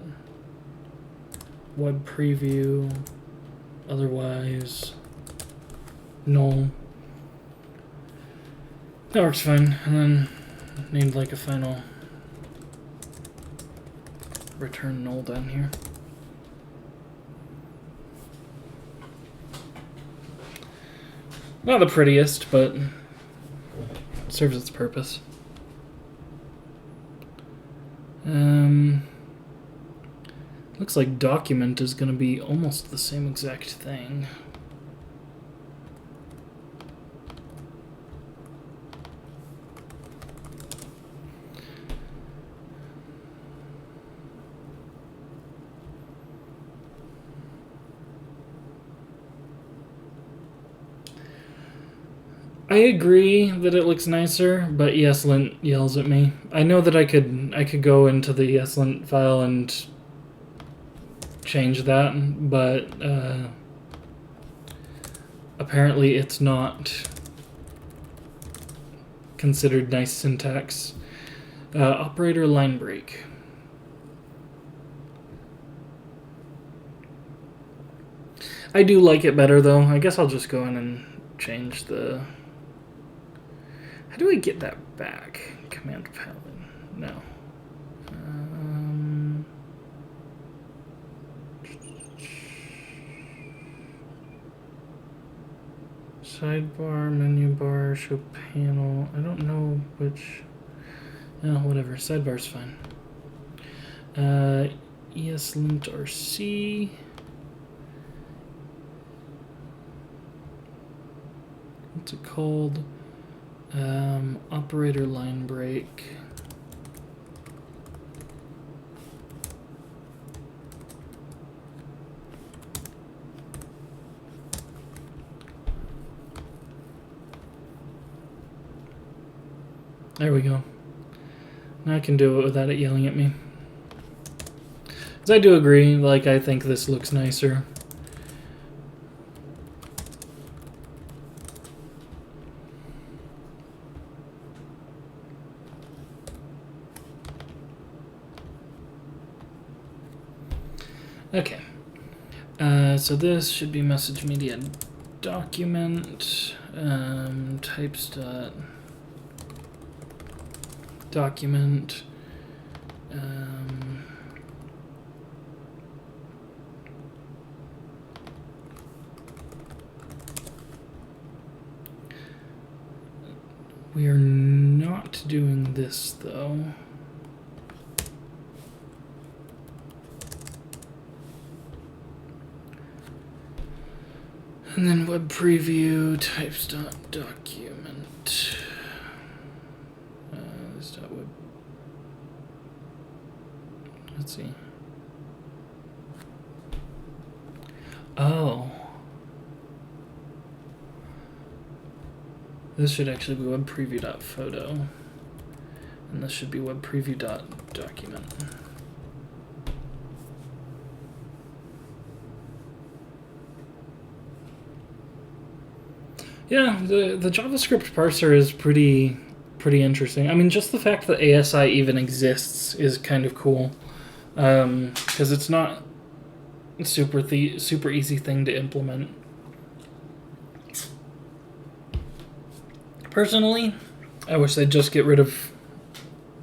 web preview, otherwise null. That works fine. And then named like a final return null down here. Not the prettiest, but serves its purpose. Looks like document is going to be almost the same exact thing. I agree that it looks nicer, but ESLint yells at me. I know that I could go into the ESLint file and change that, but apparently it's not considered nice syntax. Operator line break. I do like it better though. I guess I'll just go in and change the... How do I get that back? Command palette. No. Sidebar, menu bar, show panel. I don't know which. No, whatever. Sidebar's fine. ESLint RC. What's it called? Operator line break. There we go. Now I can do it without it yelling at me. Because I do agree, like, I think this looks nicer. Okay, so this should be message media document, types dot document, we are not doing this though. And then web preview types dot document. This dot web. Let's see. Oh. This should actually be web preview dot photo, and this should be web preview dot document. Yeah, the JavaScript parser is pretty interesting. I mean, just the fact that ASI even exists is kind of cool, because it's not a super easy thing to implement. Personally, I wish they'd just get rid of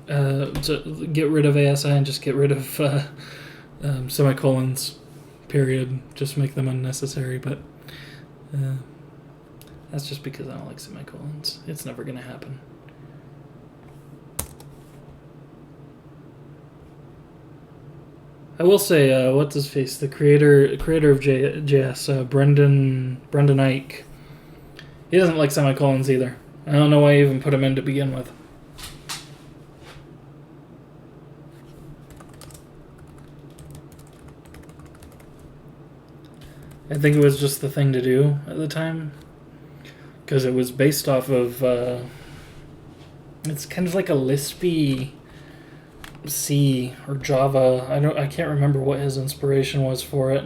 ASI and just get rid of semicolons, period. Just make them unnecessary, but that's just because I don't like semicolons. It's never going to happen. I will say, what's his face? The creator of JS, Brendan Ike. He doesn't like semicolons either. I don't know why I even put him in to begin with. I think it was just the thing to do at the time, because it was based off of, it's kind of like a Lispy C or Java. I can't remember what his inspiration was for it.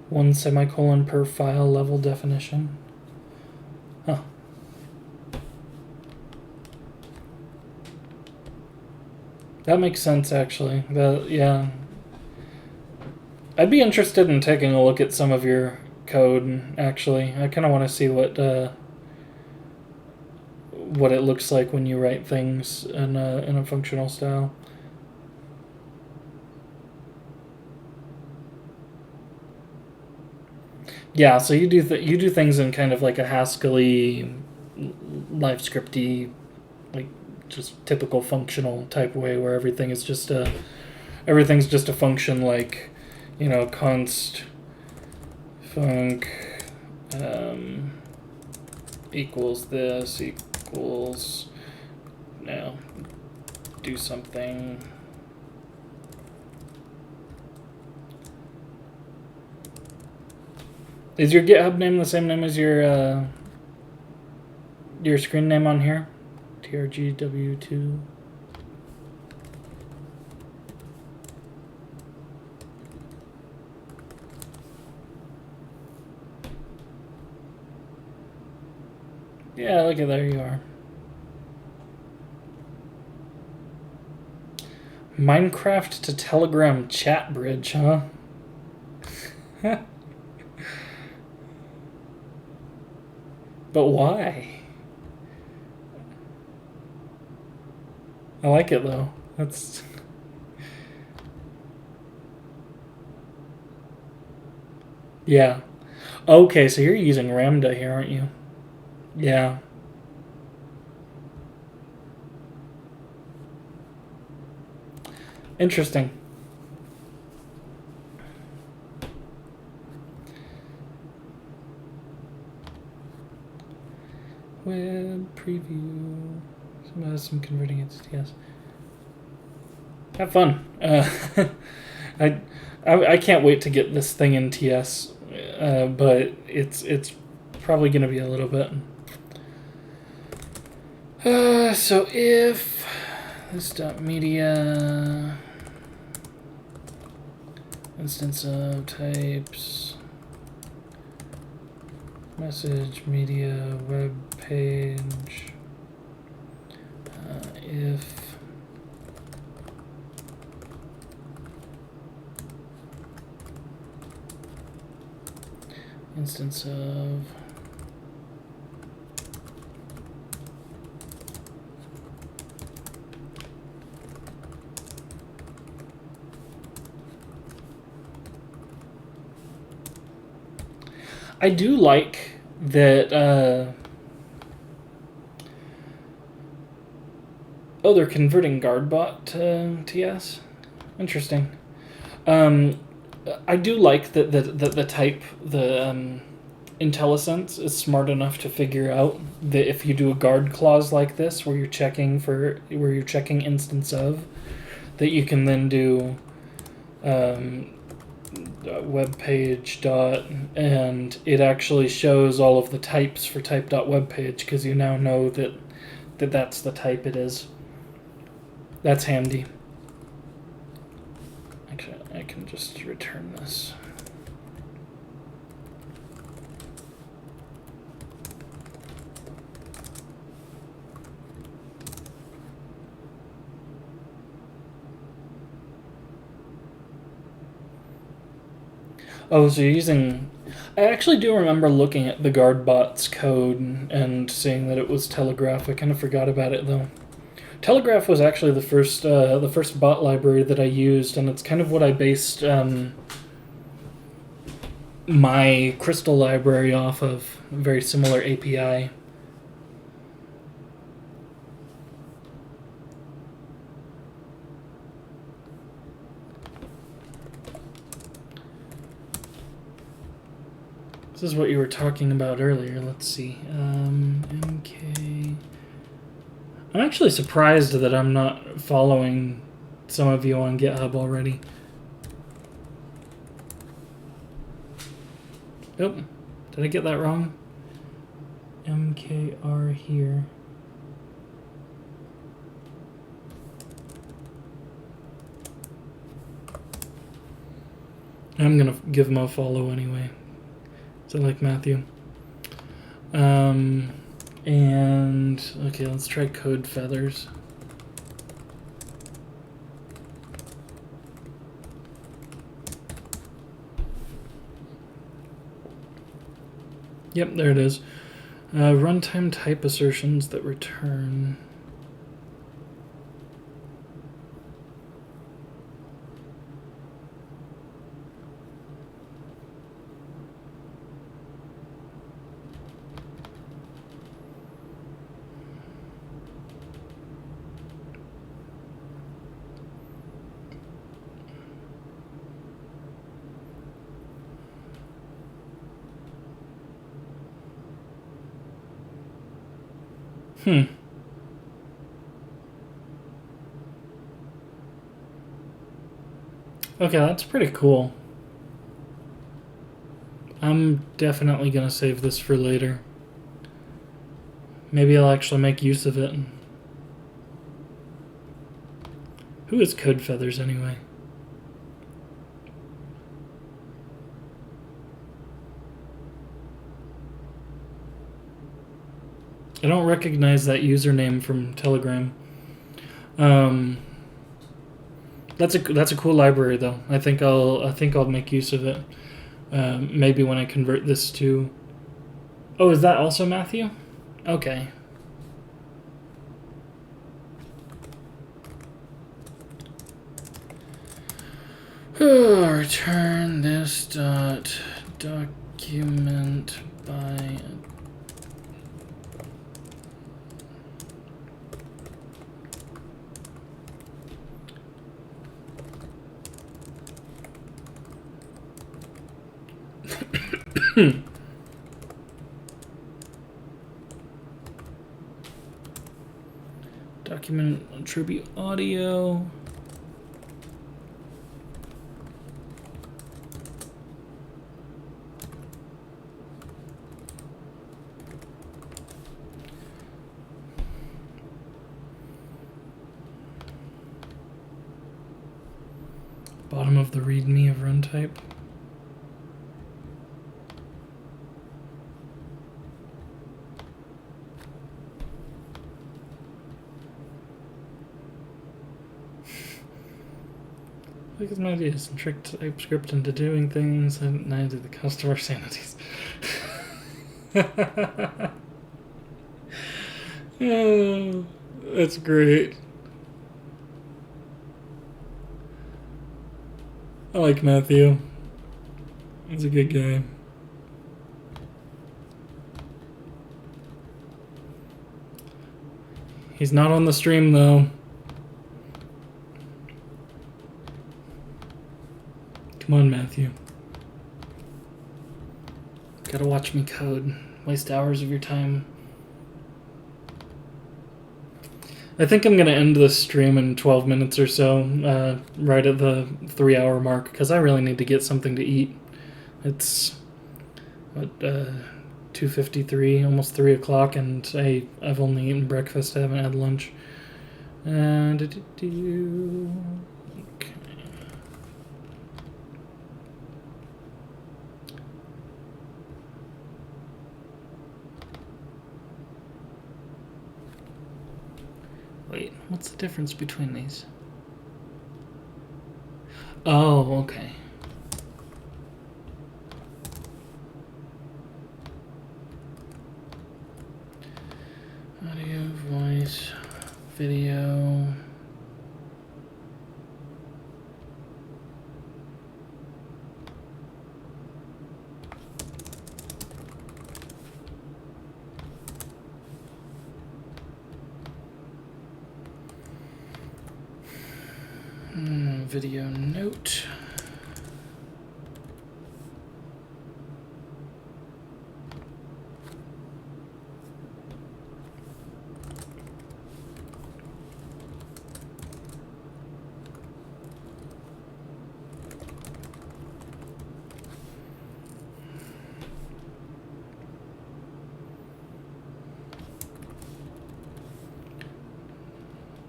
One semicolon per file level definition. Huh. That makes sense, actually. Yeah. I'd be interested in taking a look at some of your code, actually. I kind of want to see what it looks like when you write things in a functional style. Yeah, so you do things in kind of like a Haskell-y live scripty, like just typical functional type way where everything's just a function, like, you know, const func equals this equals, now do something. Is your GitHub name the same name as your screen name on here? TRGW2. Yeah, look at, there you are. Minecraft to Telegram chat bridge, huh? But why? I like it though. That's... yeah. Okay, so you're using Ramda here, aren't you? Yeah. Interesting. Web preview. Some converting it to TS. Have fun. I can't wait to get this thing in TS, but it's probably going to be a little bit. So if this.media instance of types message media web page, if instance of I do like that. Oh, they're converting GuardBot to TS. Interesting. I do like that the type, the IntelliSense is smart enough to figure out that if you do a guard clause like this, where you're checking instance of, that you can then do web page dot, and it actually shows all of the types for type.webpage, because you now know that's the type it is. That's handy. Actually, I can just return this. Oh, so you're using... I actually do remember looking at the GuardBot's code and seeing that it was Telegraph. I kind of forgot about it, though. Telegraph was actually the first bot library that I used, and it's kind of what I based my Crystal library off of. A very similar API. This is what you were talking about earlier. Let's see. MK... I'm actually surprised that I'm not following some of you on GitHub already. Oh, did I get that wrong? MKR here. I'm gonna give him a follow anyway. So like Matthew. And okay, let's try Code Feathers. Yep, there it is. Runtime type assertions that return. Okay, that's pretty cool. I'm definitely gonna save this for later. Maybe I'll actually make use of it. Who is Code Feathers anyway? I don't recognize that username from Telegram. That's a cool library though. I think I'll make use of it. Maybe when I convert this to. Oh, is that also Matthew? Okay. Return this document by. Document attribute audio. Bottom of the README of runtype. Because my ideas and trick TypeScript into doing things and neither the customer sanities. Oh, that's great. I like Matthew. He's a good guy. He's not on the stream though. Come on, Matthew. Gotta watch me code. Waste hours of your time. I think I'm gonna end this stream in 12 minutes or so, right at the 3-hour mark, because I really need to get something to eat. It's, what, 2:53, almost 3 o'clock, and I've only eaten breakfast, I haven't had lunch. Okay. Wait, what's the difference between these? Oh, okay. Audio, voice, video. Video note.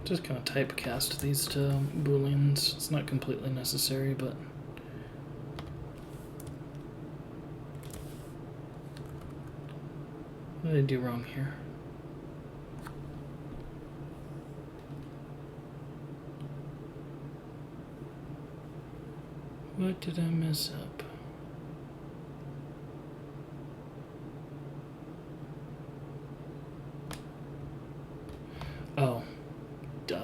Just kind of typecast these to booleans. It's not completely necessary, but what did I do wrong here? What did I mess up? Oh. Duh.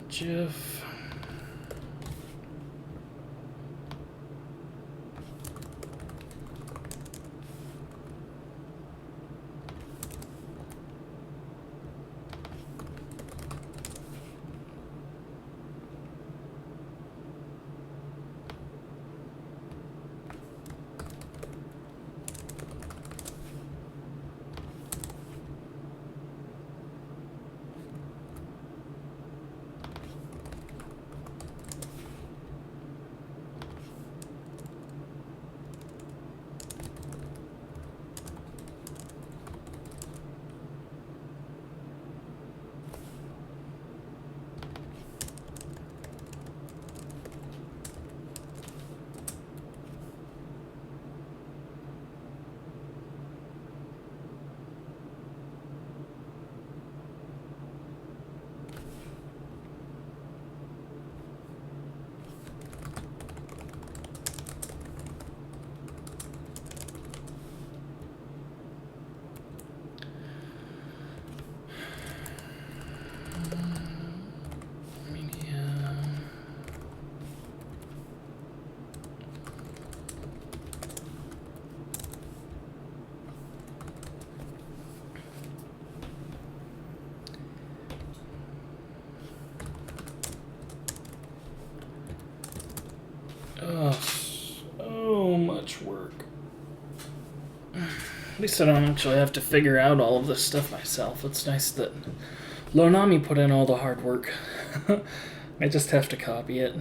Jeff. Oh, so much work. At least I don't actually have to figure out all of this stuff myself. It's nice that Lonami put in all the hard work. I just have to copy it.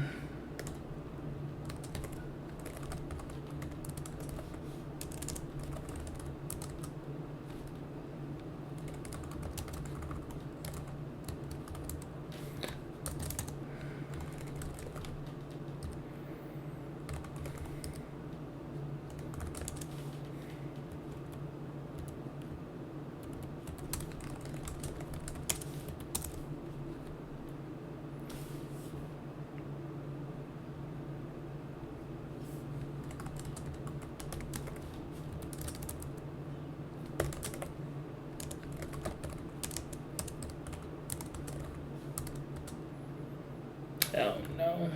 Oh no,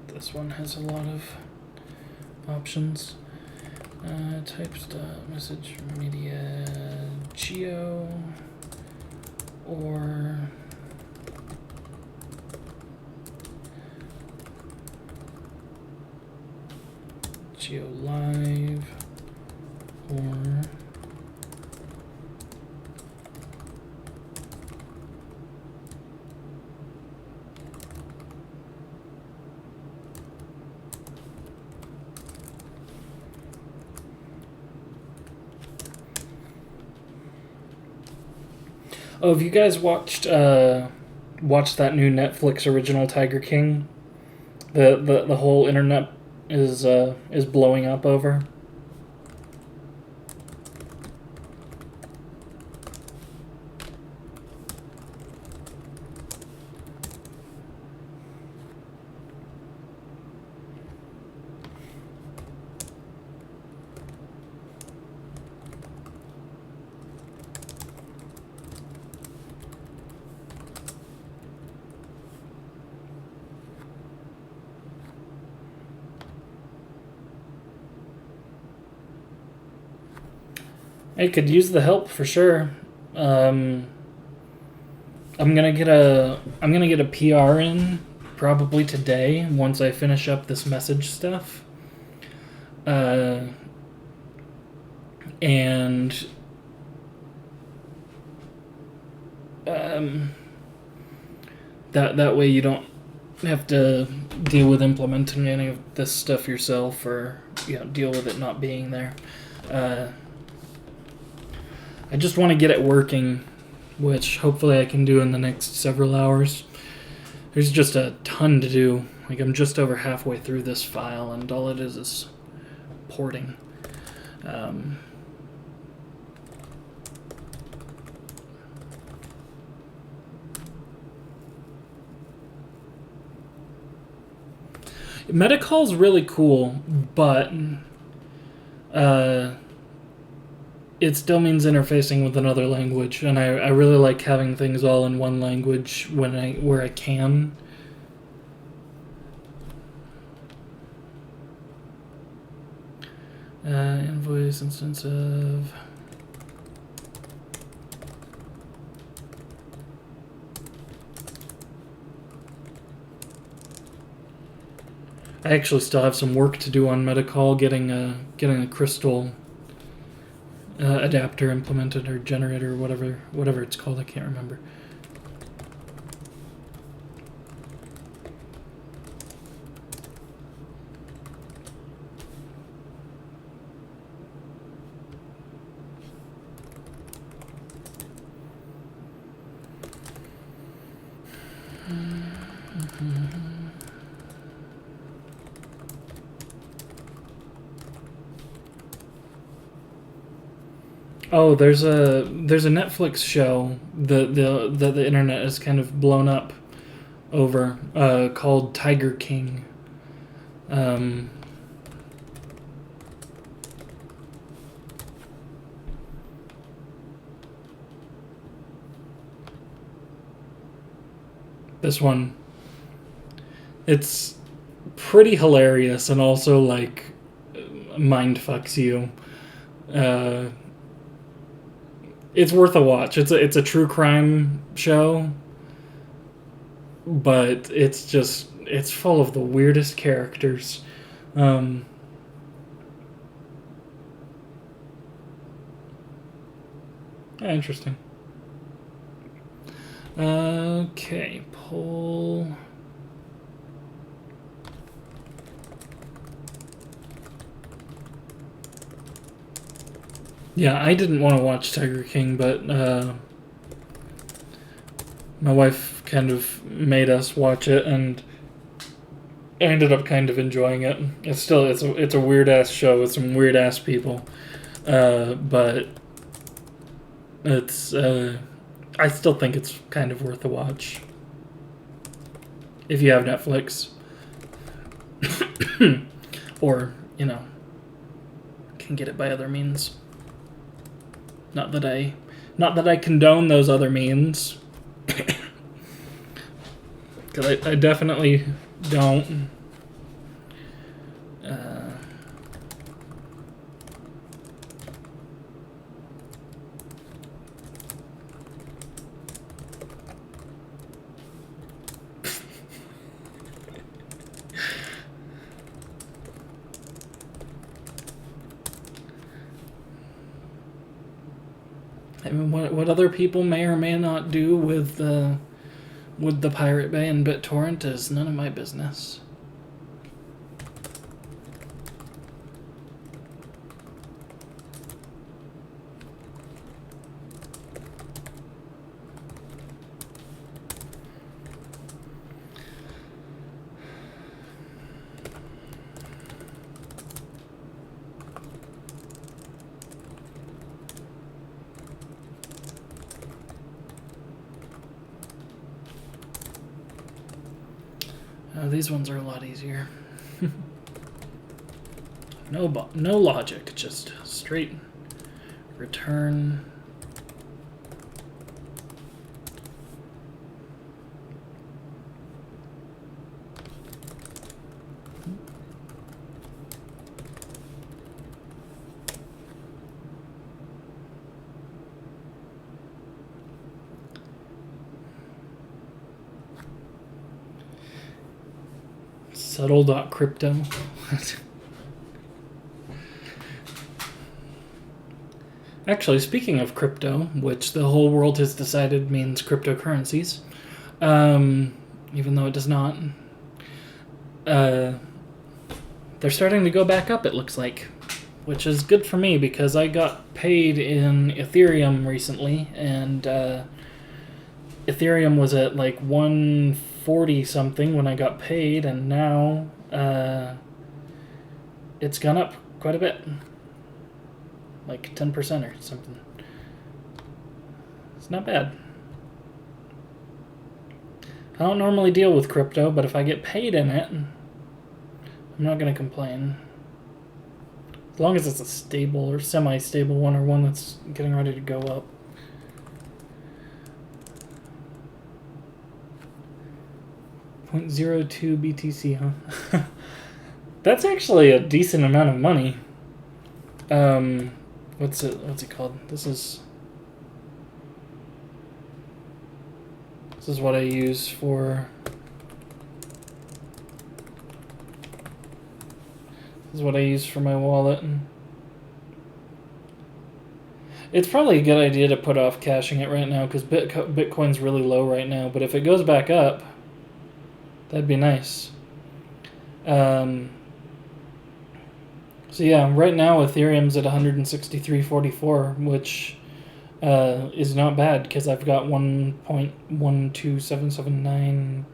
this one has a lot of options. Type stuff, message media, geo, or geo live, or oh, have you guys watched that new Netflix original Tiger King? The whole internet is blowing up over. I could use the help for sure. I'm gonna get a PR in probably today once I finish up this message stuff. And that way you don't have to deal with implementing any of this stuff yourself, or deal with it not being there. I just want to get it working, which hopefully I can do in the next several hours. There's just a ton to do. Like, I'm just over halfway through this file, and all it is porting. Metacall's really cool, but it still means interfacing with another language, and I really like having things all in one language where I can. Invoice instance of I actually still have some work to do on Metacall, getting a crystal adapter implemented, or generator, whatever it's called. I can't remember. Oh, there's a Netflix show that the internet has kind of blown up over, called Tiger King. This one, it's pretty hilarious, and also like mind fucks you. It's worth a watch. It's a true crime show, but it's full of the weirdest characters. Interesting. Okay, pull. Yeah, I didn't want to watch Tiger King, but my wife kind of made us watch it, and I ended up kind of enjoying it. It's a weird ass show with some weird ass people, but it's I still think it's kind of worth a watch if you have Netflix, or can get it by other means. Not that I condone those other means, because I definitely don't. I mean, what other people may or may not do with the Pirate Bay and BitTorrent is none of my business. These ones are a lot easier. No logic, just straight return. Subtle.crypto. Actually, speaking of crypto, which the whole world has decided means cryptocurrencies, even though it does not, they're starting to go back up, it looks like, which is good for me because I got paid in Ethereum recently, and Ethereum was at like 140 something when I got paid, and now it's gone up quite a bit, like 10% or something. It's not bad. I don't normally deal with crypto, but if I get paid in it, I'm not going to complain. As long as it's a stable or semi-stable one, or one that's getting ready to go up. .02 BTC, huh? That's actually a decent amount of money. What's it called? This is what I use for. This is what I use for my wallet. It's probably a good idea to put off caching it right now because Bitcoin's really low right now. But if it goes back up, that'd be nice. So yeah, right now Ethereum's at 163.44, which is not bad because I've got 1.12779,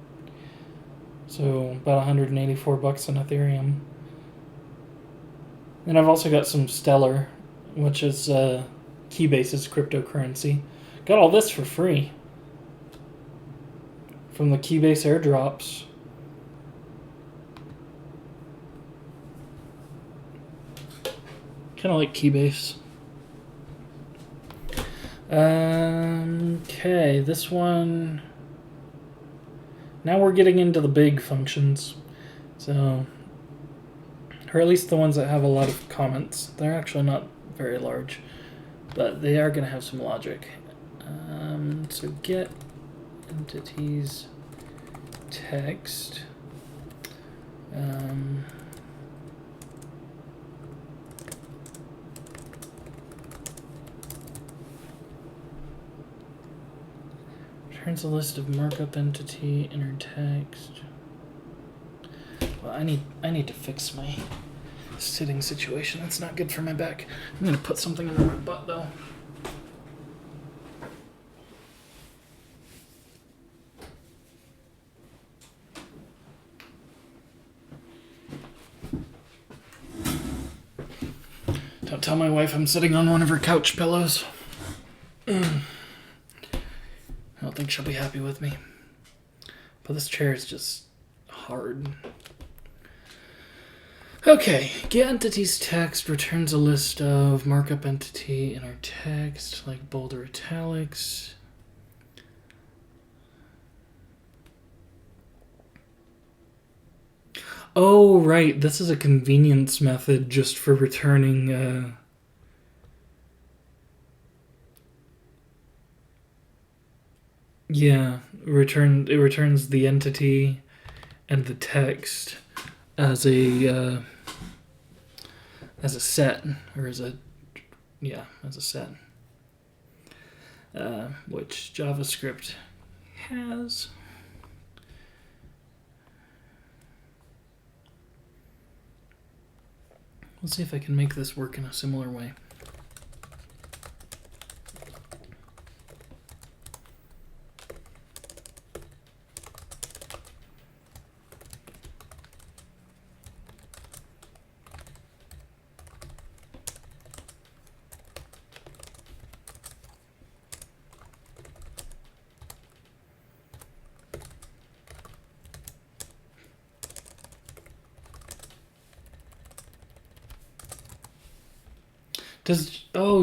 so about $184 in Ethereum. And I've also got some Stellar, which is Keybase's cryptocurrency. Got all this for free from the Keybase airdrops. Kind of like Keybase. Okay, this one. Now we're getting into the big functions. So, or at least the ones that have a lot of comments. They're actually not very large, but they are going to have some logic. So get entities text. Returns a list of markup entity, inner text. Well, I need to fix my sitting situation. That's not good for my back. I'm gonna put something under my butt though. Don't tell my wife I'm sitting on one of her couch pillows. I don't think she'll be happy with me. But this chair is just hard. Okay, get entities text returns a list of markup entity inner text, like bold or italics. Oh, right, this is a convenience method just for returning yeah, it returns the entity and the text as a set, or as a set, which JavaScript has. Let's see if I can make this work in a similar way.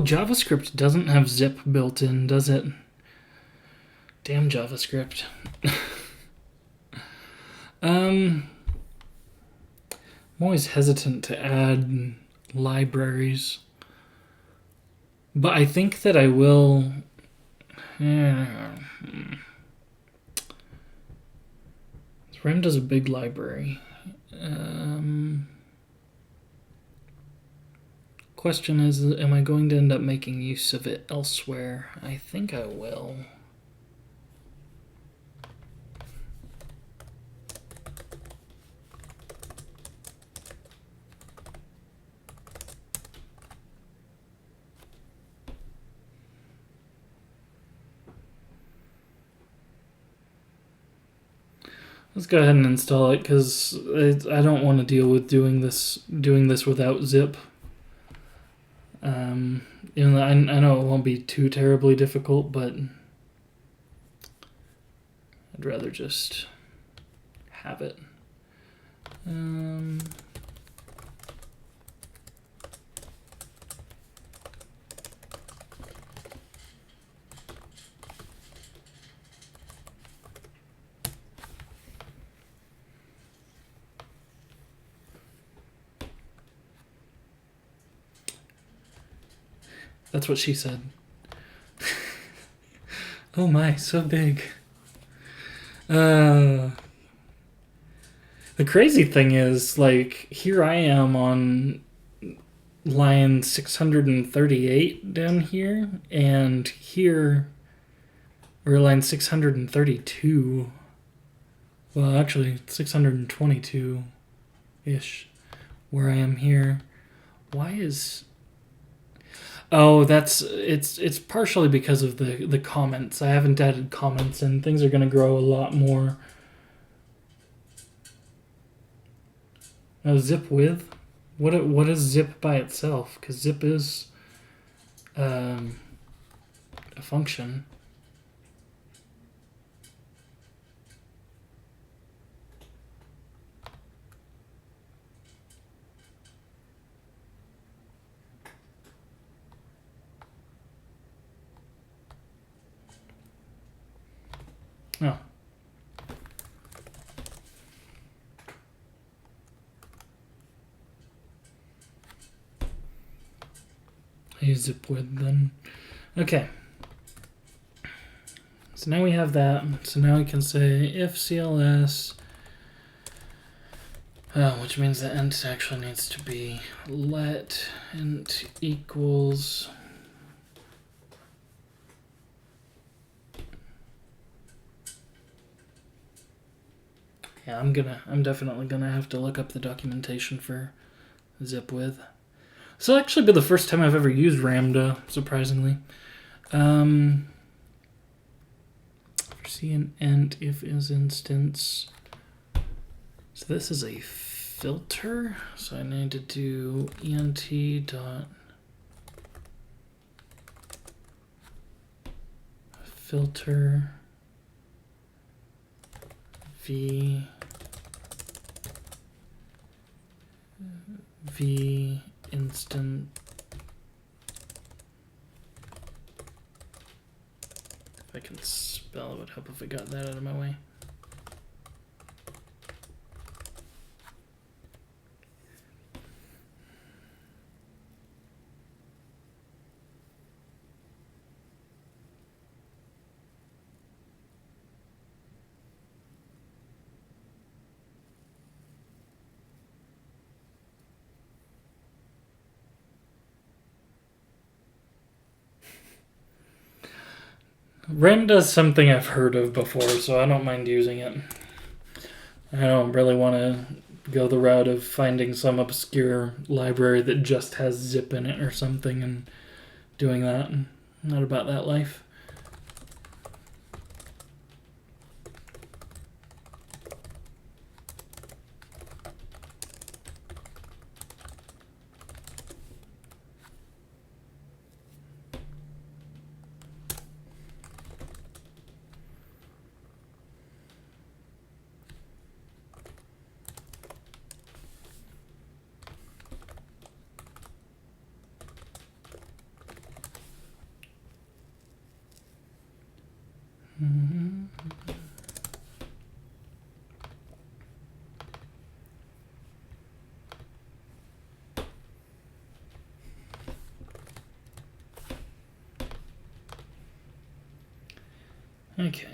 JavaScript doesn't have zip built in, does it? Damn JavaScript. I'm always hesitant to add libraries, but I think that I will. Rem does a big library. Question is, am I going to end up making use of it elsewhere? I think I will. Let's go ahead and install it because I don't want to deal with doing this without zip. I know it won't be too terribly difficult, but I'd rather just have it. That's what she said. Oh my, so big. The crazy thing is, like, here I am on line 638 down here, and here we're line 632. Well, actually, 622-ish, where I am here. Why is... Oh, it's partially because of the comments. I haven't added comments, and things are going to grow a lot more. Oh, zip with? What is zip by itself? Because zip is a function. Oh. I use zip with then. Okay. So now we have that. So now we can say if CLS, which means the int actually needs to be let int equals Yeah, I'm definitely gonna have to look up the documentation for zip with. This will actually be the first time I've ever used Ramda, surprisingly. See an ent if is instance. So this is a filter. So I need to do ent dot filter v instant. If I can spell, it would help if I got that out of my way. Ramda is something I've heard of before, so I don't mind using it. I don't really want to go the route of finding some obscure library that just has zip in it or something and doing that. Not about that life. Okay.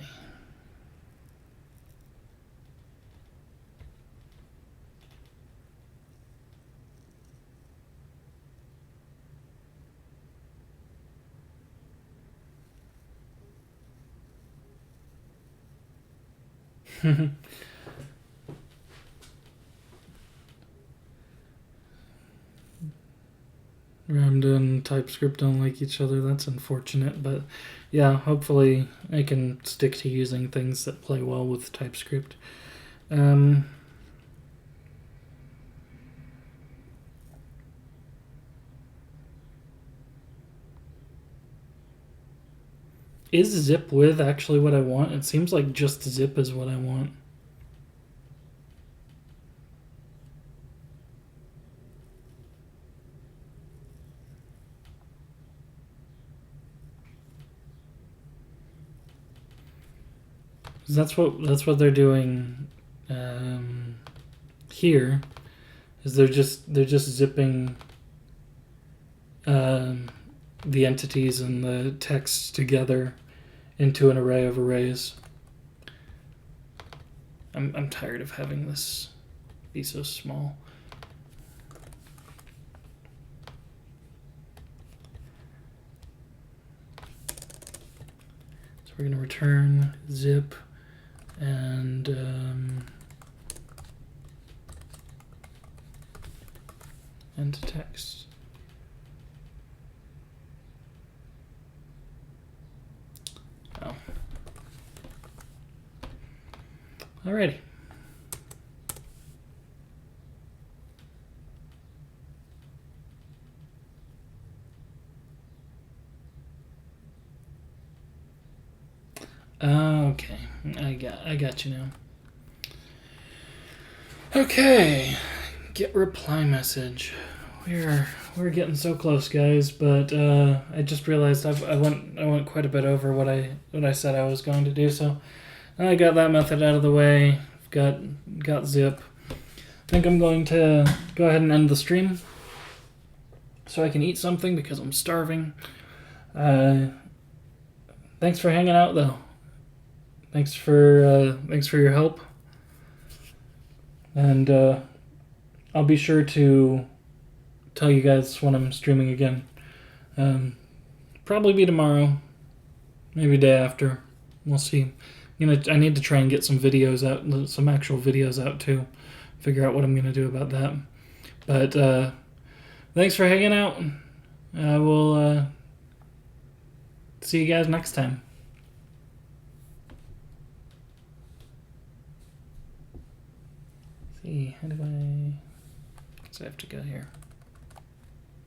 Ramda and TypeScript don't like each other. That's unfortunate, but yeah, hopefully I can stick to using things that play well with TypeScript. Is zip with actually what I want? It seems like just zip is what I want. That's what they're doing here. Is they're just zipping the entities and the text together into an array of arrays. I'm tired of having this be so small. So we're going to return zip and text. Oh. Alrighty. Okay, I got you now. Okay, get reply message. We're getting so close, guys. But I just realized I went quite a bit over what I said I was going to do. So I got that method out of the way. Got zip. I think I'm going to go ahead and end the stream so I can eat something because I'm starving. Thanks for hanging out, though. Thanks for your help, and I'll be sure to tell you guys when I'm streaming again. Probably be tomorrow, maybe day after. We'll see. I need to try and get some videos out, some actual videos out too. Figure out what I'm gonna do about that. But thanks for hanging out. I will see you guys next time. See, how do I have to go here?